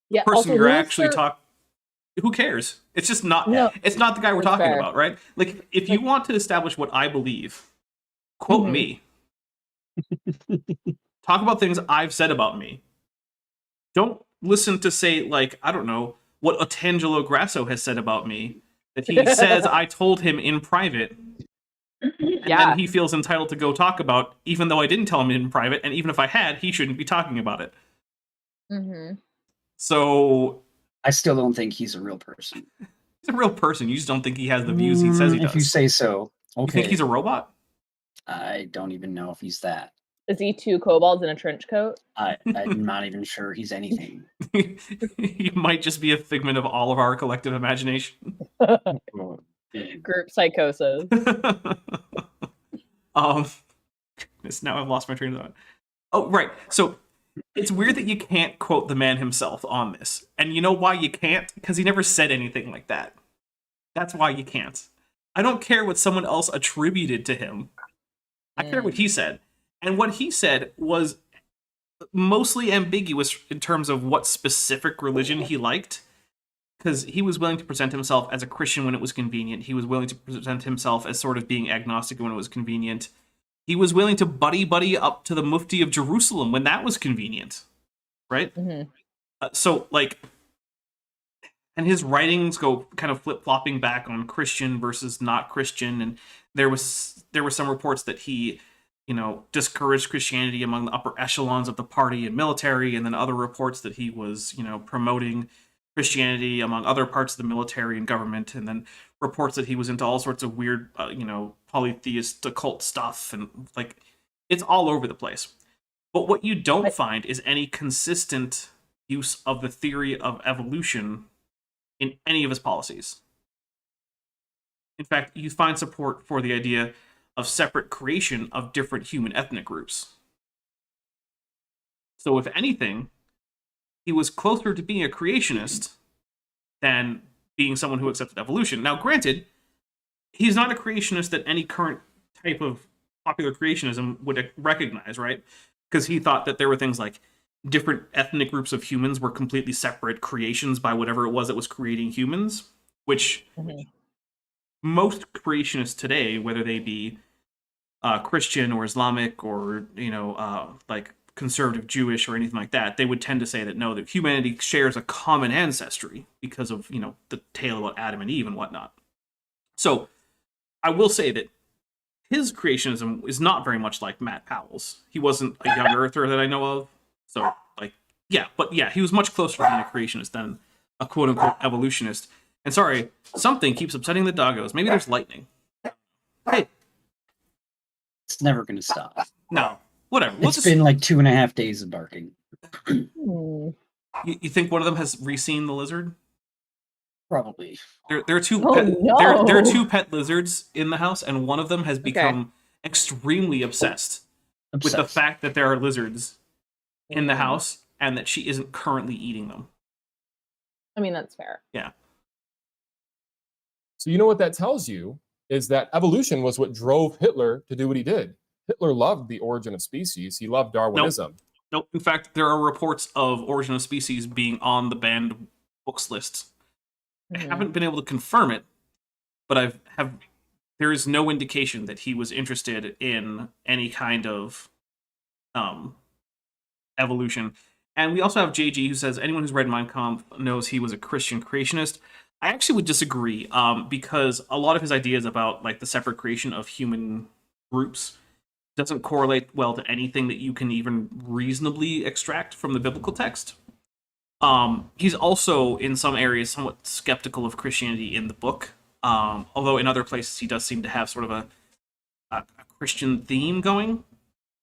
S4: Yeah,
S3: The person you're actually talking. Who cares? It's just not.
S4: No,
S3: it's not the guy we're talking about, right? Like, if you want to establish what I believe, quote me. Talk about things I've said about me. Don't listen to say, like, I don't know, what Otangelo Grasso has said about me, that he says I told him in private, and then he feels entitled to go talk about, even though I didn't tell him in private, and even if I had, he shouldn't be talking about it.
S4: Mm-hmm.
S3: So
S5: I still don't think he's a real person.
S3: He's a real person. You just don't think he has the views he says he does.
S5: If you say so. Okay.
S3: You think he's a robot?
S5: I don't even know if he's that.
S4: Is he two kobolds in a trench coat?
S5: I'm not even sure he's anything.
S3: He might just be a figment of all of our collective imagination.
S4: Group psychosis.
S3: Goodness, now I've lost my train of thought. Oh, right. So it's weird that you can't quote the man himself on this. And you know why you can't? Because he never said anything like that. That's why you can't. I don't care what someone else attributed to him. I care what he said. And what he said was mostly ambiguous in terms of what specific religion he liked. Because he was willing to present himself as a Christian when it was convenient. He was willing to present himself as sort of being agnostic when it was convenient. He was willing to buddy up to the Mufti of Jerusalem when that was convenient, right?
S4: Mm-hmm.
S3: So, like, and his writings go kind of flip-flopping back on Christian versus not Christian, and there were some reports that he, discouraged Christianity among the upper echelons of the party and military, and then other reports that he was, promoting Christianity among other parts of the military and government, and then reports that he was into all sorts of weird, polytheist occult stuff, and it's all over the place. But what you don't find is any consistent use of the theory of evolution in any of his policies. In fact, you find support for the idea of separate creation of different human ethnic groups. So if anything, he was closer to being a creationist than being someone who accepted evolution. Now, granted, he's not a creationist that any current type of popular creationism would recognize, right? Because he thought that there were things like different ethnic groups of humans were completely separate creations by whatever it was that was creating humans, which most creationists today, whether they be Christian or Islamic or, conservative Jewish or anything like that, they would tend to say that no, that humanity shares a common ancestry because of, the tale about Adam and Eve and whatnot. So I will say that his creationism is not very much like Matt Powell's. He wasn't a young earther that I know of. So, he was much closer to being a creationist than a quote-unquote evolutionist. And sorry, something keeps upsetting the doggos. Maybe there's lightning. Hey.
S5: It's never going to stop.
S3: No, whatever.
S5: It's been like 2.5 days of barking.
S3: You think one of them has re-seen the lizard?
S5: Probably.
S3: There are two.
S4: No.
S3: There are two pet lizards in the house, and one of them has become extremely obsessed with the fact that there are lizards in the house and that she isn't currently eating them.
S4: I mean, that's fair.
S3: Yeah.
S6: So you know what that tells you is that evolution was what drove Hitler to do what he did. Hitler loved the origin of species. He loved Darwinism.
S3: Nope. In fact, there are reports of Origin of Species being on the banned books list. I haven't been able to confirm it, but there is no indication that he was interested in any kind of evolution. And we also have JG who says anyone who's read Mein Kampf knows he was a Christian creationist. I actually would disagree because a lot of his ideas about the separate creation of human groups doesn't correlate well to anything that you can even reasonably extract from the biblical text. He's also, in some areas, somewhat skeptical of Christianity in the book, although in other places he does seem to have sort of a Christian theme going.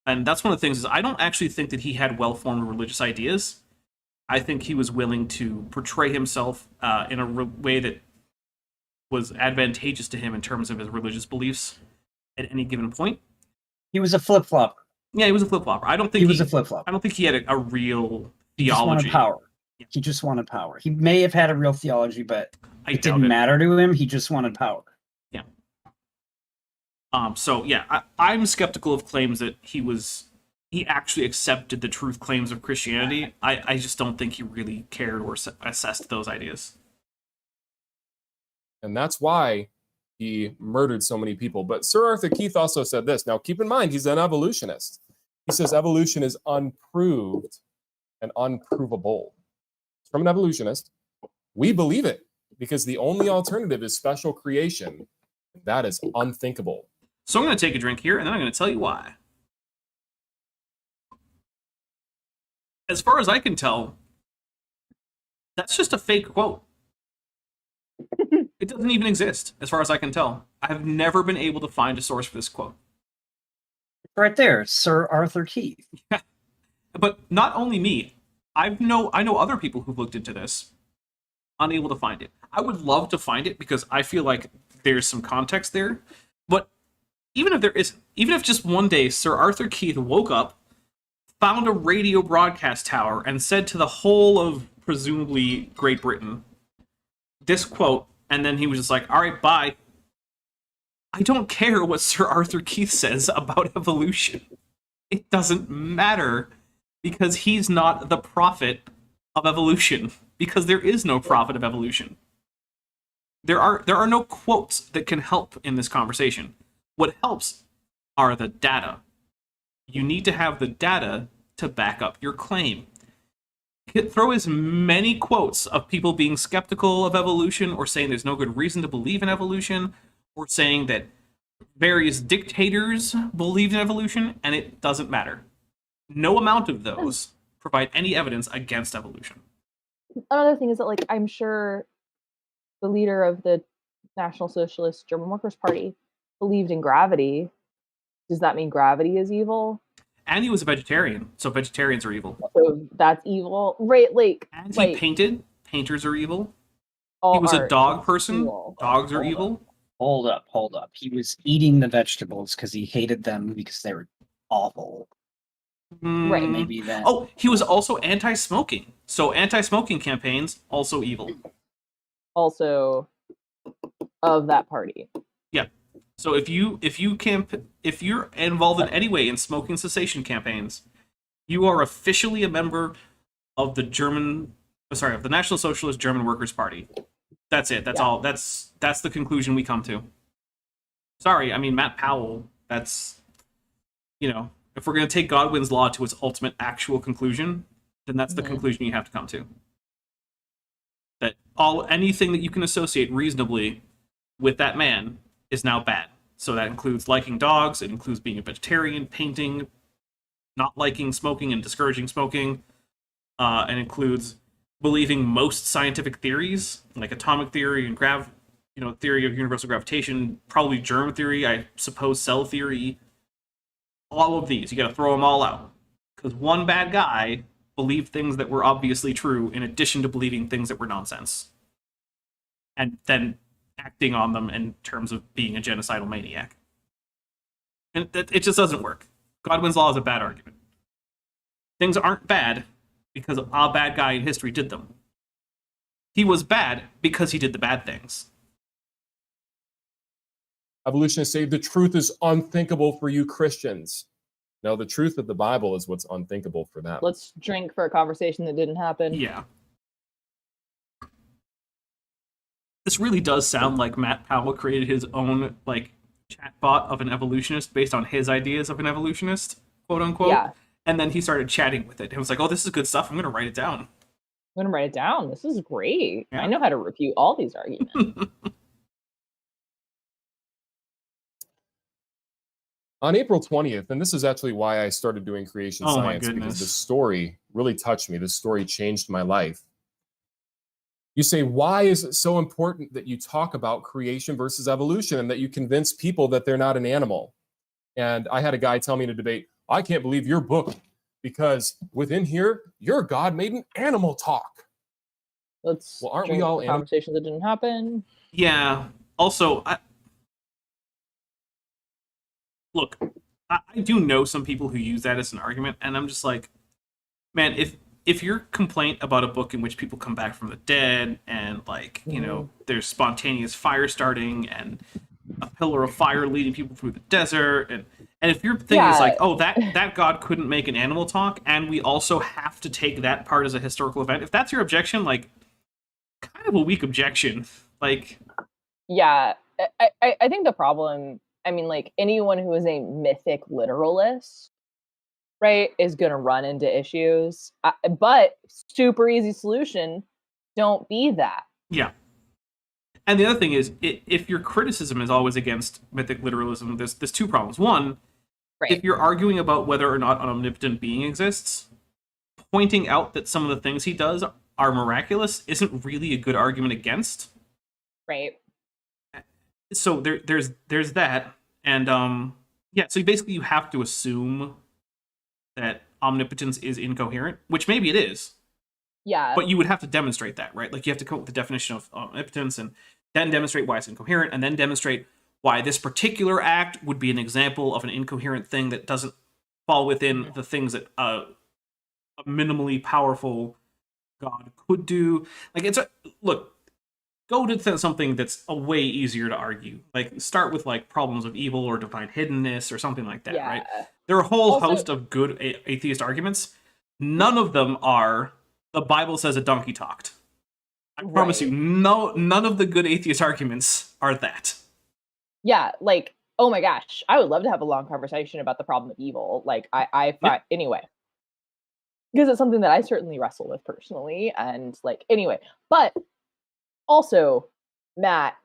S3: And that's one of the things is I don't actually think that he had well-formed religious ideas. I think he was willing to portray himself in a way that was advantageous to him in terms of his religious beliefs at any given point.
S5: He was a flip-flopper.
S3: Yeah, he was a flip-flopper. I don't think
S5: he was a flip-flopper.
S3: I don't think he had a real theology.
S5: He just wanted power. Yeah. He just wanted power. He may have had a real theology, but it didn't matter to him. He just wanted power.
S3: Yeah. I'm skeptical of claims that he actually accepted the truth claims of Christianity. I just don't think he really cared or assessed those ideas.
S6: And that's why he murdered so many people. But Sir Arthur Keith also said this. Now, keep in mind, he's an evolutionist. He says evolution is unproved and unprovable. From an evolutionist, we believe it because the only alternative is special creation. That is unthinkable.
S3: So I'm going to take a drink here, and then I'm going to tell you why. As far as I can tell, that's just a fake quote. It doesn't even exist, as far as I can tell. I have never been able to find a source for this quote.
S5: Right there, Sir Arthur Keith.
S3: Yeah. But not only me. I know other people who've looked into this, unable to find it. I would love to find it because I feel like there's some context there. But even if there isn't, even if just one day Sir Arthur Keith woke up, found a radio broadcast tower, and said to the whole of presumably Great Britain this quote, and then he was just like, all right, bye. I don't care what Sir Arthur Keith says about evolution. It doesn't matter. Because he's not the prophet of evolution. Because there is no prophet of evolution. There are no quotes that can help in this conversation. What helps are the data. You need to have the data to back up your claim. throw as many quotes of people being skeptical of evolution, or saying there's no good reason to believe in evolution, or saying that various dictators believed in evolution, and it doesn't matter. No amount of those provide any evidence against evolution.
S4: Another thing is that, like, I'm sure the leader of the National Socialist German Workers' Party believed in gravity. Does that mean gravity is evil?
S3: And he was a vegetarian, so vegetarians are evil.
S4: So that's evil, right? Like,
S3: And he painted. Painters are evil.
S4: all
S3: He was a
S4: art
S3: dog
S4: is
S3: person.
S4: evil.
S3: Dogs are
S5: Hold
S3: evil.
S5: Hold up. He was eating the vegetables because he hated them because they were awful.
S4: Right.
S5: Maybe that.
S3: Oh, he was also anti-smoking. So anti-smoking campaigns, also evil.
S4: Also of that party.
S3: Yeah. So if you're involved in any way in smoking cessation campaigns, you are officially a member of the National Socialist German Workers' Party. That's it. That's all. That's the conclusion we come to. Sorry, I mean Matt Powell. That's, if we're going to take Godwin's law to its ultimate actual conclusion, then that's the conclusion you have to come to. That anything that you can associate reasonably with that man is now bad. So that includes liking dogs, it includes being a vegetarian, painting, not liking smoking and discouraging smoking, and includes believing most scientific theories, like atomic theory and theory of universal gravitation, probably germ theory, I suppose cell theory. All of these, you got to throw them all out. Because one bad guy believed things that were obviously true in addition to believing things that were nonsense. And then acting on them in terms of being a genocidal maniac. And it just doesn't work. Godwin's law is a bad argument. Things aren't bad because a bad guy in history did them. He was bad because he did the bad things.
S6: Evolutionists say the truth is unthinkable for you Christians. No, the truth of the Bible is what's unthinkable for them.
S4: Let's drink for a conversation that didn't happen.
S3: Yeah. This really does sound like Matt Powell created his own, chatbot of an evolutionist based on his ideas of an evolutionist, quote unquote.
S4: Yeah.
S3: And then he started chatting with it. It was like, oh, this is good stuff. I'm going to write it down.
S4: I'm going to write it down. This is great.
S3: Yeah.
S4: I know how to refute all these arguments.
S6: On April 20th, and this is actually why I started doing creation
S3: Oh, my
S6: science, because
S3: goodness.
S6: this story really touched me. This story changed my life. You say, why is it so important that you talk about creation versus evolution and that you convince people that they're not an animal? And I had a guy tell me in a debate, I can't believe your book because within here, your God made an animal talk.
S4: Let's
S6: Aren't
S4: drink
S6: we all
S4: for conversations that didn't happen.
S3: Yeah. Also, look, I do know some people who use that as an argument, and I'm just like, man, if your complaint about a book in which people come back from the dead and there's spontaneous fire starting and a pillar of fire leading people through the desert, and if your thing is like, oh, that God couldn't make an animal talk, and we also have to take that part as a historical event, if that's your objection, kind of a weak objection.
S4: Yeah, I think the problem, anyone who is a mythic literalist, right, is going to run into issues. But super easy solution, don't be that.
S3: Yeah. And the other thing is, if your criticism is always against mythic literalism, there's two problems. One,
S4: Right.
S3: if you're arguing about whether or not an omnipotent being exists, pointing out that some of the things he does are miraculous isn't really a good argument against.
S4: Right.
S3: So there's that, and so basically you have to assume that omnipotence is incoherent, which maybe it is.
S4: Yeah.
S3: But you would have to demonstrate that, right? You have to come up with the definition of omnipotence and then demonstrate why it's incoherent, and then demonstrate why this particular act would be an example of an incoherent thing that doesn't fall within the things that a minimally powerful God could do. Go to something that's a way easier to argue. Start with problems of evil or divine hiddenness or something like that, right? There are a whole host of good atheist arguments. None of them are the Bible says a donkey talked. I promise you, none of the good atheist arguments are that.
S4: Yeah, oh my gosh, I would love to have a long conversation about the problem of evil. Anyway. because it's something that I certainly wrestle with personally. And like, anyway, but also, Matt,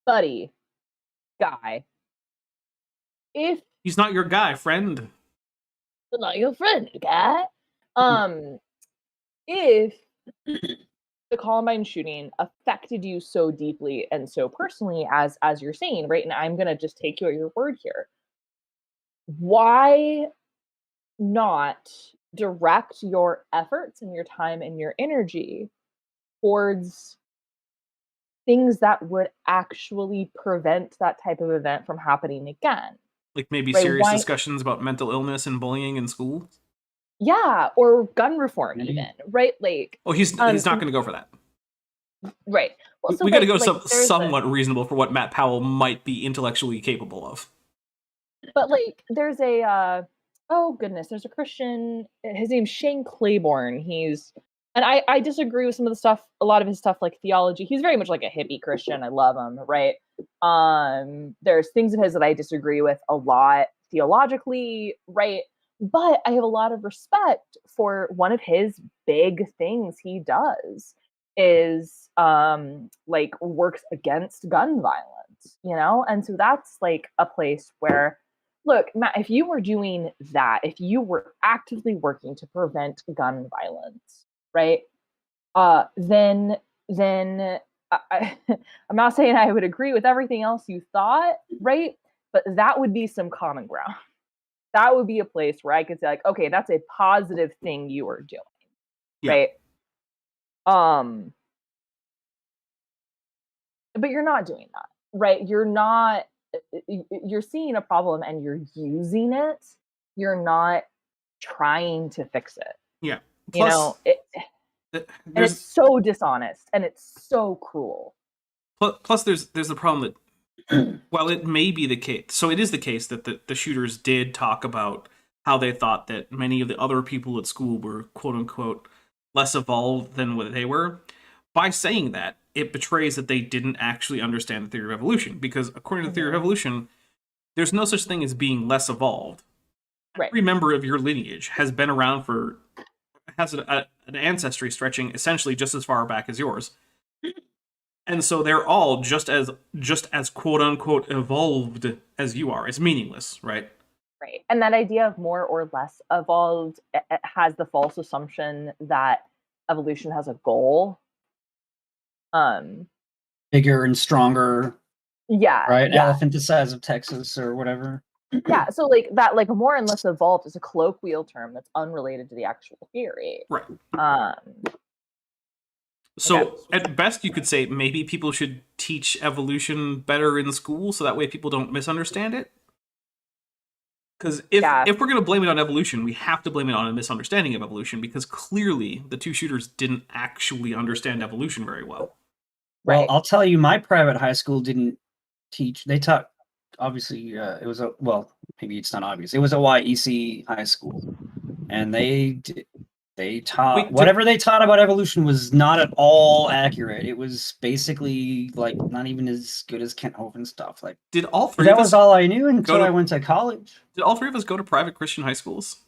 S4: buddy, guy, if
S3: He's not your guy, friend.
S4: not your friend, guy, if the Columbine shooting affected you so deeply and so personally as you're saying, right? And I'm gonna just take you at your word here. Why not direct your efforts and your time and your energy towards things that would actually prevent that type of event from happening again?
S3: Like maybe
S4: Right,
S3: serious
S4: why-
S3: discussions about mental illness and bullying in school.
S4: Yeah, or gun reform
S5: Mhm.
S4: even, right? Like,
S3: Oh, he's not going to go for that.
S4: right. Well,
S3: We got to go
S4: there's
S3: somewhat reasonable for what Matt Powell might be intellectually capable of.
S4: but like there's a oh goodness, there's a Christian, his name's Shane Claiborne. And I disagree with some of the stuff, a lot of his stuff, like theology. He's very much like a hippie Christian. I love him, right? There's things of his that I disagree with a lot theologically, right? But I have a lot of respect for one of his big things he does is like works against gun violence, you know? And so that's like a place where, look, Matt, if you were doing that, if you were actively working to prevent gun violence, right? Then I'm not saying I would agree with everything else you thought, right? But that would be some common ground. That would be a place where I could say, like, okay, that's a positive thing you are doing,
S3: Yeah.
S4: right? But you're not doing that, right? You're seeing a problem and you're using it. You're not trying to fix it.
S3: Yeah.
S4: You know, and it's so dishonest and it's so cruel.
S3: Plus, there's the problem that while it may be the case, so it is the case that the shooters did talk about how they thought that many of the other people at school were quote unquote less evolved than what they were. By saying that, it betrays that they didn't actually understand the theory of evolution, because according to the theory of evolution, there's no such thing as being less evolved.
S4: Right.
S3: Every member of your lineage has been around has an ancestry stretching essentially just as far back as yours. And so they're all just as quote unquote evolved as you are. It's meaningless, right?
S4: Right. And that idea of more or less evolved has the false assumption that evolution has a goal.
S5: Bigger and stronger,
S4: Yeah.
S5: right?
S4: Yeah.
S5: Elephant the size of Texas or whatever.
S4: Yeah. So like that, like more and less evolved is a colloquial term that's unrelated to the actual theory.
S3: Right.
S4: Okay.
S3: At best, you could say maybe people should teach evolution better in school, so that way people don't misunderstand it. Because if we're going to blame it on evolution, we have to blame it on a misunderstanding of evolution, because clearly the two shooters didn't actually understand evolution very well.
S5: Well,
S4: Right.
S5: I'll tell you, my private high school didn't teach. They taught, obviously, it was maybe it's not obvious. It was a YEC high school, and they taught whatever they taught about evolution was not at all accurate. It was basically like not even as good as Kent Hovind stuff. Like,
S3: Did all three
S5: that
S3: of us
S5: was all I knew until
S3: go to-
S5: I went to college.
S3: Did all three of us go to private Christian high schools?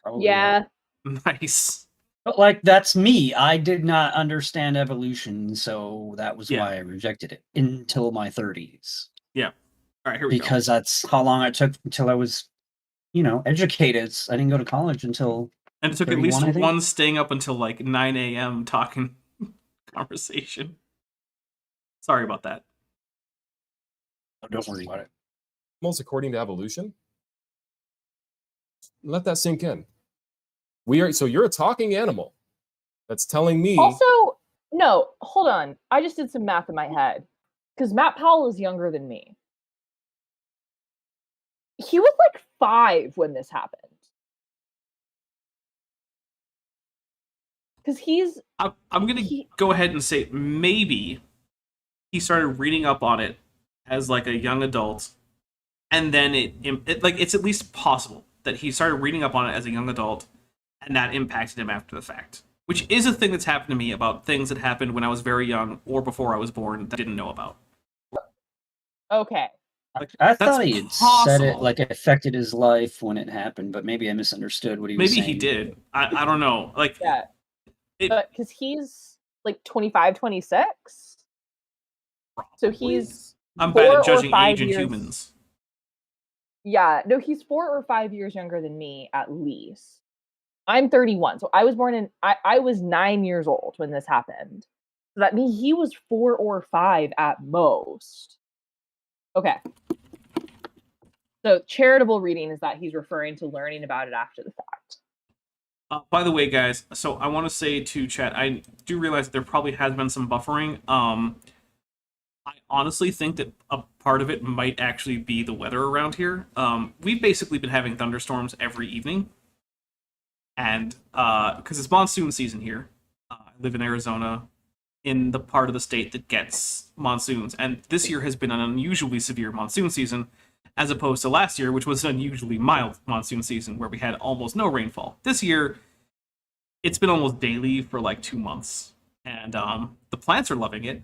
S5: Probably
S4: Yeah.
S3: Nice.
S5: But like, that's me. I did not understand evolution, so that was
S3: Yeah.
S5: why I rejected it until my 30s.
S3: Yeah. All right, here we go.
S5: Because that's how long it took until I was, educated. I didn't go to college until.
S3: And it took at
S5: 31,
S3: least
S5: I think.
S3: one staying up until like 9 a.m. talking conversation. Sorry about that.
S5: Oh, don't worry about it.
S6: Animals according to evolution? Let that sink in. So you're a talking animal that's telling me.
S4: Also, no, hold on. I just did some math in my head because Matt Powell is younger than me. He was like 5 when this happened. Because
S3: I'm gonna go ahead and say maybe he started reading up on it as like a young adult, and then it's at least possible that he started reading up on it as a young adult, and that impacted him after the fact. Which is a thing that's happened to me about things that happened when I was very young or before I was born that I didn't know about.
S4: okay.
S5: I
S3: That's
S5: thought he had said it
S3: possible.
S5: like it affected his life when it happened, but maybe I misunderstood what he was
S3: Maybe
S5: saying.
S3: he did. I don't know. Like,
S4: Yeah.
S3: It-
S4: But because he's like 25, 26. So he's
S3: I'm bad
S4: 4
S3: at
S4: or
S3: judging
S4: 5
S3: age in
S4: years.
S3: humans.
S4: Yeah, no, he's 4 or 5 years younger than me at least. I'm 31, so I was born in I was 9 years old when this happened. So that means he was 4 or 5 at most. Okay. So charitable reading is that he's referring to learning about it after the fact.
S3: By the way, guys, so I want to say to chat, I do realize that there probably has been some buffering. I honestly think that a part of it might actually be the weather around here. We've basically been having thunderstorms every evening. And because it's monsoon season here, I live in Arizona, in the part of the state that gets monsoons. And this year has been an unusually severe monsoon season, as opposed to last year, which was an unusually mild monsoon season where we had almost no rainfall. This year, it's been almost daily for like 2 months. And the plants are loving it.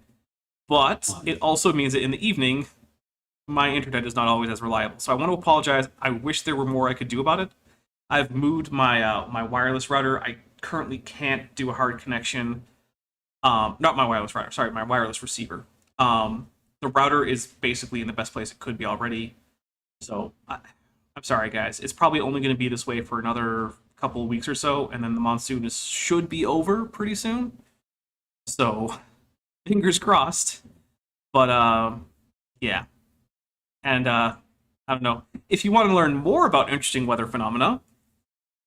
S3: But it also means that in the evening, my internet is not always as reliable. So I want to apologize. I wish there were more I could do about it. I've moved my my wireless router. I currently can't do a hard connection. Not my wireless router. Sorry, my wireless receiver. The router is basically in the best place it could be already. So I'm sorry, guys. It's probably only going to be this way for another couple of weeks or so, and then the monsoon should be over pretty soon. So fingers crossed. But yeah. And I don't know. If you want to learn more about interesting weather phenomena,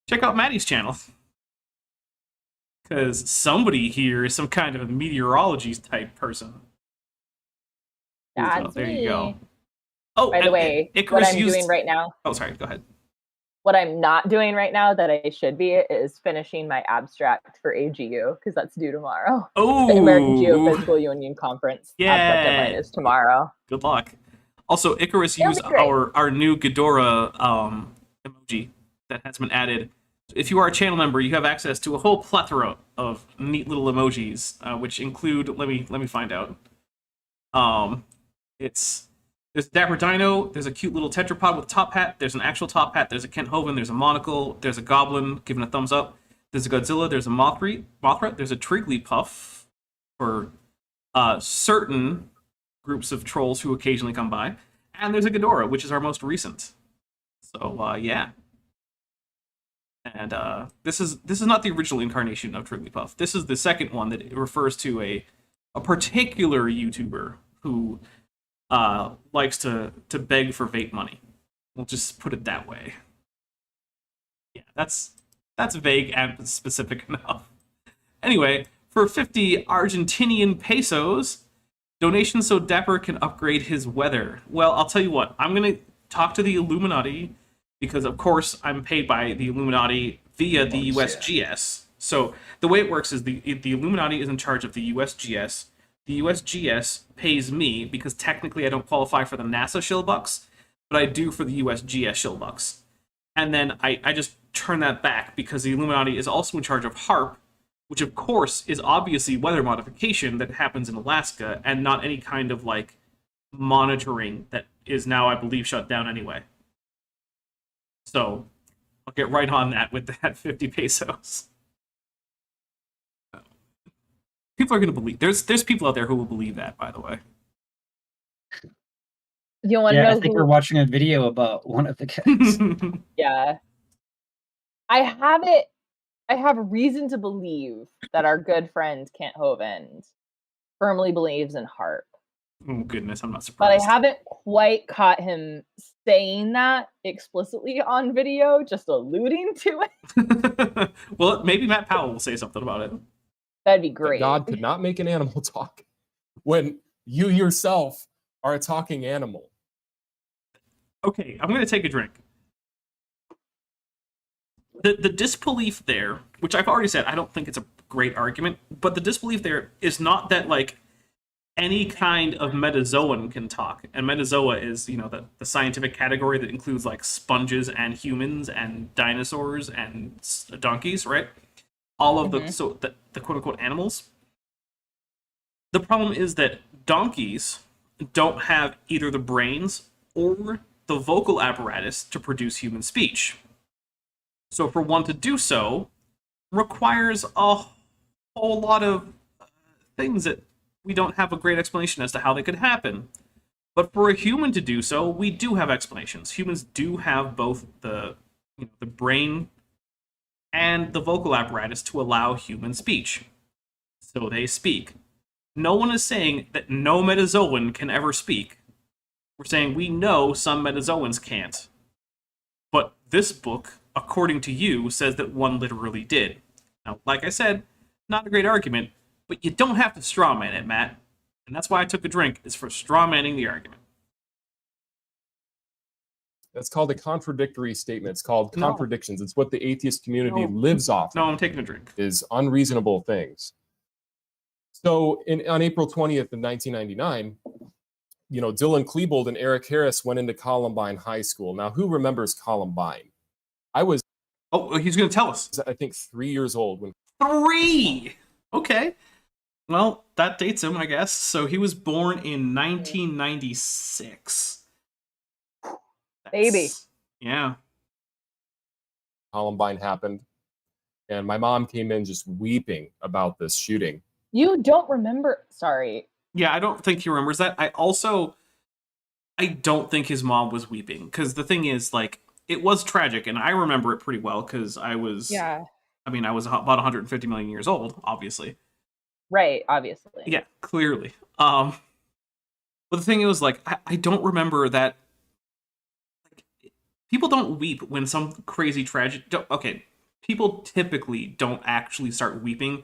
S3: check out Maddie's channel. Because somebody here is some kind of a meteorology type person.
S4: That's
S3: So, there
S4: me.
S3: you go. Oh,
S4: By the way,
S3: Icarus
S4: what I'm doing right now,
S3: Oh, sorry. Go ahead.
S4: what I'm not doing right now that I should be is finishing my abstract for AGU because that's due tomorrow.
S3: Oh,
S4: The American Geophysical Union Conference.
S3: Yeah.
S4: Abstract deadline is tomorrow.
S3: Good luck. Also, Icarus
S4: It'll
S3: used
S4: be great.
S3: our new Ghidorah emoji that has been added. If you are a channel member, you have access to a whole plethora of neat little emojis, which include. Let me find out. There's a Dapper Dino, there's a cute little tetrapod with a top hat, there's an actual top hat, there's a Kent Hovind, there's a monocle, there's a goblin giving a thumbs up, there's a Godzilla, there's a Mothra, there's a Trigglypuff for certain groups of trolls who occasionally come by, and there's a Ghidorah, which is our most recent. So yeah. And this is not the original incarnation of Trigglypuff. This is the second one that refers to a particular YouTuber who likes to beg for vape money. We'll just put it that way. Yeah, that's vague and specific enough. Anyway, for 50 Argentinian pesos, donation so Dapper can upgrade his weather. Well, I'll tell you what, I'm going to talk to the Illuminati, because of course I'm paid by the Illuminati via the USGS. So the way it works is the Illuminati is in charge of the USGS. The USGS pays me because technically I don't qualify for the NASA shillbucks, but I do for the USGS shillbucks. And then I just turn that back because the Illuminati is also in charge of HARP, which of course is obviously weather modification that happens in Alaska and not any kind of like monitoring that is now, I believe, shut down anyway. So I'll get right on that with that 50 pesos. People are going to believe. There's people out there who will believe that, by the way.
S4: You want to
S5: Yeah,
S4: know
S5: I think
S4: who?
S5: we're watching a video about one of the guys.
S4: Yeah. I have reason to believe that our good friend Kent Hovind firmly believes in HARP.
S3: Oh goodness, I'm not
S4: But I
S3: surprised.
S4: haven't quite caught him saying that explicitly on video, just alluding to it.
S3: Well, maybe Matt Powell will say something about it.
S4: That'd be
S6: That
S4: great.
S6: God could not make an animal talk when you yourself are a talking animal.
S3: Okay, I'm going to take a drink. The disbelief there, which I've already said, I don't think it's a great argument, but the disbelief there is not that, like, any kind of metazoan can talk. And metazoa is, you know, the scientific category that includes, like, sponges and humans and dinosaurs and donkeys, right? All of the quote-unquote animals. The problem is that donkeys don't have either the brains or the vocal apparatus to produce human speech. So for one to do so requires a whole lot of things that we don't have a great explanation as to how they could happen. But for a human to do so, we do have explanations. Humans do have both the brain and the vocal apparatus to allow human speech. So they speak. No one is saying that no metazoan can ever speak. We're saying we know some metazoans can't. But this book, according to you, says that one literally did. Now, like I said, not a great argument, but you don't have to strawman it, Matt. And that's why I took a drink, is for strawmanning the argument.
S6: That's called a contradictory statement. It's called
S3: No.
S6: contradictions. It's what the atheist community
S3: No.
S6: lives off
S3: No,
S6: of,
S3: I'm taking a drink.
S6: is unreasonable things. So on April 20th of 1999, Dylan Klebold and Eric Harris went into Columbine High School. Now, who remembers Columbine? I was,
S3: Oh, he's going to tell us.
S6: I think, 3 years old when
S3: 3! Okay. Well, that dates him, I guess. So he was born in 1996.
S4: Baby.
S3: Yeah.
S6: Columbine happened. And my mom came in just weeping about this shooting.
S4: You don't remember? Sorry.
S3: Yeah, I don't think he remembers that. I don't think his mom was weeping. Because the thing is, like, it was tragic. And I remember it pretty well because I was...
S4: Yeah.
S3: I mean, I was about 150 million years old, obviously.
S4: Right, obviously.
S3: Yeah, clearly. But the thing is, like, I don't remember that. Like, people don't weep when some crazy tragedy. Okay, people typically don't actually start weeping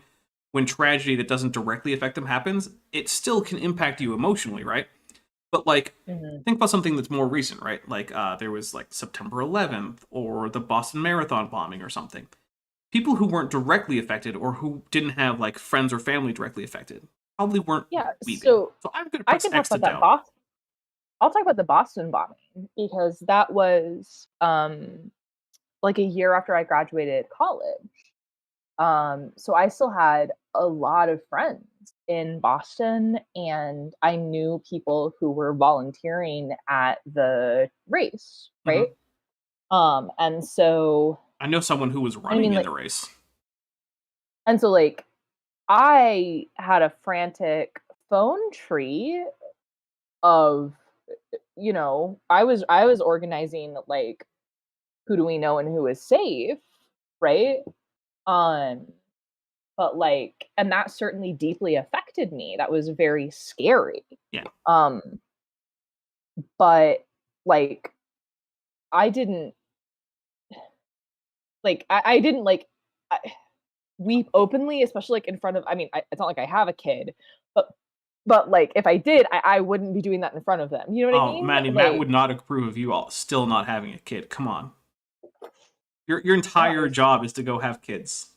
S3: when tragedy that doesn't directly affect them happens. It still can impact you emotionally, right? But like, think about something that's more recent, right? Like, there was like September 11th or the Boston Marathon bombing or something. People who weren't directly affected or who didn't have like friends or family directly affected probably weren't weeping.
S4: So
S3: I'm going to
S4: I
S3: put
S4: can talk
S3: X to
S4: about that
S3: down.
S4: I'll talk about the Boston bombing because that was like a year after I graduated college. So I still had a lot of friends in Boston, and I knew people who were volunteering at the race, right? And so
S3: I know someone who was running in
S4: like,
S3: the race.
S4: And so like I had a frantic phone tree of, I was organizing like who do we know and who is safe, right? But like, and that certainly deeply affected me. That was very scary.
S3: Yeah.
S4: But like, I didn't like, I didn't like weep openly, especially like in front of, it's not like I have a kid, but like if I did, I wouldn't be doing that in front of them. You know what I mean?
S3: Maddie, Matt would not approve of you all still not having a kid. Come on. Your entire job is to go have kids.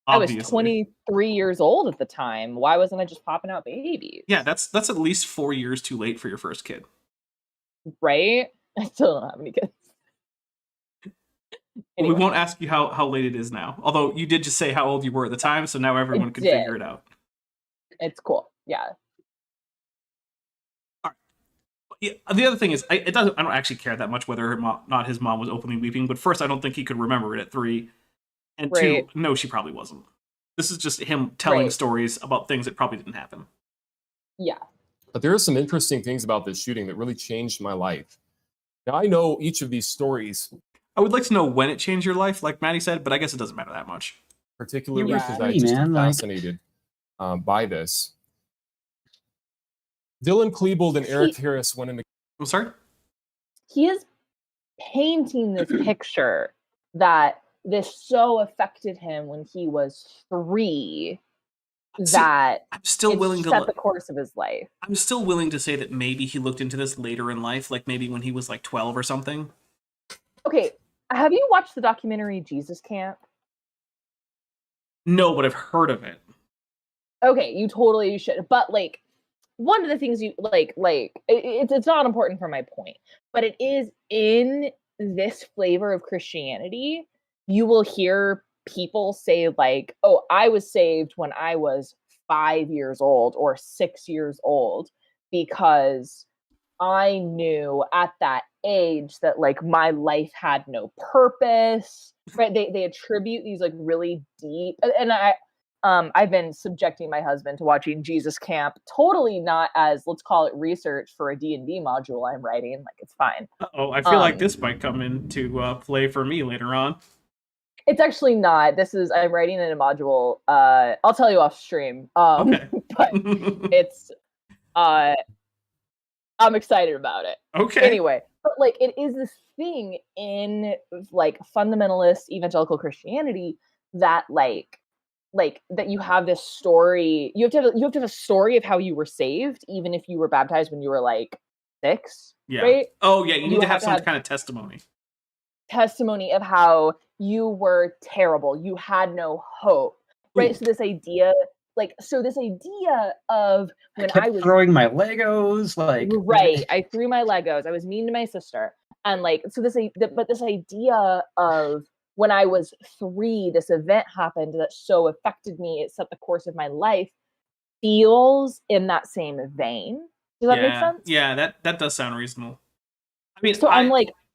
S3: Obviously.
S4: I was 23 years old at the time. Why wasn't I just popping out babies?
S3: Yeah, that's at least 4 years too late for your first kid.
S4: Right? I still don't have any kids.
S3: Anyway. We won't ask you how late it is now. Although you did just say how old you were at the time, so now everyone can figure it out.
S4: It's cool. Yeah.
S3: All right. Yeah, the other thing is, I don't actually care that much whether not his mom was openly weeping, but first, I don't think he could remember it at 3. And 2, no, she probably wasn't. This is just him telling stories about things that probably didn't happen.
S4: Yeah.
S6: But there are some interesting things about this shooting that really changed my life. Now, I know each of these stories.
S3: I would like to know when it changed your life, like Maddie said, but I guess it doesn't matter that much.
S6: Particularly because I just am fascinated by this. Dylan Klebold and Eric Harris went into...
S3: I'm sorry?
S4: He is painting this picture that this so affected him when he was 3 that
S3: I'm still willing to
S4: set the course of his life.
S3: I'm still willing to say that maybe he looked into this later in life, like maybe when he was like 12 or something.
S4: Okay, have you watched the documentary Jesus Camp?
S3: No, but I've heard of it.
S4: Okay, you totally should. But like, one of the things you it's not important for my point, but it is in this flavor of Christianity. You will hear people say like, oh, I was saved when I was 5 years old or 6 years old because I knew at that age that like my life had no purpose, right? They attribute these like really deep, and I've been subjecting my husband to watching Jesus Camp, totally not as, let's call it, research for a D&D module I'm writing. Like, it's fine.
S3: Oh, I feel like this might come into play for me later on.
S4: It's actually not. I'm writing in a module. I'll tell you off stream.
S3: Okay.
S4: But it's I'm excited about it.
S3: Okay.
S4: Anyway, but like it is this thing in like fundamentalist evangelical Christianity that like that you have this story. You have to have a story of how you were saved, even if you were baptized when you were like 6.
S3: Yeah.
S4: Right?
S3: Oh yeah, you need to have some kind of testimony.
S4: Testimony of how you were terrible. You had no hope. Right?
S3: Ooh.
S4: So this idea of when I was
S5: throwing my Legos, like
S4: right, I threw my Legos. I was mean to my sister, and like so this idea of when I was 3, this event happened that so affected me. It set the course of my life. Feels in that same vein. Does that make sense?
S3: Yeah, that does sound reasonable. I mean,
S4: so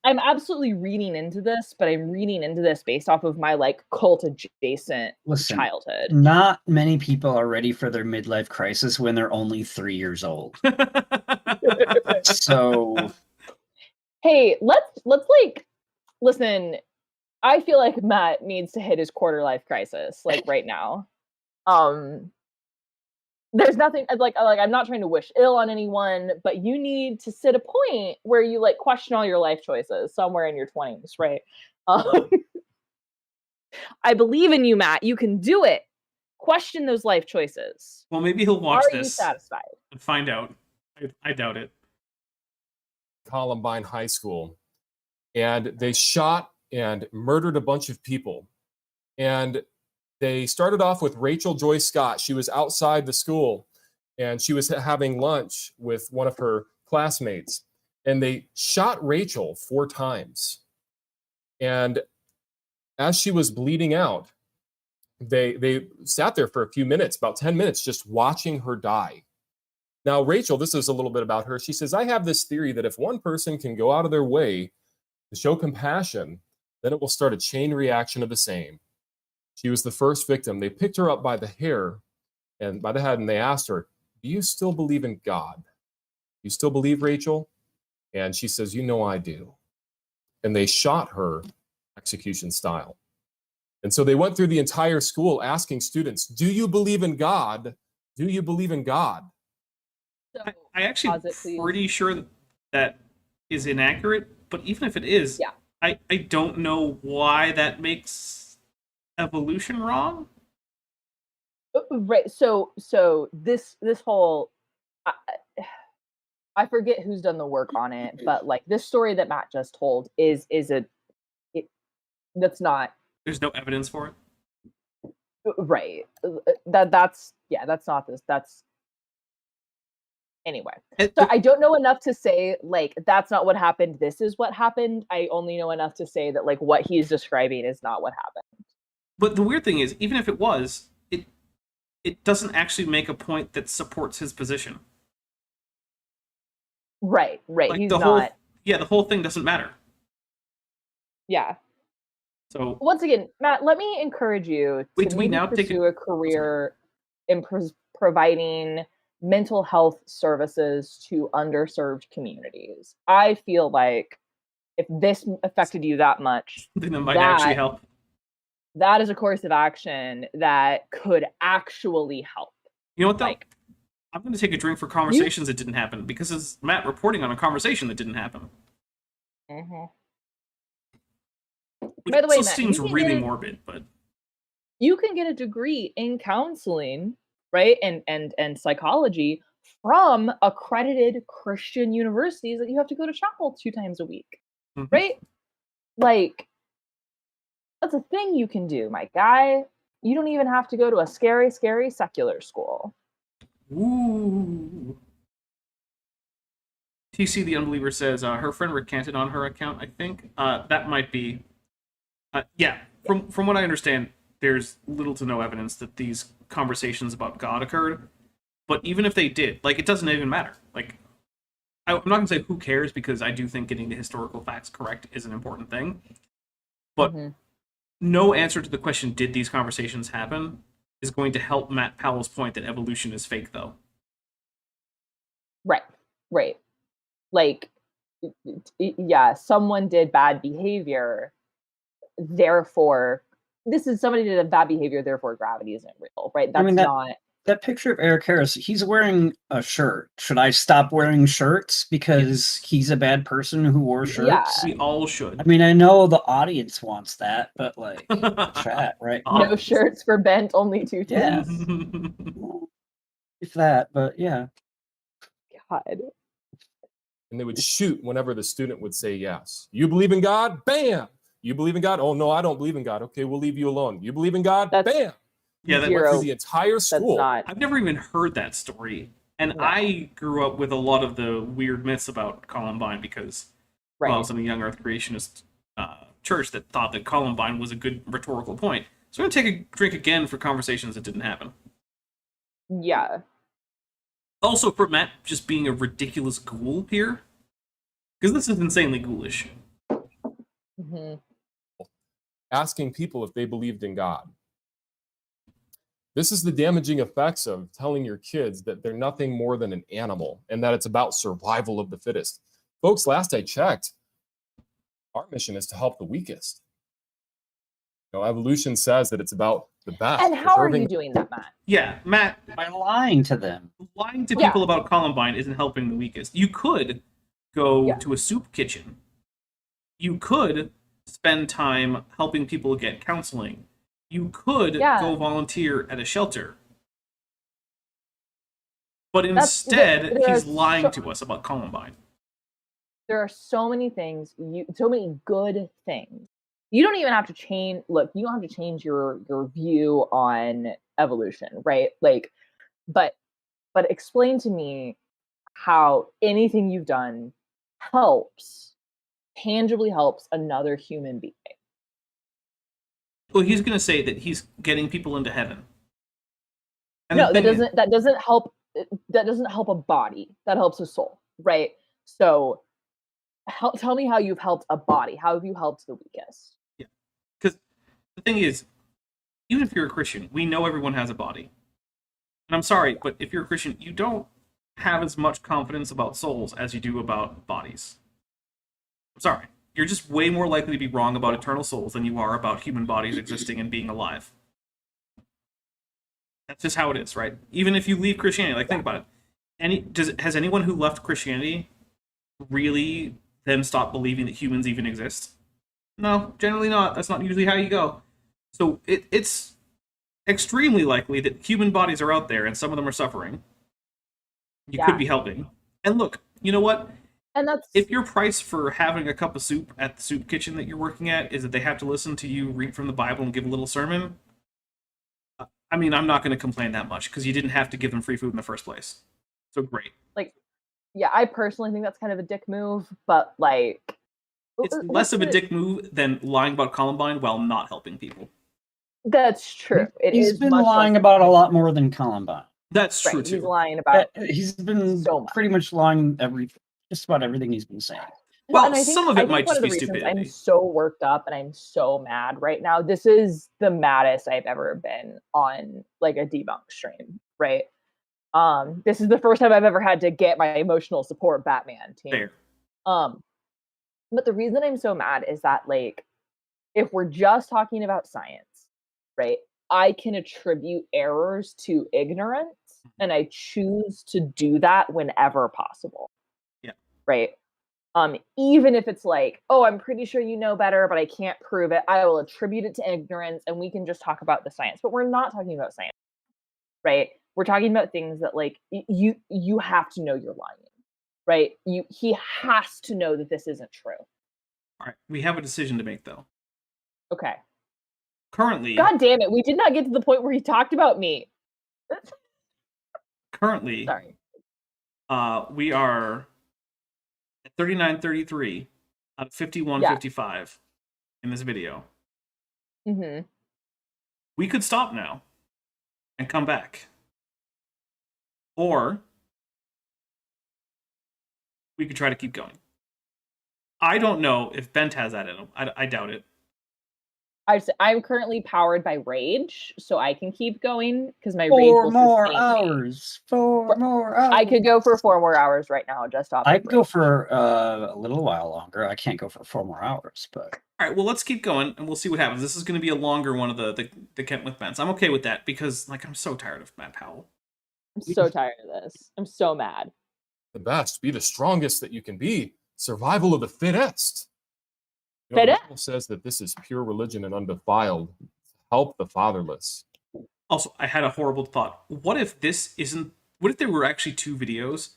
S4: I'm absolutely reading into this, but I'm reading into this based off of my like cult adjacent childhood.
S5: Not many people are ready for their midlife crisis when they're only 3 years old. So,
S4: hey, let's like listen. I feel like Matt needs to hit his quarter life crisis like right now. There's nothing like I'm not trying to wish ill on anyone, but you need to sit a point where you like question all your life choices somewhere in your 20s, right? I believe in you, Matt. You can do it. Question those life choices.
S3: Well, maybe he'll watch this.
S4: Are you satisfied?
S3: And find out. I doubt it.
S6: Columbine High School, and they shot and murdered a bunch of people. And they started off with Rachel Joy Scott. She was outside the school, and she was having lunch with one of her classmates. And they shot Rachel 4 times. And as she was bleeding out, they sat there for a few minutes, about 10 minutes, just watching her die. Now, Rachel, this is a little bit about her. She says, I have this theory that if one person can go out of their way to show compassion, then it will start a chain reaction of the same. She was the first victim. They picked her up by the hair and by the head, and they asked her, do you still believe in God? Do you still believe, Rachel? And she says, you know I do. And they shot her execution style. And so they went through the entire school asking students, do you believe in God? Do you believe in God?
S4: So,
S3: I actually pretty sure that is inaccurate, but even if it is,
S4: yeah.
S3: I don't know why that makes evolution wrong.
S4: Right. So this whole I forget who's done the work on it, but like this story that Matt just told that's not.
S3: There's no evidence for it.
S4: Right. That's not this. That's anyway. So I don't know enough to say like that's not what happened. This is what happened. I only know enough to say that like what he's describing is not what happened.
S3: But the weird thing is, even if it was, it doesn't actually make a point that supports his position.
S4: Right.
S3: Like
S4: he's
S3: the
S4: not.
S3: the whole thing doesn't matter.
S4: Yeah.
S3: So
S4: once again, Matt, let me encourage you to pursue a career in providing mental health services to underserved communities. I feel like if this affected you that much,
S3: then it might actually help.
S4: That is a course of action that could actually help.
S3: You know what, though? Like, I'm going to take a drink for conversations that didn't happen, because it's Matt reporting on a conversation that didn't happen.
S4: Mm-hmm.
S3: Which
S4: by the way, Matt,
S3: seems really morbid, but
S4: you can get a degree in counseling, right, and psychology from accredited Christian universities that you have to go to chapel 2 times a week, right? Like, that's a thing you can do, my guy. You don't even have to go to a scary, scary secular school.
S3: Ooh. TC the Unbeliever says her friend recanted on her account, I think. That might be... From what I understand, there's little to no evidence that these conversations about God occurred. But even if they did, like, it doesn't even matter. Like, I'm not going to say who cares, because I do think getting the historical facts correct is an important thing. But no answer to the question, did these conversations happen, is going to help Matt Powell's point that evolution is fake, though.
S4: Right. Like, yeah, someone did bad behavior, therefore, somebody did bad behavior, therefore gravity isn't real, right? That's not...
S5: That picture of Eric Harris, he's wearing a shirt. Should I stop wearing shirts because he's a bad person who wore shirts?
S3: We all should.
S5: I mean, I know the audience wants that, but like, chat, right?
S4: No shirts for bent, only two tits.
S5: If that, but yeah.
S4: God.
S6: And they would shoot whenever the student would say yes. You believe in God? Bam! You believe in God? Oh, no, I don't believe in God. Okay, we'll leave you alone. You believe in God? Bam!
S3: Yeah, that
S6: went through the entire school.
S3: I've never even heard that story. And I grew up with a lot of the weird myths about Columbine because I was in a young Earth creationist church that thought that Columbine was a good rhetorical point. So I'm going to take a drink again for conversations that didn't happen.
S4: Yeah.
S3: Also for Matt just being a ridiculous ghoul here. Because this is insanely ghoulish.
S6: Asking people if they believed in God. This is the damaging effects of telling your kids that they're nothing more than an animal and that it's about survival of the fittest. Folks, last I checked, our mission is to help the weakest. Evolution says that it's about the best.
S4: And how are you doing that, Matt?
S3: Yeah, Matt.
S5: By lying to them.
S3: Lying to people about Columbine isn't helping the weakest. You could go to a soup kitchen. You could spend time helping people get counseling. You could go volunteer at a shelter. But instead, he's lying to us about Columbine.
S4: There are so many things, so many good things. You don't even have to change, you don't have to change your view on evolution, right? Like, but explain to me how anything you've done tangibly helps another human being.
S3: Well, he's going to say that he's getting people into heaven. And
S4: no, that doesn't help. That doesn't help a body. That helps a soul, right? So, tell me how you've helped a body. How have you helped the weakest?
S3: Yeah, because the thing is, even if you're a Christian, we know everyone has a body. And I'm sorry, but if you're a Christian, you don't have as much confidence about souls as you do about bodies. I'm sorry. You're just way more likely to be wrong about eternal souls than you are about human bodies existing and being alive. That's just how it is, right? Even if you leave Christianity, think about it. Has anyone who left Christianity really then stopped believing that humans even exist? No, generally not. That's not usually how you go. So it's extremely likely that human bodies are out there and some of them are suffering. You could be helping. And look, you know what?
S4: And that's
S3: if your price for having a cup of soup at the soup kitchen that you're working at is that they have to listen to you read from the Bible and give a little sermon, I mean, I'm not going to complain that much because you didn't have to give them free food in the first place. So great.
S4: I personally think that's kind of a dick move, but
S3: it's less of a dick move than lying about Columbine while not helping people.
S4: That's true.
S5: He's been lying about a lot more than Columbine.
S3: That's true too.
S4: He's lying about.
S5: He's been pretty much lying just about everything he's been saying.
S3: Well, some of it might just be stupidity.
S4: I'm so worked up and I'm so mad right now. This is the maddest I've ever been on a debunk stream, right? This is the first time I've ever had to get my emotional support Batman team.
S3: Fair.
S4: But the reason I'm so mad is that if we're just talking about science, right? I can attribute errors to ignorance and I choose to do that whenever possible.
S3: Yeah.
S4: Right. Even if it's oh, I'm pretty sure you know better, but I can't prove it. I will attribute it to ignorance and we can just talk about the science. But we're not talking about science, right? We're talking about things that you have to know you're lying, right? He has to know that this isn't true.
S3: All right, we have a decision to make though.
S4: Okay.
S3: Currently,
S4: God damn it, we did not get to the point where he talked about me.
S3: Currently,
S4: sorry.
S3: We are at 39:33 out of 51:55 in this video.
S4: Mm-hmm.
S3: We could stop now and come back. Or we could try to keep going. I don't know if Bent has that in him. I doubt it.
S4: I'm currently powered by rage, so I can keep going because my rage
S5: 4
S4: will
S5: more
S4: sustain me.
S5: hours. 4 more hours.
S4: I could go for 4 more hours right now, just off.
S5: I'd go for a little while longer. I can't go for 4 more hours, but
S3: All right, well, let's keep going, and we'll see what happens. This is going to be a longer one of the Kent with Bents. I'm okay with that, because I'm so tired of Matt Powell.
S4: I'm so tired of this. I'm so mad.
S6: The best, be the strongest that you can be. Survival of the fittest. The Bible says that this is pure religion and undefiled. Help the fatherless.
S3: Also, I had a horrible thought. What if there were actually 2 videos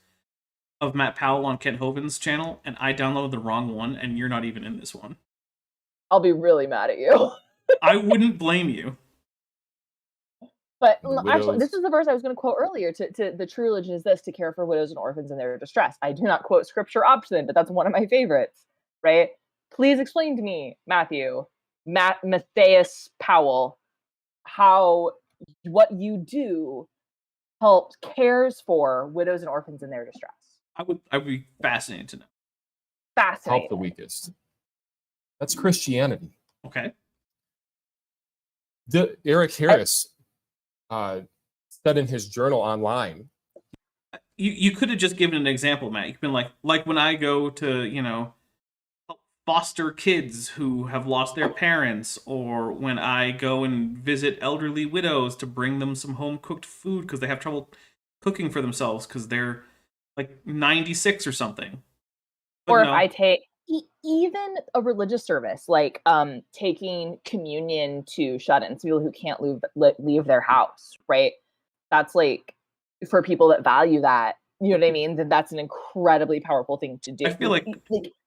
S3: of Matt Powell on Kent Hovind's channel, and I downloaded the wrong one, and you're not even in this one?
S4: I'll be really mad at you.
S3: I wouldn't blame you.
S4: But actually, this is the verse I was going to quote earlier. To the true religion is this, to care for widows and orphans in their distress. I do not quote scripture often, but that's one of my favorites, right? Please explain to me, Matthias Powell, how what you do cares for widows and orphans in their distress.
S3: I would be fascinated to know.
S4: Fascinating.
S6: Help the weakest. That's Christianity.
S3: Okay.
S6: Eric Harris said in his journal online.
S3: You could have just given an example, Matt. You've been like when I go to, help foster kids who have lost their parents, or when I go and visit elderly widows to bring them some home-cooked food because they have trouble cooking for themselves because they're like 96 or something. But
S4: or
S3: no.
S4: if I take even a religious service, like taking communion to shut-ins, people who can't leave their house, right? That's like, for people that value that, you know what I mean? Then that's an incredibly powerful thing to do.
S3: I feel like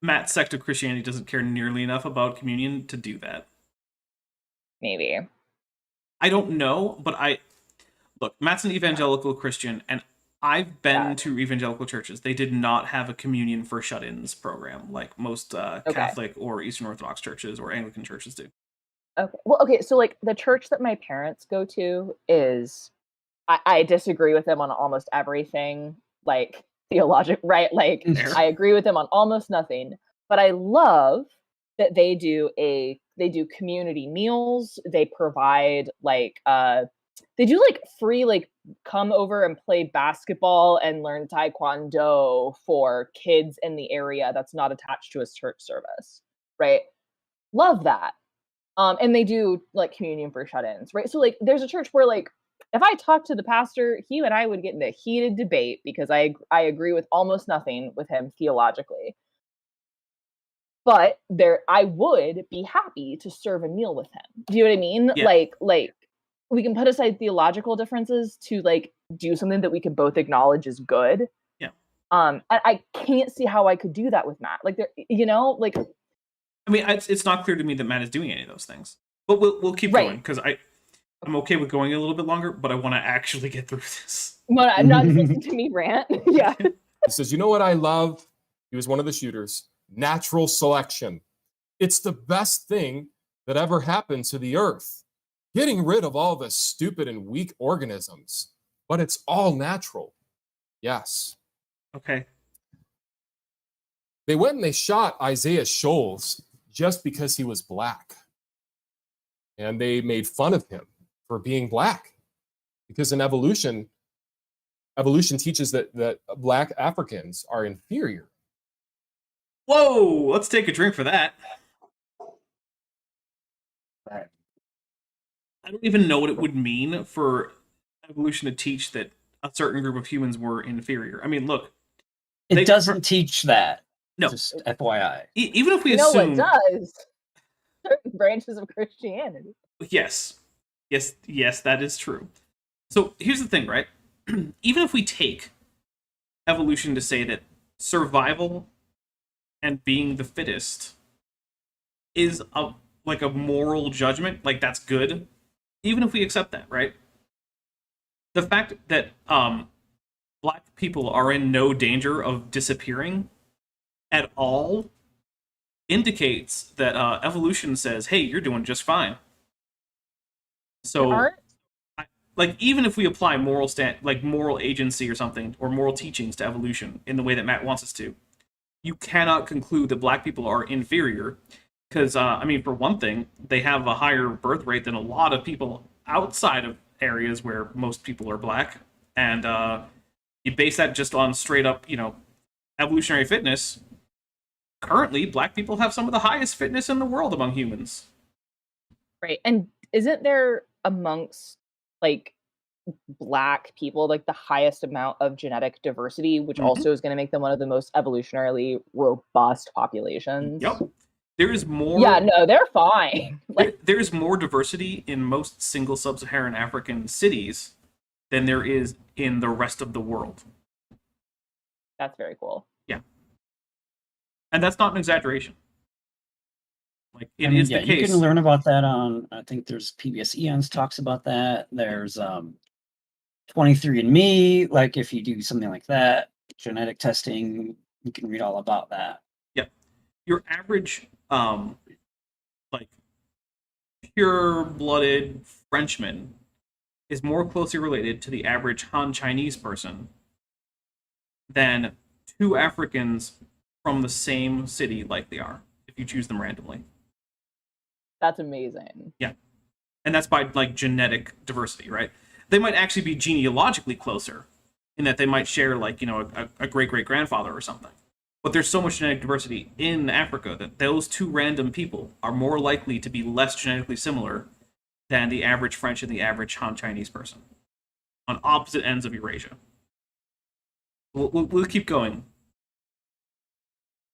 S3: Matt's sect of Christianity doesn't care nearly enough about communion to do that.
S4: Maybe.
S3: I don't know, but look, Matt's an evangelical Christian, and I've been to evangelical churches. They did not have a communion for shut-ins program like most Catholic or Eastern Orthodox churches or Anglican churches do.
S4: Okay. Well, okay. So like the church that my parents go to is, I disagree with them on almost everything, like theologic, right? Like I agree with them on almost nothing, but I love that they do community meals. They provide they do like free, like come over and play basketball and learn taekwondo for kids in the area that's not attached to a church service, right? Love that. And they do like communion for shut-ins, right? So like there's a church where like if I talked to the pastor, he and I would get in a heated debate because I agree with almost nothing with him theologically. But I would be happy to serve a meal with him. Do you know what I mean?
S3: Yeah.
S4: Like we can put aside theological differences to like do something that we can both acknowledge is good.
S3: Yeah.
S4: And I can't see how I could do that with Matt. Like like.
S3: I mean, it's not clear to me that Matt is doing any of those things. But we'll keep going because I'm okay with going a little bit longer, but I want to actually get through this.
S4: Well, not listen to me rant. Yeah.
S6: He says, you know what I love? He was one of the shooters. Natural selection. It's the best thing that ever happened to the earth. Getting rid of all the stupid and weak organisms. But it's all natural. Yes.
S3: Okay.
S6: They went and they shot Isaiah Shoals just because he was black. And they made fun of him for being black. Because in evolution teaches that black Africans are inferior.
S3: Whoa, let's take a drink for that. I don't even know what it would mean for evolution to teach that a certain group of humans were inferior. I mean, look.
S5: It doesn't teach that.
S3: No.
S5: Just FYI.
S3: Even if we assume...
S4: it does. Certain branches of Christianity.
S3: Yes, that is true. So here's the thing, right? Even if we take evolution to say that survival and being the fittest is a moral judgment, like that's good, even if we accept that, right? The fact that black people are in no danger of disappearing at all indicates that evolution says, hey, you're doing just fine. So, even if we apply moral agency or something, or moral teachings to evolution in the way that Matt wants us to, you cannot conclude that black people are inferior because, I mean, for one thing, they have a higher birth rate than a lot of people outside of areas where most people are black. And you base that just on straight up, evolutionary fitness. Currently, black people have some of the highest fitness in the world among humans.
S4: Right. And isn't there amongst like black people like the highest amount of genetic diversity, which also is going to make them one of the most evolutionarily robust populations?
S3: Yep. There is more.
S4: Yeah, no, they're fine.
S3: There's more diversity in most single sub-Saharan African cities than there is in the rest of the world.
S4: That's very cool.
S3: Yeah. And that's not an exaggeration. Like, it is the case.
S5: You can learn about that on, I think there's PBS Eons talks about that. There's 23andMe, like if you do something like that, genetic testing, you can read all about that.
S3: Yeah. Your average, like, pure-blooded Frenchman is more closely related to the average Han Chinese person than two Africans from the same city likely are, if you choose them randomly.
S4: That's amazing.
S3: Yeah. And that's by, like, genetic diversity, right? They might actually be genealogically closer in that they might share, like, a great-great-grandfather or something. But there's so much genetic diversity in Africa that those two random people are more likely to be less genetically similar than the average French and the average Han Chinese person on opposite ends of Eurasia. We'll keep going.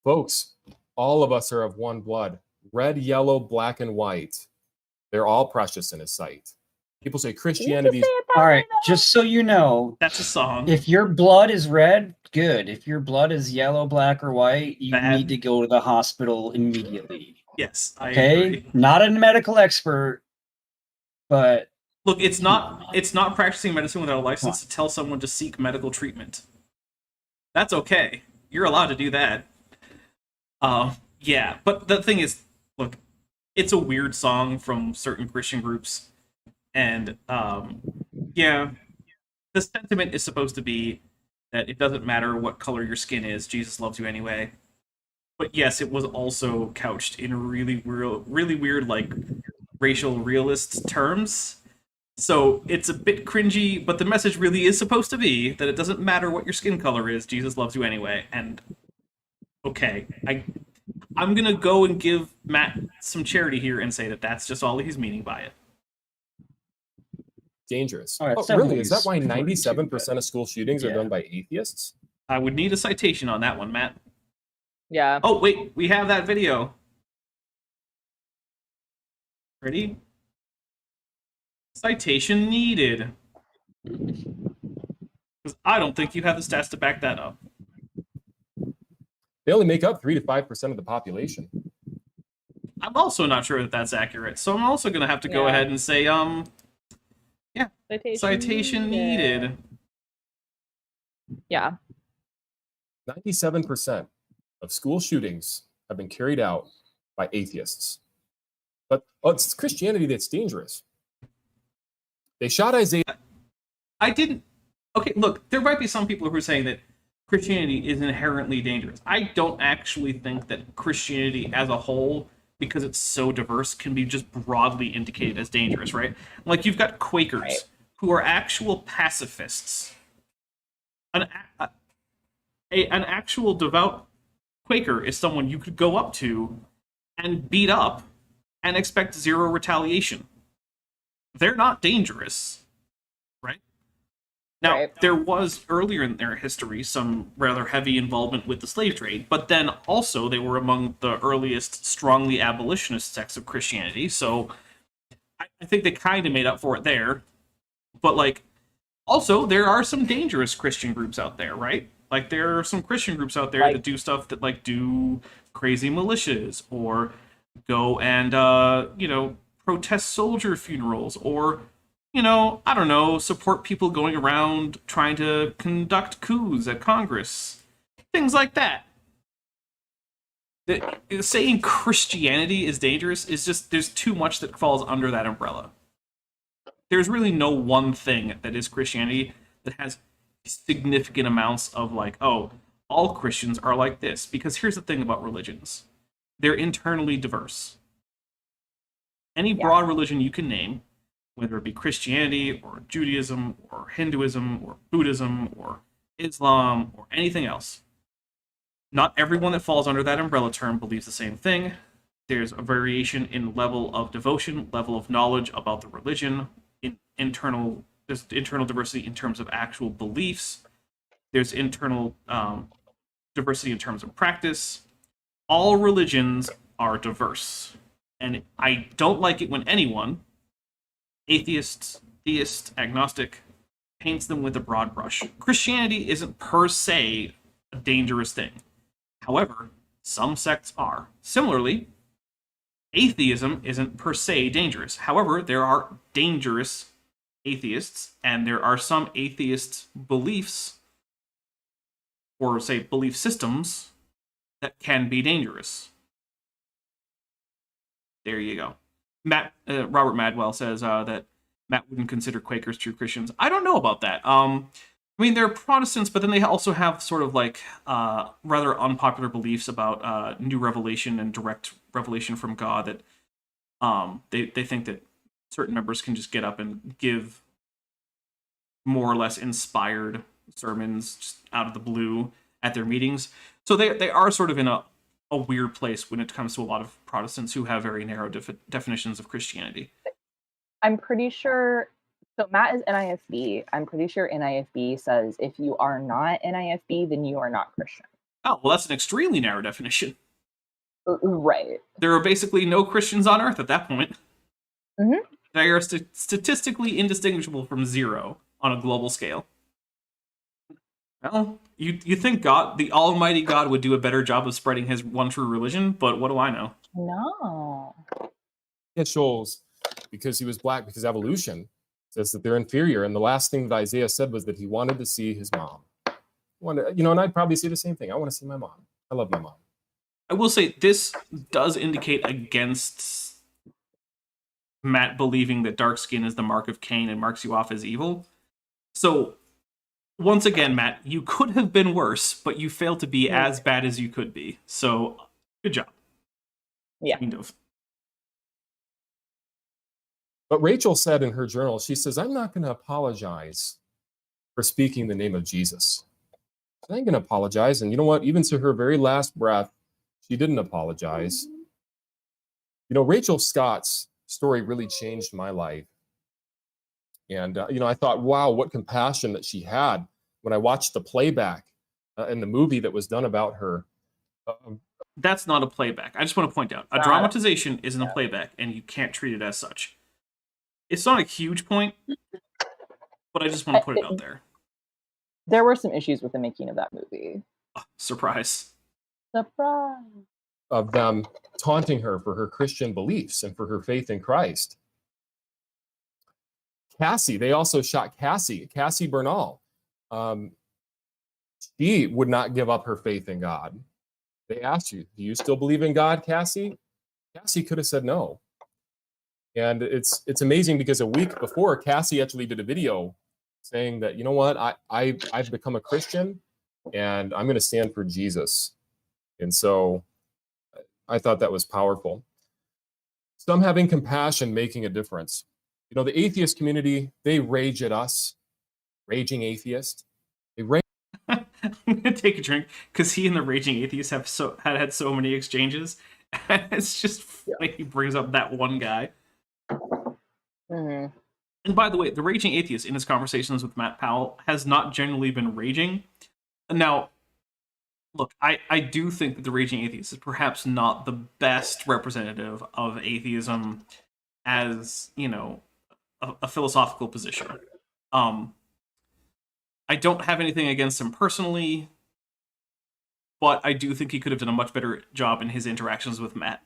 S6: Folks, all of us are of one blood. Red, yellow, black, and white. They're all precious in his sight. People say Christianity's...
S5: All right, just so you know,
S3: that's a song.
S5: If your blood is red, good. If your blood is yellow, black, or white, you
S3: Bad.
S5: need to go to the hospital immediately.
S3: Yes, I
S5: Okay?
S3: agree.
S5: Not a medical expert, but...
S3: Look, it's not practicing medicine without a license to tell someone to seek medical treatment. That's okay. You're allowed to do that. Yeah, but the thing is, look, it's a weird song from certain Christian groups, and yeah, the sentiment is supposed to be that it doesn't matter what color your skin is, Jesus loves you anyway. But yes, it was also couched in really weird, like, racial realist terms. So it's a bit cringy, but the message really is supposed to be that it doesn't matter what your skin color is, Jesus loves you anyway. And okay, I'm gonna go and give Matt some charity here and say that that's just all he's meaning by it.
S6: Dangerous.
S5: All right,
S6: oh, really? Is that why 97% of school shootings are done by atheists?
S3: I would need a citation on that one, Matt.
S4: Yeah.
S3: Oh, wait, we have that video. Ready? Citation needed. Because I don't think you have the stats to back that up.
S6: They only make up 3 to 5% of the population.
S3: I'm also not sure that that's accurate, so I'm also going to have to go ahead and say, yeah, citation needed.
S4: Yeah.
S6: 97% of school shootings have been carried out by atheists. But it's Christianity that's dangerous. They shot Isaiah.
S3: Okay, look, there might be some people who are saying that Christianity is inherently dangerous. I don't actually think that Christianity as a whole, because it's so diverse, can be just broadly indicated as dangerous, right? Like, you've got Quakers who are actual pacifists. An actual devout Quaker is someone you could go up to and beat up and expect zero retaliation. They're not dangerous, right? Now, there was earlier in their history some rather heavy involvement with the slave trade, but then also they were among the earliest strongly abolitionist sects of Christianity, so I think they kind of made up for it there. But, like, also, there are some dangerous Christian groups out there, right? Like, there are some Christian groups out there that do stuff that, like, do crazy militias, or go and, protest soldier funerals, or, I don't know, support people going around trying to conduct coups at Congress. Things like that. Saying Christianity is dangerous is just, there's too much that falls under that umbrella. There's really no one thing that is Christianity that has significant amounts of, like, oh, all Christians are like this. Because here's the thing about religions. They're internally diverse. Any broad religion you can name, whether it be Christianity or Judaism or Hinduism or Buddhism or Islam or anything else, not everyone that falls under that umbrella term believes the same thing. There's a variation in level of devotion, level of knowledge about the religion, there's internal diversity in terms of actual beliefs. There's internal diversity in terms of practice. All religions are diverse. And I don't like it when anyone, atheist, theist, agnostic, paints them with a broad brush. Christianity isn't per se a dangerous thing. However, some sects are. Similarly, atheism isn't per se dangerous. However, there are dangerous atheists, and there are some atheist beliefs, or say belief systems, that can be dangerous. There you go. Robert Madwell says that Matt wouldn't consider Quakers true Christians. I don't know about that. I mean, they're Protestants, but then they also have sort of like rather unpopular beliefs about new revelation and direct revelation from God, that they think that certain members can just get up and give more or less inspired sermons just out of the blue at their meetings. So they are sort of in a weird place when it comes to a lot of Protestants who have very narrow definitions of Christianity.
S4: I'm pretty sure, so Matt is NIFB. I'm pretty sure NIFB says if you are not NIFB, then you are not Christian.
S3: Oh, well, that's an extremely narrow definition.
S4: Right.
S3: There are basically no Christians on Earth at that point.
S4: Mm-hmm.
S3: They are statistically indistinguishable from zero on a global scale. Well, you think God, the Almighty God, would do a better job of spreading his one true religion, but what do I know?
S4: No.
S6: It shows because he was black, because evolution says that they're inferior. And the last thing that Isaiah said was that he wanted to see his mom. And I'd probably say the same thing. I want to see my mom. I love my mom.
S3: I will say this does indicate against Matt believing that dark skin is the mark of Cain and marks you off as evil. So, once again, Matt, you could have been worse, but you failed to be as bad as you could be. So, good job.
S4: Yeah.
S3: Kind of.
S6: But Rachel said in her journal, she says, I'm not going to apologize for speaking the name of Jesus. I ain't going to apologize. And you know what? Even to her very last breath, she didn't apologize. Rachel Scott's story really changed my life. And, I thought, wow, what compassion that she had when I watched the playback in the movie that was done about her.
S3: That's not a playback. I just want to point out, a dramatization isn't a playback, and you can't treat it as such. It's not a huge point, but I just want to put it out there.
S4: There were some issues with the making of that movie.
S3: Oh, surprise.
S4: Surprise.
S6: Of them taunting her for her Christian beliefs and for her faith in Christ. Cassie, they also shot Cassie Bernal. She would not give up her faith in God. They asked you, do you still believe in God, Cassie? Cassie could have said no. And it's amazing because a week before, Cassie actually did a video saying that, you know what, I've become a Christian and I'm going to stand for Jesus. And so I thought that was powerful. Some having compassion, making a difference. The atheist community, they rage at us. Raging atheist. They rage.
S3: I'm going to take a drink because he and the Raging Atheist have had so many exchanges. It's just funny he brings up that one guy.
S4: Mm-hmm.
S3: And by the way, the Raging Atheist in his conversations with Matt Powell has not generally been raging. Now, look, I do think that the Raging Atheist is perhaps not the best representative of atheism as, a philosophical position. I don't have anything against him personally, but I do think he could have done a much better job in his interactions with Matt.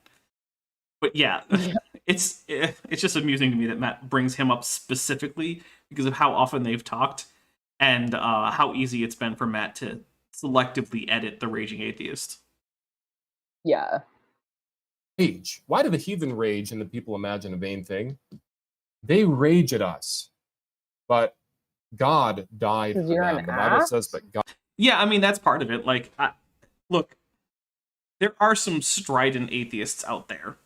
S3: But yeah, it's just amusing to me that Matt brings him up specifically because of how often they've talked and how easy it's been for Matt to selectively edit the Raging Atheist.
S4: Yeah.
S6: Rage. Why do the heathen rage and the people imagine a vain thing? They rage at us, but God died for them. The Bible says that God.
S3: Yeah, I mean, that's part of it. Like, look, there are some strident atheists out there.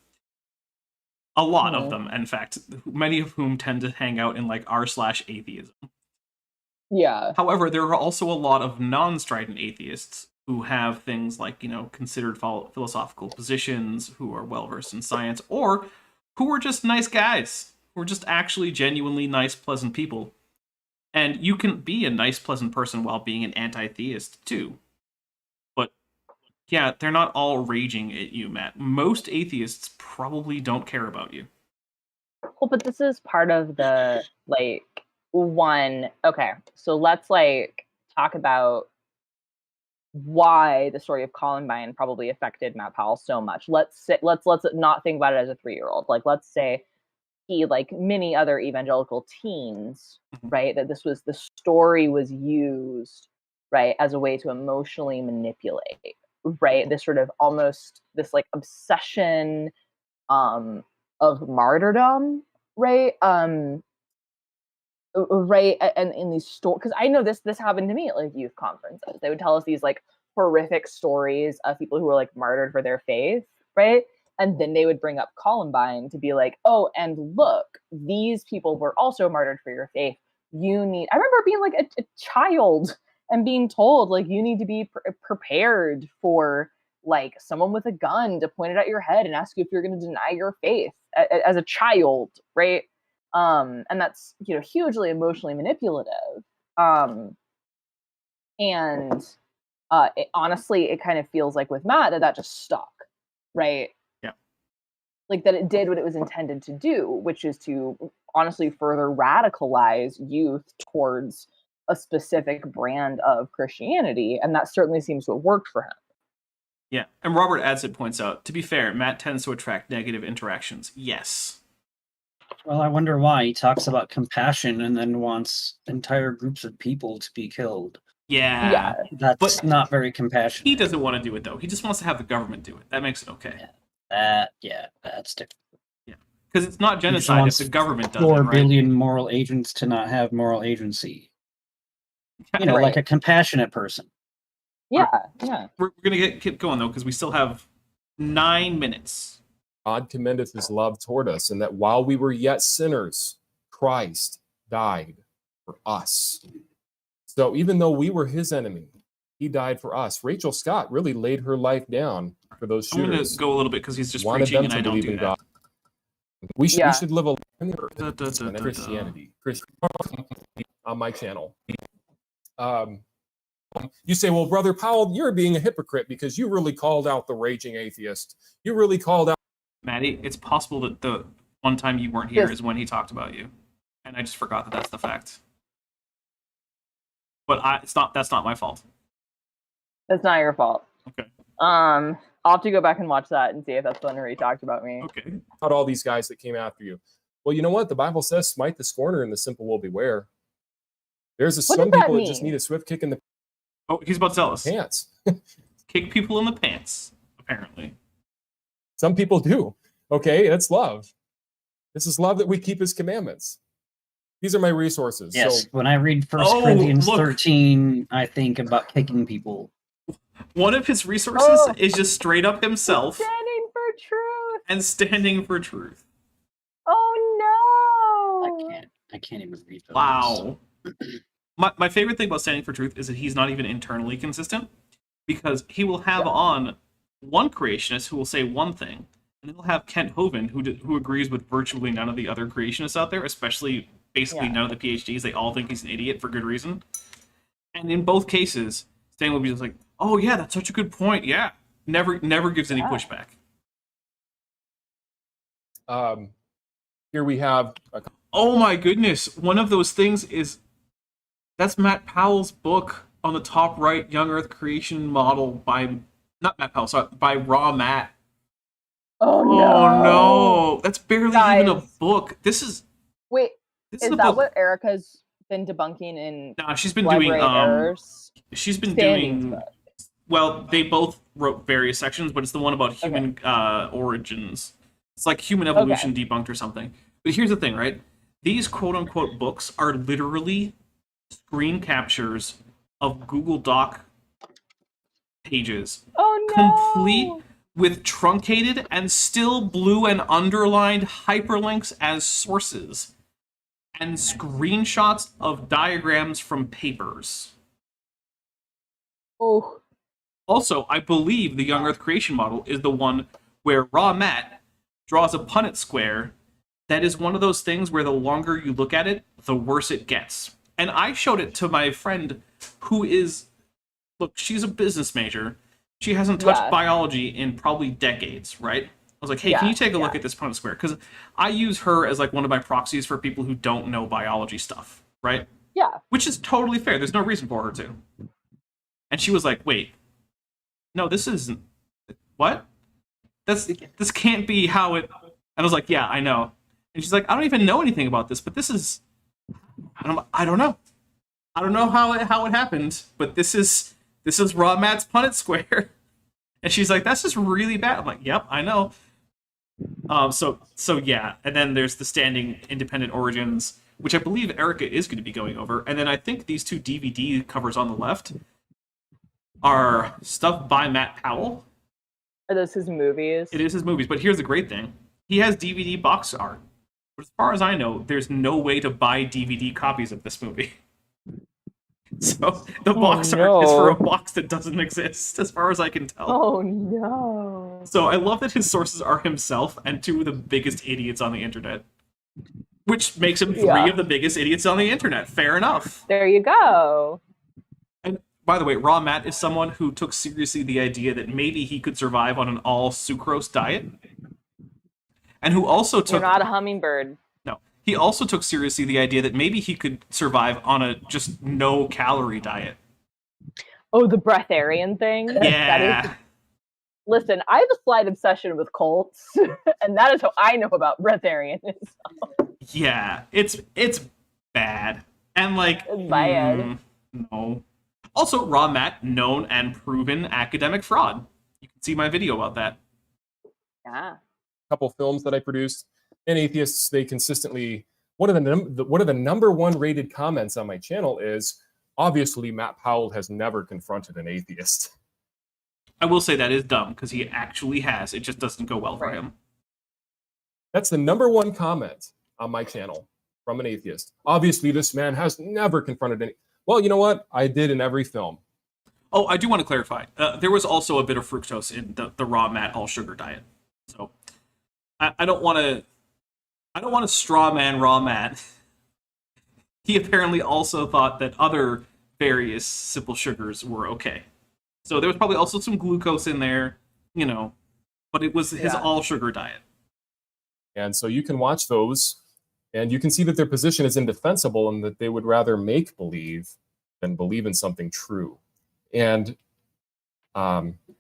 S3: A lot of them, in fact, many of whom tend to hang out in like r/atheism.
S4: Yeah.
S3: However, there are also a lot of non-strident atheists who have things like, considered philosophical positions, who are well-versed in science, or who are just nice guys, who are just actually genuinely nice, pleasant people. And you can be a nice, pleasant person while being an anti-theist, too. But, yeah, they're not all raging at you, Matt. Most atheists probably don't care about you.
S4: Well, but this is part of the, like, okay, so let's, like, talk about why the story of Columbine probably affected Matt Powell so much. Let's not think about it as a 3-year-old. Like, let's say he, like many other evangelical teens, right, that the story was used, right, as a way to emotionally manipulate, right? This sort of almost this like obsession of martyrdom, right? Right, and in these stories, because I know this happened to me at like youth conferences. They would tell us these like horrific stories of people who were like martyred for their faith, right? And then they would bring up Columbine to be like, oh, and look, these people were also martyred for your faith. I remember being like a child and being told like you need to be prepared for like someone with a gun to point it at your head and ask you if you're going to deny your faith as a child, right? And that's, hugely emotionally manipulative. Honestly, it kind of feels like with Matt that just stuck, right?
S3: Yeah.
S4: Like that it did what it was intended to do, which is to honestly further radicalize youth towards a specific brand of Christianity. And that certainly seems to have worked for him.
S3: Yeah. And Robert Adsit points out, to be fair, Matt tends to attract negative interactions. Yes.
S5: Well, I wonder why. He talks about compassion and then wants entire groups of people to be killed.
S3: Yeah.
S5: That's not very compassionate.
S3: He doesn't want to do it, though. He just wants to have the government do it. That makes it okay.
S5: That's different.
S3: Yeah. Because it's not genocide if the government does it,
S5: 4
S3: right?
S5: billion moral agents to not have moral agency. Like a compassionate person.
S4: Yeah.
S3: We're going to keep going, though, because we still have 9 minutes.
S6: God commendeth his love toward us, and that while we were yet sinners, Christ died for us. So even though we were his enemy, he died for us. Rachel Scott really laid her life down for those shooters.
S3: I'm going to go a little bit because he's just preaching and I don't do that.
S6: God. We should live a life in the earth and Christianity on my channel. You say, well, Brother Powell, you're being a hypocrite because you really called out the raging atheist. You really called out.
S3: Maddie, it's possible that the one time you weren't here is when he talked about you. And I just forgot that that's the fact. But that's not my fault.
S4: That's not your fault.
S3: Okay.
S4: I'll have to go back and watch that and see if that's the one where he talked about me.
S3: Okay.
S6: About all these guys that came after you. Well, you know what? The Bible says, smite the scorner and the simple will beware. There's some people that just need a swift kick in the
S3: Oh, he's about to tell us.
S6: Pants.
S3: Kick people in the pants, apparently.
S6: Some people do. Okay, that's love. This is love that we keep his commandments. These are my resources.
S5: Yes,
S6: so,
S5: when I read 1 Corinthians 13, I think about kicking people.
S3: One of his resources is just straight up himself.
S4: Standing for truth.
S3: And standing for truth.
S4: Oh no!
S5: I can't even read those.
S3: Wow. My favorite thing about standing for truth is that he's not even internally consistent, because he will have on one creationist who will say one thing, and he'll have Kent Hovind who agrees with virtually none of the other creationists out there, especially basically none of the PhDs. They all think he's an idiot for good reason. And in both cases, Stan will be just like, "Oh yeah, that's such a good point. Yeah," never gives any pushback.
S6: Here we have.
S3: Oh my goodness! One of those things is. That's Matt Powell's book on the top right, Young Earth Creation Model by, not Matt Powell, sorry, by Raw Matt.
S4: Oh
S3: no! That's barely even a book. This is...
S4: Wait, is that what Erica's been debunking in
S3: Nah, she's been doing...
S4: errors?
S3: She's been doing... Well, they both wrote various sections, but it's the one about human origins. It's like human evolution debunked or something. But here's the thing, right? These quote-unquote books are literally screen captures of Google Doc pages,
S4: Oh no!
S3: complete with truncated and still blue and underlined hyperlinks as sources, and screenshots of diagrams from papers.
S4: Oh,
S3: Also, I believe the young Earth creation model is the one where Raw Matt draws a Punnett square that is one of those things where the longer you look at it, the worse it gets. And I showed it to my friend who is, look, she's a business major. She hasn't touched
S4: Yeah.
S3: biology in probably decades, right? I was like, hey, can
S4: Yeah,
S3: you take a look
S4: yeah.
S3: at this Punnett square? Because I use her as like one of my proxies for people who don't know biology stuff, right?
S4: yeah.
S3: Which is totally fair. There's no reason for her to. And she was like, wait, no, this isn't, what? This can't be how it, and I was like, yeah, I know. And she's like, I don't even know anything about this, but this is, I don't know. I don't know how it happened, but this is Raw Matt's Punnett square. And she's like, that's just really bad. I'm like, yep, I know. So yeah, and then there's the standing independent origins, which I believe Erica is going to be going over. And then I think these two DVD covers on the left are stuff by Matt Powell.
S4: Are those his movies?
S3: It is his movies, but here's the great thing. He has DVD box art. But as far as I know, there's no way to buy DVD copies of this movie. So the box art is for a box that doesn't exist, as far as I can tell.
S4: Oh no.
S3: So I love that his sources are himself and two of the biggest idiots on the internet. Which makes him three of the biggest idiots on the internet. Fair enough.
S4: There you go.
S3: And by the way, Raw Matt is someone who took seriously the idea that maybe he could survive on an all sucrose diet. And who also took...
S4: You're not a hummingbird.
S3: No. He also took seriously the idea that maybe he could survive on a just no calorie diet.
S4: Oh, the breatharian thing?
S3: Yeah.
S4: Listen, I have a slight obsession with cults, and that is how I know about breatharianism.
S3: Yeah, it's bad. And like...
S4: It's bad.
S3: No. Also, Raw Matt, known and proven academic fraud. You can see my video about that.
S4: Yeah.
S6: Couple films that I produced, and atheists, they consistently, one of the number one rated comments on my channel is, obviously Matt Powell has never confronted an atheist.
S3: I will say that is dumb, because he actually has. It just doesn't go well for him.
S6: That's the number one comment on my channel from an atheist. Obviously this man has never confronted any. Well, you know what? I did in every film.
S3: Oh, I do want to clarify. There was also a bit of fructose in the Raw Matt all sugar diet. So I don't want to straw man Raw Matt. He apparently also thought that other various simple sugars were okay. So there was probably also some glucose in there, you know, but it was his all sugar diet.
S6: And so you can watch those, and you can see that their position is indefensible and that they would rather make believe than believe in something true. And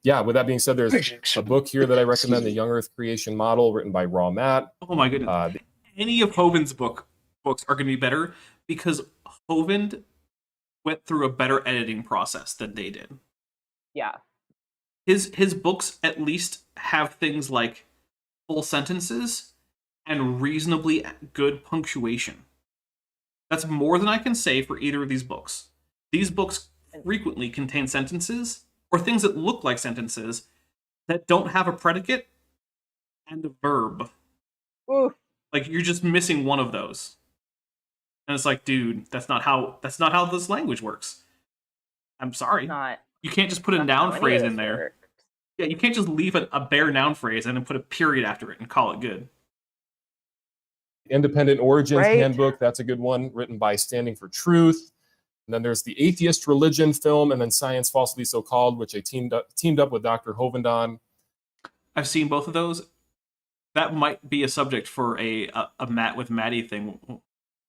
S6: yeah, with that being said, there's a book here that I recommend, The Young Earth Creation Model, written by Raw Matt.
S3: Oh my goodness. Any of Hovind's books are going to be better because Hovind went through a better editing process than they did.
S4: Yeah.
S3: His books at least have things like full sentences and reasonably good punctuation. That's more than I can say for either of these books. These books frequently contain sentences or things that look like sentences that don't have a predicate and a verb.
S4: Oof.
S3: Like you're just missing one of those. And it's like, dude, that's not how this language works. I'm sorry. You can't just put a noun phrase in there. Yeah, you can't just leave a bare noun phrase and then put a period after it and call it good.
S6: Independent Origins Handbook, that's a good one, written by Standing for Truth. And then there's the Atheist Religion film, and then Science Falsely So Called, which I teamed up with Dr. Hovind on.
S3: I've seen both of those. That might be a subject for a Matt with Maddie thing.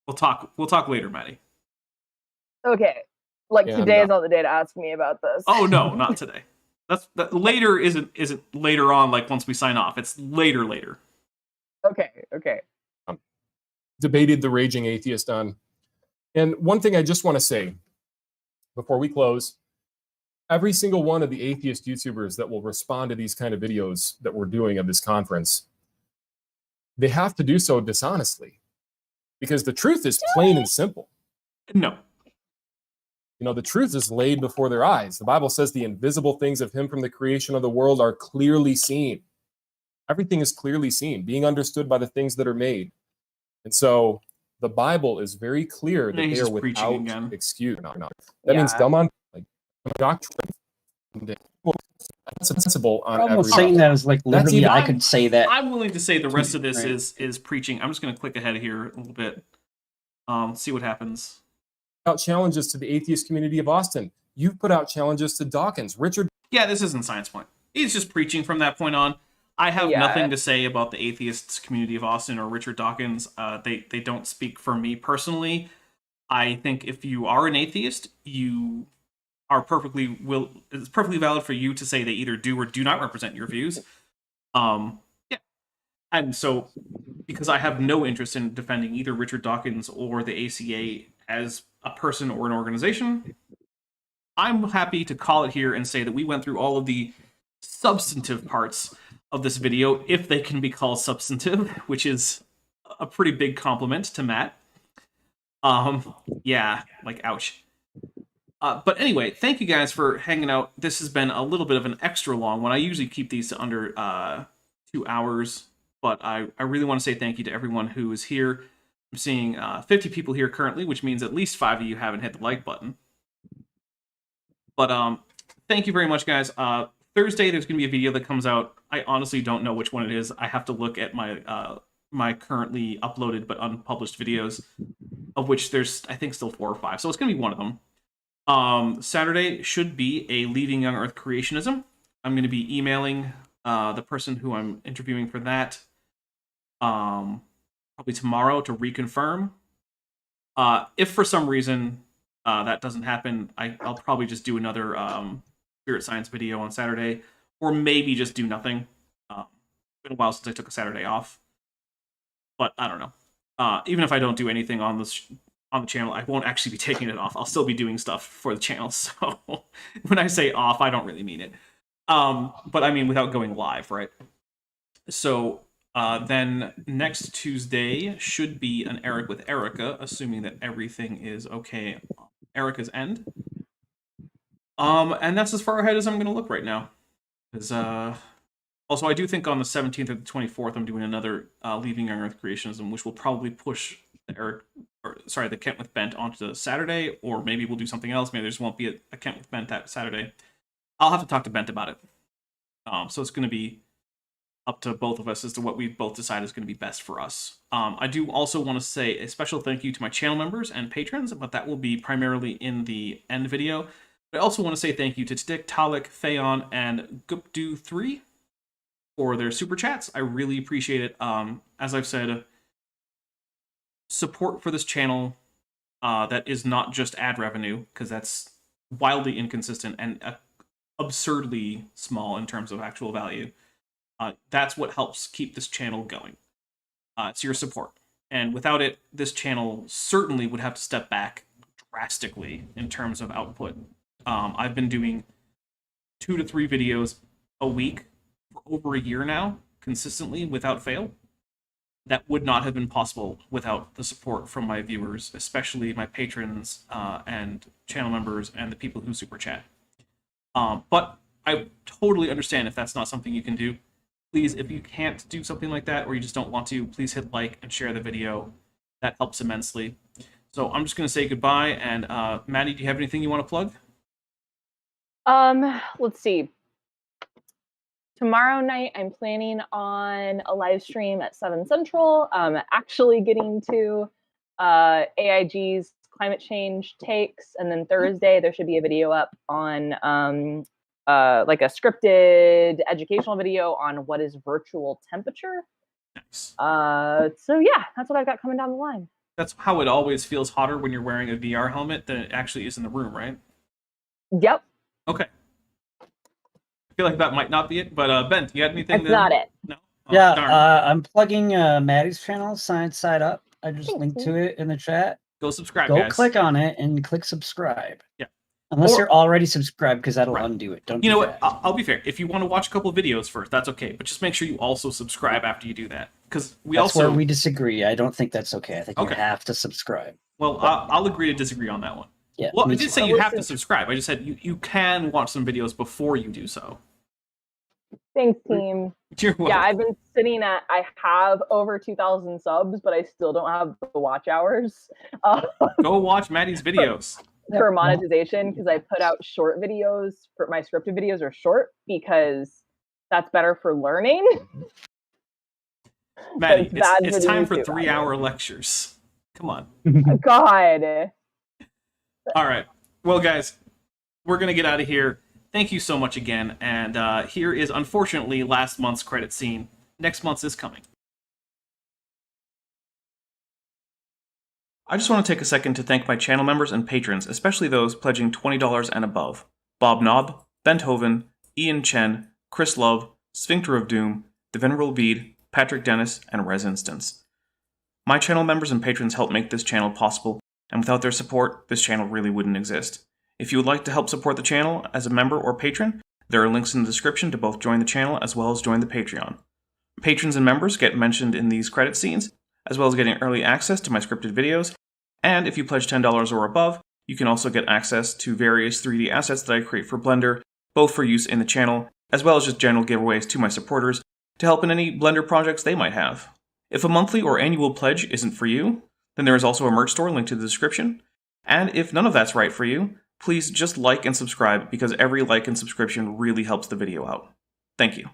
S3: We'll talk later, Maddie.
S4: Okay. Like today is not the day to ask me about this.
S3: Oh no, not today. That later isn't later on, like once we sign off. It's later.
S4: Okay.
S6: Debated the Raging Atheist on. And one thing I just want to say before we close, every single one of the atheist YouTubers that will respond to these kind of videos that we're doing of this conference, they have to do so dishonestly, because the truth is plain and simple.
S3: No.
S6: You know, the truth is laid before their eyes. The Bible says the invisible things of him from the creation of the world are clearly seen. Everything is clearly seen, being understood by the things that are made. And so the Bible is very clear that
S3: He's
S6: they are
S3: just preaching
S6: without
S3: again.
S6: excuse. That means dumb on like doctrine. Sensible on
S5: Almost
S6: every
S5: saying
S6: level.
S5: that is like literally
S6: even-
S5: I could say that.
S3: I'm willing to say the rest of this
S5: Right.
S3: is preaching. I'm just going to click ahead here a little bit. See what happens.
S6: Out challenges to the atheist community of Austin. You've put out challenges to Dawkins, Richard.
S3: Yeah, this isn't Science Point. He's just preaching from that point on. I have
S4: Yeah.
S3: nothing to say about the atheist community of Austin or Richard Dawkins. They don't speak for me personally. I think if you are an atheist, you are it's perfectly valid for you to say they either do or do not represent your views. Yeah. And so, because I have no interest in defending either Richard Dawkins or the ACA as a person or an organization, I'm happy to call it here and say that we went through all of the substantive parts of this video, if they can be called substantive, which is a pretty big compliment to Matt. Yeah, like, ouch. But anyway, thank you guys for hanging out. This has been a little bit of an extra long one. I usually keep these to under 2 hours, but I really want to say thank you to everyone who is here. I'm seeing 50 people here currently, which means at least 5 of you haven't hit the like button. But thank you very much, guys. Thursday, there's going to be a video that comes out. I honestly don't know which one it is. I have to look at my my currently uploaded but unpublished videos, of which there's, I think, still 4 or 5. So it's going to be one of them. Saturday should be a Leaving Young Earth Creationism. I'm going to be emailing the person who I'm interviewing for that probably tomorrow to reconfirm. If for some reason that doesn't happen, I'll probably just do another Spirit Science video on Saturday, or maybe just do nothing. It's been a while since I took a Saturday off, but I don't know. Even if I don't do anything on this on the channel, I won't actually be taking it off. I'll still be doing stuff for the channel. So when I say off, I don't really mean it. But I mean without going live, right? So then next Tuesday should be an Eric with Erica, assuming that everything is okay on Erica's end. And that's as far ahead as I'm going to look right now. Because also, I do think on the 17th or the 24th, I'm doing another Leaving Young Earth Creationism, which will probably push the Kent with Bent onto the Saturday, or maybe we'll do something else. Maybe there just won't be a Kent with Bent that Saturday. I'll have to talk to Bent about it. So it's going to be up to both of us as to what we both decide is going to be best for us. I do also want to say a special thank you to my channel members and patrons, but that will be primarily in the end video. I also want to say thank you to Dick, Talik, Theon, and Gupdu3 for their super chats. I really appreciate it. As I've said, support for this channel that is not just ad revenue, because that's wildly inconsistent and absurdly small in terms of actual value. That's what helps keep this channel going. It's your support. And without it, this channel certainly would have to step back drastically in terms of output. I've been doing 2 to 3 videos a week for over a year now, consistently, without fail. That would not have been possible without the support from my viewers, especially my patrons and channel members and the people who super chat. But I totally understand if that's not something you can do. Please, if you can't do something like that, or you just don't want to, please hit like and share the video. That helps immensely. So I'm just going to say goodbye, and Maddie, do you have anything you want to plug?
S4: Let's see. Tomorrow night, I'm planning on a live stream at 7 Central. Actually getting to AIG's climate change takes, and then Thursday there should be a video up on like a scripted educational video on what is virtual temperature.
S3: Nice.
S4: So yeah, that's what I've got coming down the line.
S3: That's how it always feels hotter when you're wearing a VR helmet than it actually is in the room, right?
S4: Yep.
S3: Okay. I feel like that might not be it, but Ben, you got anything?
S4: That's not it.
S3: No. Oh,
S5: Yeah,
S3: darn.
S5: I'm plugging Maddie's channel, Science Side Up. I just linked to it in the chat.
S3: Go subscribe,
S5: Go
S3: guys.
S5: click on it and click subscribe.
S3: Yeah.
S5: Unless
S3: Or-
S5: you're already subscribed, because that'll
S3: Right.
S5: undo it. Don't
S3: You
S5: do
S3: know what?
S5: that.
S3: I'll be fair. If you want to watch a couple of videos first, that's okay. But just make sure you also subscribe after you do that, because we
S5: That's
S3: also.
S5: where we disagree. I don't think that's okay. I think
S3: Okay.
S5: you have to subscribe.
S3: Well, I'll agree to disagree on that one.
S5: Yeah.
S3: Well, I
S5: me
S3: did
S5: too.
S3: say you have to subscribe. I just said you can watch some videos before you do so.
S4: Thanks, team.
S3: You're welcome.
S4: Yeah, I've been sitting at, I have over 2,000 subs, but I still don't have the watch hours
S3: Go watch Maddie's videos.
S4: for monetization, because I put out short videos. For my scripted videos are short because that's better for learning.
S3: Maddie,
S4: it's bad
S3: it's
S4: for the
S3: time for
S4: YouTube
S3: 3-hour lectures. Come on.
S4: God.
S3: All right. Well, guys, we're going to get out of here. Thank you so much again. And here is, unfortunately, last month's credit scene. Next month's is coming. I just want to take a second to thank my channel members and patrons, especially those pledging $20 and above. Bob Knob, Bent Hovind, Ian Chen, Chris Love, Sphincter of Doom, The Venerable Bede, Patrick Dennis, and Res Instance. My channel members and patrons help make this channel possible, and without their support, this channel really wouldn't exist. If you would like to help support the channel as a member or patron, there are links in the description to both join the channel as well as join the Patreon. Patrons and members get mentioned in these credit scenes, as well as getting early access to my scripted videos, and if you pledge $10 or above, you can also get access to various 3D assets that I create for Blender, both for use in the channel, as well as just general giveaways to my supporters to help in any Blender projects they might have. If a monthly or annual pledge isn't for you, then there is also a merch store linked in the description, and if none of that's right for you, please just like and subscribe, because every like and subscription really helps the video out. Thank you.